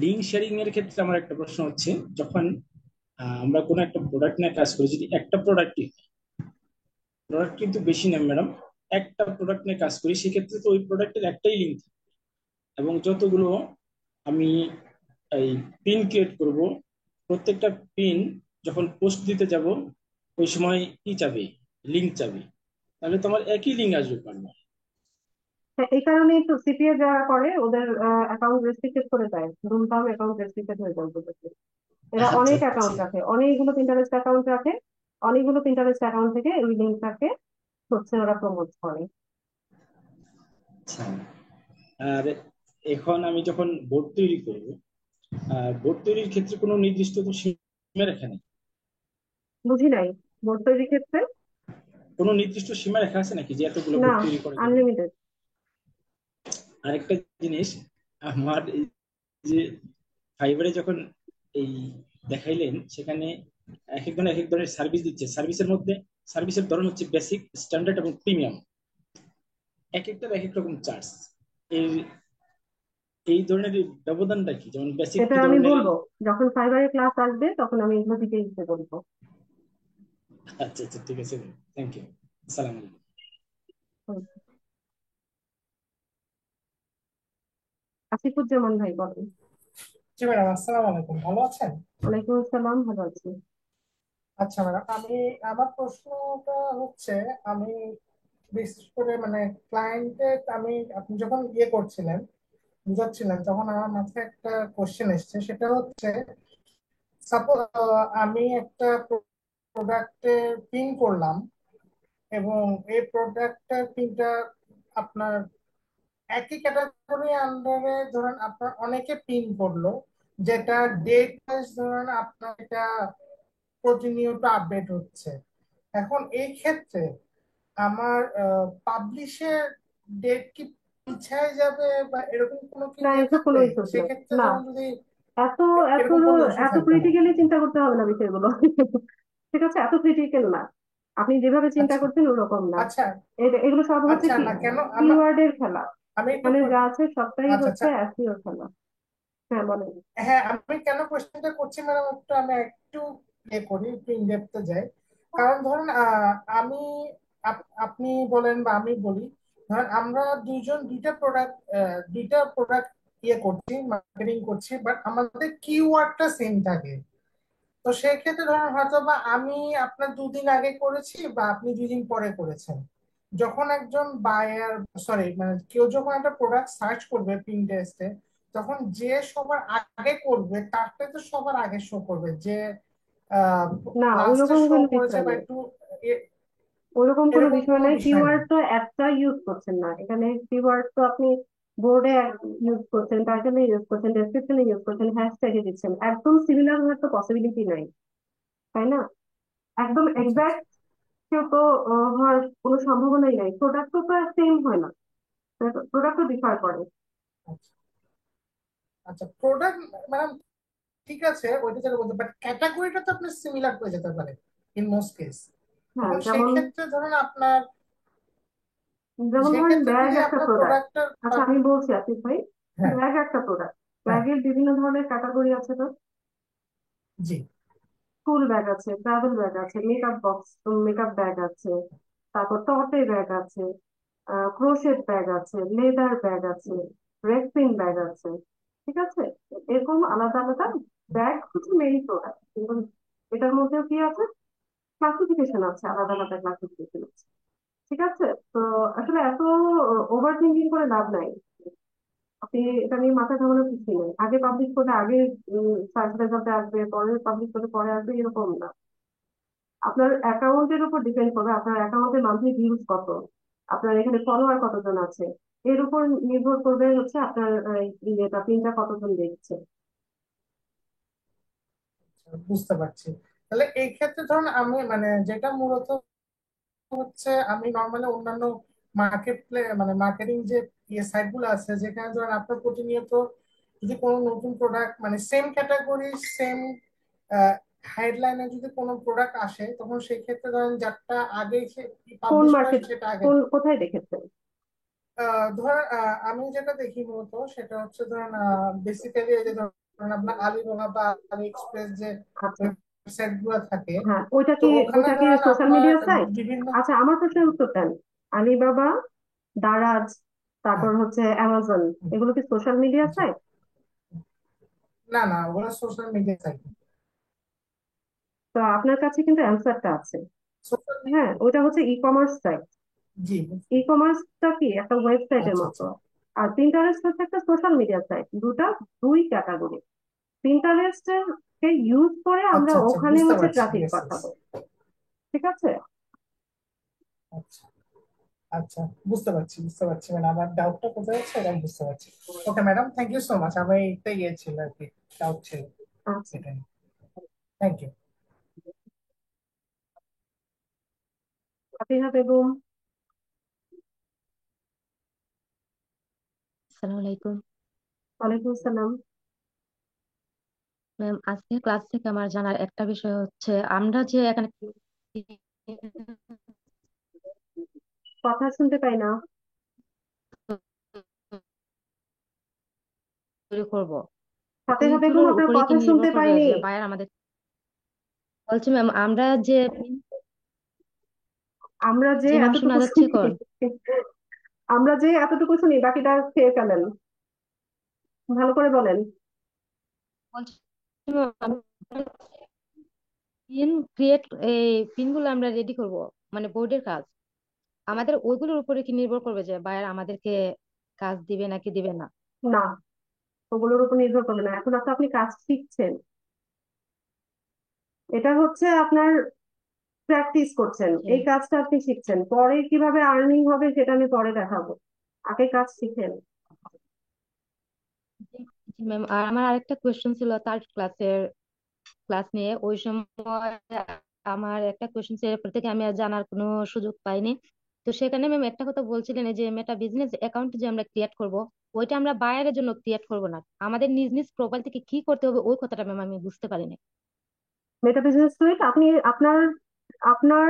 লিঙ্ক শেয়ারিং এর ক্ষেত্রে আমার একটা প্রশ্ন হচ্ছে, যখন আমরা কোনো একটা প্রোডাক্ট নিয়ে কাজ করি, যদি একটা প্রোডাক্টই, প্রোডাক্ট কিন্তু বেশি না ম্যাডাম, একটা প্রোডাক্ট নিয়ে কাজ করি, সেক্ষেত্রে তো ওই প্রোডাক্টের একটাই লিঙ্ক, এবং যতগুলো আমি এই পিন ক্রিয়েট করব, প্রত্যেকটা পিন যখন পোস্ট দিতে যাব ওই সময় কি চাবে? লিংক চাবে। তাহলে তোমার একই লিঙ্ক আসবে বারবার। হ্যাঁ, এই কারণেই তো সিপিএ যারা করে ওদের অ্যাকাউন্ট রেস্ট্রিক্টেড করে দেয়, ধুমধাম অ্যাকাউন্ট রেস্ট্রিক্টেড হয়ে যায় ওদের। এরা আচ্ছা অনেক আচ্ছা অ্যাকাউন্ট রাখে, অনেকগুলো পিন্টারেস্ট অ্যাকাউন্ট রাখে, অনেকগুলো পিন্টারেস্ট অ্যাকাউন্ট থেকে ওই লিঙ্কটাকে হচ্ছে ওরা প্রমোট করে। আচ্ছা। আর এখন আমি যখন বোর্ড তৈরি করব, বোর্ড তৈরির ক্ষেত্রে কোনো নির্দিষ্ট তো সীমা রেখা নেই। বুঝি নাই, বোর্ড তৈরির ক্ষেত্রে? কোনো নির্দিষ্ট সীমা রেখা আছে নাকি যে এতগুলো না, বোর্ড তৈরি করা যাবে? আনলিমিটেড। আরেকটা জিনিস, আমার এই যে ফাইবারে যখন এই দেখাইলেন, সেখানে এক এক ধরনের এক এক ধরনের সার্ভিস দিচ্ছে। সার্ভিসের মধ্যে সার্ভিসের ধরন হচ্ছে বেসিক, স্ট্যান্ডার্ড এবং প্রিমিয়াম। এক একটার এক এক রকম চার্জ। এই এই ধরনের ব্যবধানটা কি? যেমন বেসিক এটা কি আমি ধরনের? বলবো, যখন ফাইবারের ক্লাস আসবে তখন আমি এগুলো ডিটেইলসে বলবো। আচ্ছা আচ্ছা, ঠিক আছে, থ্যাংক ইউ। আসসালামু আলাইকুম। হুম। আসিফুজ্জামান ভাই বলেন। জি ম্যাডাম, আসসালামু আলাইকুম, ভালো আছেন? ওয়ালাইকুম আসসালাম, ভালো আছি। আচ্ছা ম্যাডাম, আমার প্রশ্নটা হচ্ছে, আমি বিশেষ করে মানে ক্লায়েন্টের, আপনি যখন করছিলেন, বুঝাচ্ছিলেন, তখন আমার মাথায় একটা কোশ্চেন এসেছে। সেটা হচ্ছে, সাপোজ আমি একটা প্রোডাক্টের পিন করলাম, এবং এই প্রোডাক্টের পিনটা আপনার একই ক্যাটাগরি আন্ডারে ধরেন আপনার অনেকে পিন করলো, যেটা ডেট ওয়াইজ ধরেন আপনার এটা প্রতিনিয়ত আপডেট হচ্ছে। এখন এই ক্ষেত্রে আমার পাবলিশের ডেট কি পিছায় যাবে বা এরকম কোনো কি না, এটা কোনো থাকবে? ইস্যুস না। সেক্ষেত্রে না, ধরেন যদি এত এত এরকম কোনো ইস্যু এত থাকবে না। ক্রিটিক্যালি চিন্তা করতে হবে না বিষয়গুলো। ঠিক আছে, এত ক্রিটিক্যাল না। আপনি যেভাবে চিন্তা আচ্ছা করছেন ওরকম না। আচ্ছা এগুলো সব হচ্ছে আচ্ছা, কি, না কেন কিওয়ার্ডের খেলা। আমি একটু মানে যা আছে সবটাই আচ্ছা হচ্ছে আচ্ছা, এসইও খেলা। হ্যাঁ বলেন। হ্যাঁ, আমি কেন কোশ্চেনটা করছি ম্যাডাম, আমি একটু করি, একটু ইনডেপথে যাই। কারণ ধরুন আমি আপনি বলেন বা আমি বলি, ধরেন আমরা দুইজন দুইটা প্রোডাক্ট করছি, মার্কেটিং করছি, বাট আমাদের কিওয়ার্ডটা সেম থাকে। তো সেক্ষেত্রে ধরেন হয়তো বা আমি আপনার 2 দিন আগে করেছি বা আপনি 2 দিন পরে করেছেন। যখন একজন বায়ার, সরি মানে কেউ যখন একটা প্রোডাক্ট সার্চ করবে পিন্টারেস্টে, তখন যে সবার আগে করবে তারটাই তো সবার আগে শো করবে, যে না, লাস্টে ওইরকম শো কোনো করেছে বিষয় বা নেই। একটু ওইরকম কোনো এরকম বিষয় কোনো নাই, বিষয় কিওয়ার্ড নেই। তো একটা ইউজ করছেন না এখানে। কিওয়ার্ড তো আপনি বোর্ডে ইউজ করছেন, টাইটেলে ইউজ করছেন, ডেসক্রিপশনে ইউজ করছেন, হ্যাশট্যাগে দিচ্ছেন, একদম সিমিলার হওয়ার তো পসিবিলিটি নাই, তাই না? একদম আচ্ছা এক্সাক্ট কেউ তো হওয়ার কোনো সম্ভাবনাই নাই। প্রোডাক্ট তো সেম হয় না, প্রোডাক্ট তো ডিফার করে। আচ্ছা আচ্ছা, প্রোডাক্ট ম্যাডাম ঠিক আছে, ওইটা যেটা বলতে, বাট ক্যাটাগরিটা তো আপনার সিমিলার হয়ে যেতে পারে ইন মোস্ট কেস। হ্যাঁ, এখন সেই যেমন ক্ষেত্রে ধরুন আপনার, যেমন ধরেন সেক্ষেত্রে ব্যাগ যদি একটা আপনার প্রোডাক্ট। প্রোডাক্টটা, আচ্ছা আমি বলছি আতিফ ভাই, হ্যাঁ ব্যাগ একটা প্রোডাক্ট। হ্যাঁ, ব্যাগের বিভিন্ন ধরনের ক্যাটাগরি আছে তো। জি স্কুল ব্যাগ আছে, ট্রাভেল ব্যাগ আছে, মেকআপ বক্স, মেকআপ ব্যাগ আছে, তারপর টতে ব্যাগ আছে, ক্রোশেট ব্যাগ আছে, লেদার ব্যাগ আছে, রেক্সিন ব্যাগ আছে। ঠিক আছে, এরকম আলাদা আলাদা ব্যাগ হচ্ছে মেইন প্রোডাক্ট, কিন্তু এটার মধ্যেও কি আছে, ক্লাসিফিকেশন আছে, আলাদা আলাদা ক্লাসিফিকেশন আছে। ঠিক আছে, তো আসলে এত ওভার থিঙ্কিং করে লাভ নাই। আপনি এটা নিয়ে মাথা ঘামানোর কিছু নেই। আগে পাবলিশ করলে আগে সার্চ রেজাল্টে আসবে, পরে পাবলিশ করলে পরে আসবে, এরকম না। আপনার অ্যাকাউন্টের উপর ডিপেন্ড করবে, আপনার অ্যাকাউন্টের মান্থলি ভিউজ কত, আপনার এখানে ফলোয়ার কতজন আছে, এর উপর নির্ভর করবে হচ্ছে আপনার ইয়েটা, পিনটা কতজন দেখছে। বুঝতে পারছি। তাহলে এই ক্ষেত্রে ধরুন আমি মানে যেটা মূলত হচ্ছে, আমি নর্মালি অন্যান্য মানে মার্কেটিং যে সাইট গুলো আছে, যেখানে ধরেন আপনার প্রতিনিয়ত যদি কোনো নতুন প্রোডাক্ট মানে সেম ক্যাটাগরি সেম হেডলাইনে যদি কোনো প্রোডাক্ট আসে, তখন সেই ক্ষেত্রে ধরেন যারটা আগে কোন পাবলিশ করে মার্কেট, সেটা আগে। কোথায় দেখেছেন? ধরেন আমি যেটা দেখি মূলত সেটা হচ্ছে ধরেন বেসিক্যালি এই যে ধরেন আপনার আলিবাবা বা আলি এক্সপ্রেস যে আচ্ছা, ওয়েবসাইট গুলো থাকে, হ্যাঁ, তো ওখানে ওইটা কি ধরেন সোশ্যাল আপনার মিডিয়া সাইট? বিভিন্ন, আচ্ছা, আমার প্রশ্নের উত্তর দেন। আলিবাবা, দারাজ, হ্যাঁ তারপর হচ্ছে অ্যামাজন, এগুলো কি সোশ্যাল মিডিয়া জি, সাইট? না না, ওগুলো সোশ্যাল মিডিয়া সাইট। তো আপনার কাছে কিন্তু অ্যান্সারটা আছে। সোশ্যাল হ্যাঁ, ওইটা হচ্ছে ই কমার্স সাইট। জি। ই কমার্সটা কি একটা ওয়েবসাইটের আচ্ছা মতো, আচ্ছা আর প্রিন্টারেস্ট হচ্ছে একটা সোশ্যাল মিডিয়া সাইট। দুই ক্যাটাগরি। প্রিন্টারেস্ট কে ইউজ করে আমরা আচ্ছা আচ্ছা ওখানে বুঝতে হচ্ছে পারছি, ট্রাফিক ইয়েস ইয়েস। পাঠাবো। ঠিক আছে। আচ্ছা আচ্ছা বুঝতে পারছি ম্যাডাম, আমার ডাউটটা কোথায় হচ্ছে এটা আমি বুঝতে পারছি। Okay madam, thank you so much. আমার এইটাই ইয়ে ছিল আর কি, ডাউট ছিল আচ্ছা। এটা নিয়ে। Thank you. ফাতিহা বেগম। আসসালামু আলাইকুম ওয়ালাইকুম আসসালাম। ম্যাম। আজকে ক্লাস থেকে আমার জানার একটা বিষয় হচ্ছে আমরা যে এখানে কথা শুনতে পাই না। তৈরি করব, ফাতিহা বেগম, ওইগুলোর আপনার উপরে কি কথা নির্ভর শুনতে করবে পাইনি। যে বায়ার আমাদের? বলছি ম্যাম, আমরা যে আমরা যে জি ম্যাম, শোনা এতটুকু যাচ্ছে শুনি, কোন? আমরা যে এতটুকু শুনি বাকিটা খেয়ে ফেলেন। ভালো করে বলেন। বলছি ম্যাম, আমরা পিন ক্রিয়েট, এই পিনগুলো আমরা রেডি করব, মানে বোর্ডের কাজ আমাদের ওইগুলোর উপরে কি নির্ভর করবে যে বায়ার আমাদেরকে কাজ দিবে নাকি দিবে না? না, ওগুলোর উপর নির্ভর করবে না। এখন তো আপনি কাজ শিখছেন, এটা হচ্ছে আপনার প্র্যাকটিস করছেন, জি এই কাজটা আপনি শিখছেন। পরে কিভাবে আর্নিং হবে সেটা আমি পরে দেখাবো, আগে কাজ শিখেন। জি ম্যাম। আর আমার আরেকটা কোয়েশ্চেন ছিল তার ক্লাস নিয়ে। ওই সময় আমার একটা কোয়েশ্চেন ছিল, এরপর থেকে আমি আর জানার কোনো সুযোগ পাইনি। তো সেখানে ম্যাম একটা কথা বলছিলেন এই যে মেটা বিজনেস অ্যাকাউন্ট যে আমরা ক্রিয়েট করব, ওইটা আমরা বায়ারের জন্য ক্রিয়েট করব না, আমাদের নিজ নিজ প্রোফাইল থেকে কি করতে হবে ওই কথাটা ম্যাম আমি বুঝতে পারিনি। মেটা বিজনেস সুইট আপনি আপনার আপনার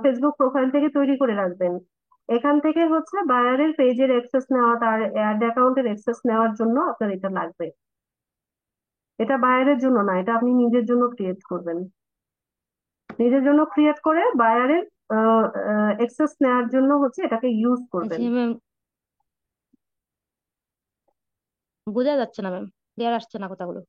ফেসবুক প্রোফাইল থেকে তৈরি করে রাখবেন। এখান থেকে হচ্ছে বায়ারের পেজের অ্যাক্সেস নেওয়া, তার অ্যাড অ্যাকাউন্টের অ্যাক্সেস নেওয়ার জন্য আপনার এটা লাগবে। এটা বায়ারের জন্য না, এটা আপনি নিজের জন্য ক্রিয়েট করবেন। নিজের জন্য ক্রিয়েট করে বায়ারের অ্যাক্সেস নেওয়ার জন্য হচ্ছে এটাকে ইউজ করবেন। জি ম্যাম, বোঝা যাচ্ছে না ম্যাম, ক্লিয়ার আসছে না কথাগুলো।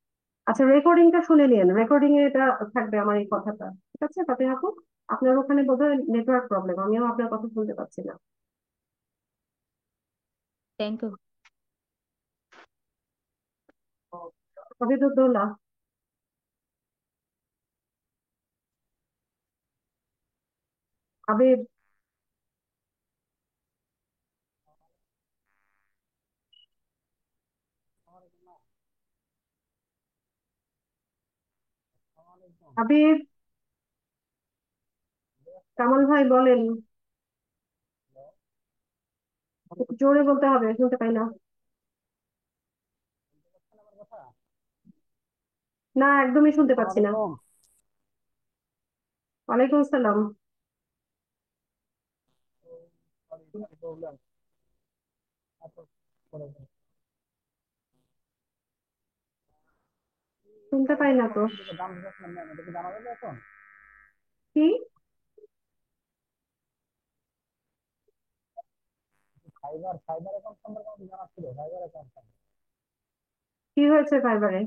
আচ্ছা, রেকর্ডিংটা শুনে নিন, রেকর্ডিং এ এটা থাকবে আমার এই কথাটা। ঠিক আছে ফাতিহা আপু, আপনার ওখানে বোধহয় নেটওয়ার্ক প্রবলেম, আমিও আপনার কথা শুনতে পাচ্ছি না। Thank you. হাবিবুদ্দৌলা। হাবিব। হাবিব। কামাল ভাই বলেন, একটু জোরে বলতে হবে, শুনতে পাই না। না, একদমই শুনতে পাচ্ছি না। ওয়ালাইকুম আসসালাম। শুনতে পাই না তো। কি কি হয়েছে ফাইবারে?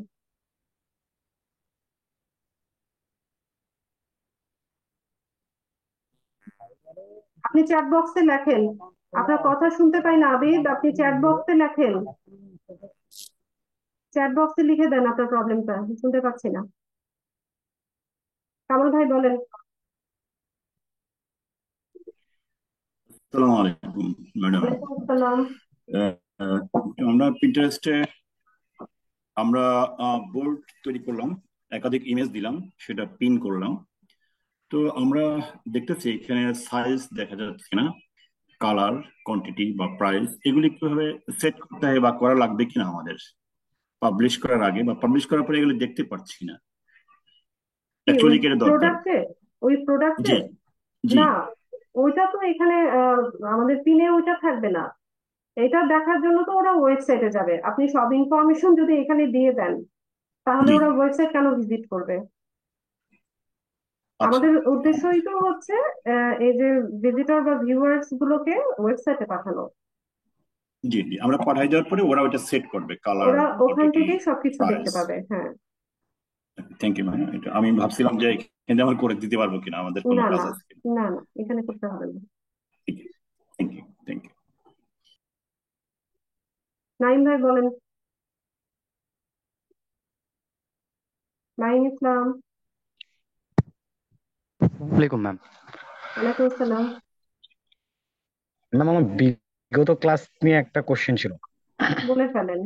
আপনি চ্যাট বক্সে লেখেন, আপনার কথা শুনতে পাই না আবিদ, আপনি চ্যাট বক্সে লেখেন, চ্যাট বক্সে লিখে দেন আপনার প্রবলেমটা, শুনতে পাচ্ছি না। কামাল ভাই বলেন। আসসালামু আলাইকুম ম্যাডাম। ওয়ালাইকুম আসসালাম। আমরা পিন্টারেস্টে আমরা বোর্ড তৈরি করলাম, একাধিক ইমেজ দিলাম, সেটা পিন করলাম। তো আমরা দেখতেছি এখানে সাইজ দেখা যাচ্ছে না, কালার, কোয়ান্টিটি বা প্রাইস এগুলি কিভাবে সেট করতে হয় বা করা লাগবে কিনা আমাদের পাবলিশ করার আগে বা পাবলিশ করার পরে এগুলি দেখতে পাচ্ছি না, কি ওই অ্যাকচুয়ালি কি এটা দরকার? প্রোডাক্টে? ওই প্রোডাক্টে জি জি। না, ওইটা তো এখানে আমাদের পিনে ওইটা থাকবে না। এটা দেখার জন্য তো ওরা ওয়েবসাইটে যাবে, আপনি সব ইনফরমেশন যদি এখানে দিয়ে দেন তাহলে জি। ওরা ওয়েবসাইট কেন ভিজিট করবে? আচ্ছা। আমাদের উদ্দেশ্যই তো হচ্ছে এই যে ভিজিটর বা ভিউয়ার্স গুলোকে ওয়েবসাইটে পাঠানো। জি জি, আমরা পাঠাই দেওয়ার পরে ওরা ওইটা সেট করবে, কালার, ওরা ওখান কোয়ান্টিটি, থেকেই সবকিছু দেখতে প্রাইস। পাবে। হ্যাঁ। Thank you ma'am. এটা আমি ভাবছিলাম যে এখানে আমার করে দিতে পারবো কিনা, আমাদের কোনো না কাজ না আছে কিনা। না না, এখানে করতে হবে না। ঠিক আছে। নাইম ভাই বলেন। নাইম ইসলাম। আসসালামাইকুম ম্যাম। ওয়ালাইকুম আসসালাম। ম্যাম আমার বিগত ক্লাস নিয়ে একটা কোশ্চেন ছিল। বলে ফেলেন।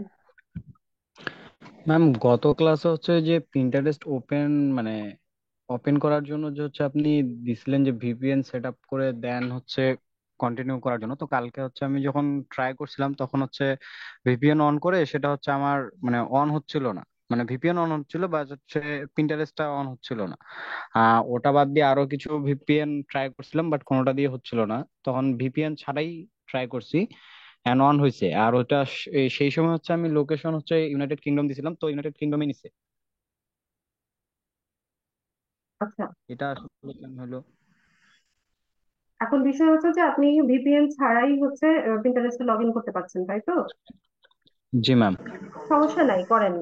ম্যাম গত ক্লাসে হচ্ছে যে পিন্টারেস্ট ওপেন মানে ওপেন করার জন্য যে হচ্ছে আপনি দিছিলেন যে ভিপিএন সেট আপ করে দেন হচ্ছে কন্টিনিউ করার জন্য। তো কালকে হচ্ছে আমি যখন ট্রাই করছিলাম তখন হচ্ছে ভিপিএন অন করে সেটা হচ্ছে আমার মানে অন হচ্ছিল না, মানে ভিপিএন অন হচ্ছিল বা হচ্ছে পিন্টারেস্টটা অন হচ্ছিল না। ওটা বাদ দিয়ে আরো কিছু ভিপিএন ট্রাই করছিলাম বাট কোনোটা দিয়ে হচ্ছিল না, তখন ভিপিএন ছাড়াই ট্রাই করছি অ্যান্ড অন হয়েছে। আর ওটা সেই সময় হচ্ছে আমি লোকেশন হচ্ছে ইউনাইটেড কিংডম দিছিলাম, তো ইউনাইটেড কিংডমে নিছে। আচ্ছা, এটা আসলে কেন হলো? এখন বিষয় হচ্ছে যে আপনি ভিপিএন ছাড়াই হচ্ছে পিন্টারেস্টে লগ ইন করতে পারছেন, তাই তো? জি ম্যাম। সমস্যা নাই, করেন।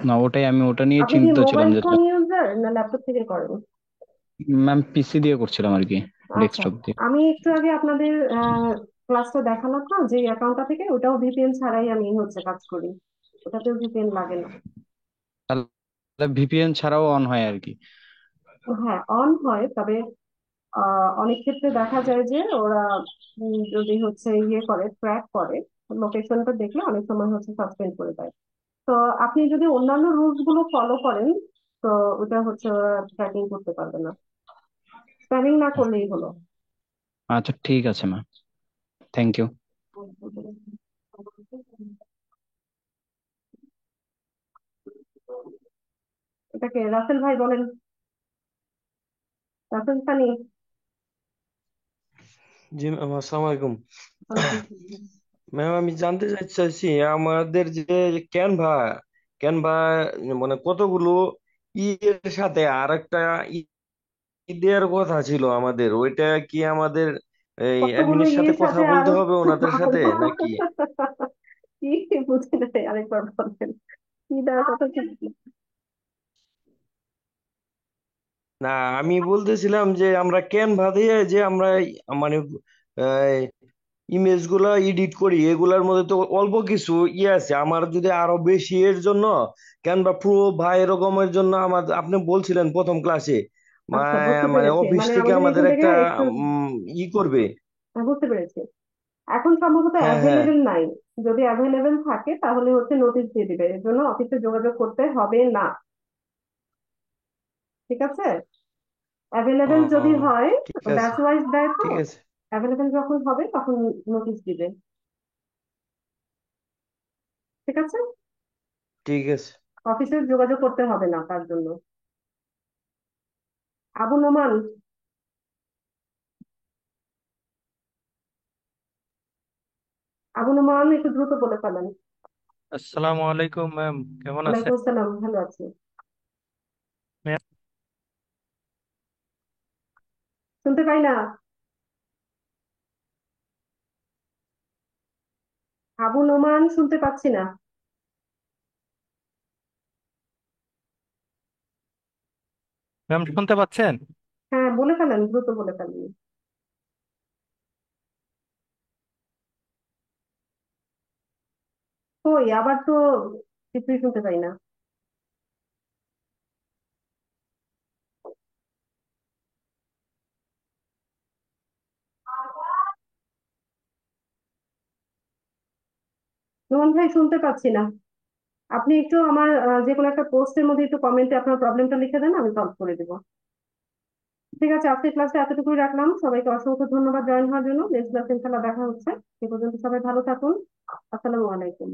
না ওটাই, আমি ওটা নিয়ে আপনি কি চিন্তিত ছিলাম মোবাইল যে ফোন ইউজার না ল্যাপটপ থেকে করেন? ম্যাম পিসি দিয়ে করছিলাম আর কি, আচ্ছা, ডেস্কটপ দিয়ে। আমি একটু আগে আপনাদের ক্লাসটা দেখালাম না, যে অ্যাকাউন্টটা থেকে, ওটাও ভিপিএন ছাড়াই আমি হচ্ছে কাজ করি, ওটাতেও ভিপিএন লাগে না। তাহলে ভিপিএন ছাড়াও অন হয় আর কি? হ্যাঁ, অন হয়, তবে অনেক ক্ষেত্রে দেখা যায় যে ওরা যদি হচ্ছে ইয়ে করে, ট্র্যাক করে, লোকেশনটা দেখলে অনেক সময় হচ্ছে সাসপেন্ড করে দেয়। তো আপনি যদি অন্যান্য রুলস গুলো ফলো করেন, তো ওটা হচ্ছে ওরা ট্র্যাকিং করতে পারবে না। স্প্যামিং না করলেই হলো। আচ্ছা ঠিক আছে ম্যাম, থ্যাংক ইউ। এটাকে রাসেল ভাই বলেন। রাসেল সানি। জি ম্যাম, আসসালামু আলাইকুম। ওয়ালাইকুম আসসালাম। ম্যাম আমি জানতে চাইছি আমাদের যে ক্যানভা ক্যানভা মানে কতগুলো এর সাথে আর একটা দেওয়ার কথা ছিল আমাদের, ওইটা কি আমাদের এই কতগুলো অ্যাডমিনের সাথে ইয়ের কথা সাথে বলতে আরো হবে ওনাদের সাথে আরো নাকি? কি বুঝি নাই, আরেকবার বলেন। কি দেওয়ার কথা কি? না, আমি বলতেছিলাম যে আমরা ক্যানভা দিয়ে যে আমরা মানে ইমেজ গুলা এডিট করি, এগুলার মধ্যে তো অল্প কিছু ইয়ে আছে, আমার যদি আরো বেশি এর জন্য ক্যানভা প্রো বা এরকমের জন্য আমার আপনি বলছিলেন প্রথম ক্লাসে আচ্ছা, বুঝতে মানে পেরেছি, অফিস মানে থেকে আমাদের আমাদের এখান থেকে একটা একটু ই করবে। বুঝতে পেরেছি। এখন সম্ভবত হ্যাঁ হ্যাঁ, অ্যাভেলেবেল নাই। যদি অ্যাভেলেবেল থাকে তাহলে হচ্ছে নোটিশ দিয়ে দিবে, এর জন্য অফিসে যোগাযোগ করতে হবে না। ঠিক আছে? ও অ্যাভেলেবেল যদি হয়, ঠিক ব্যাচ আছে ওয়াইজ দেয় তো, ঠিক আছে অ্যাভেলেবেল যখন হবে তখন নোটিশ দিবে। ঠিক আছে? ঠিক আছে। অফিসে যোগাযোগ করতে হবে না তার জন্য। আবু নোমান। আবু নোমান, একটু দ্রুত বলে ফেলেন। আসসালামু আলাইকুম ম্যাম, কেমন ওয়ালাইকুম আছেন? আসসালাম, ভালো আছি। ম্যাম শুনতে পাই না। আবু নোমান, শুনতে পাচ্ছি না। ম্যাম শুনতে পাচ্ছেন? হ্যাঁ, বলে ফেলেন, দ্রুত বলে ফেলেন। কই, আবার তো কিছুই শুনতে পাই না। নোমান ভাই, শুনতে পাচ্ছি না। আপনি একটু আমার যে কোনো একটা পোস্টের মধ্যে একটু কমেন্টে আপনার প্রবলেমটা লিখে দেন, আমি সলভ করে দেবো। ঠিক আছে, আজকের ক্লাসে এতটুকুই রাখলাম। সবাইকে অসংখ্য ধন্যবাদ জয়েন হওয়ার জন্য। নেক্সট ক্লাসে ইনশাল্লাহ দেখা হচ্ছে। সে পর্যন্ত সবাই ভালো থাকুন। আসসালামু আলাইকুম।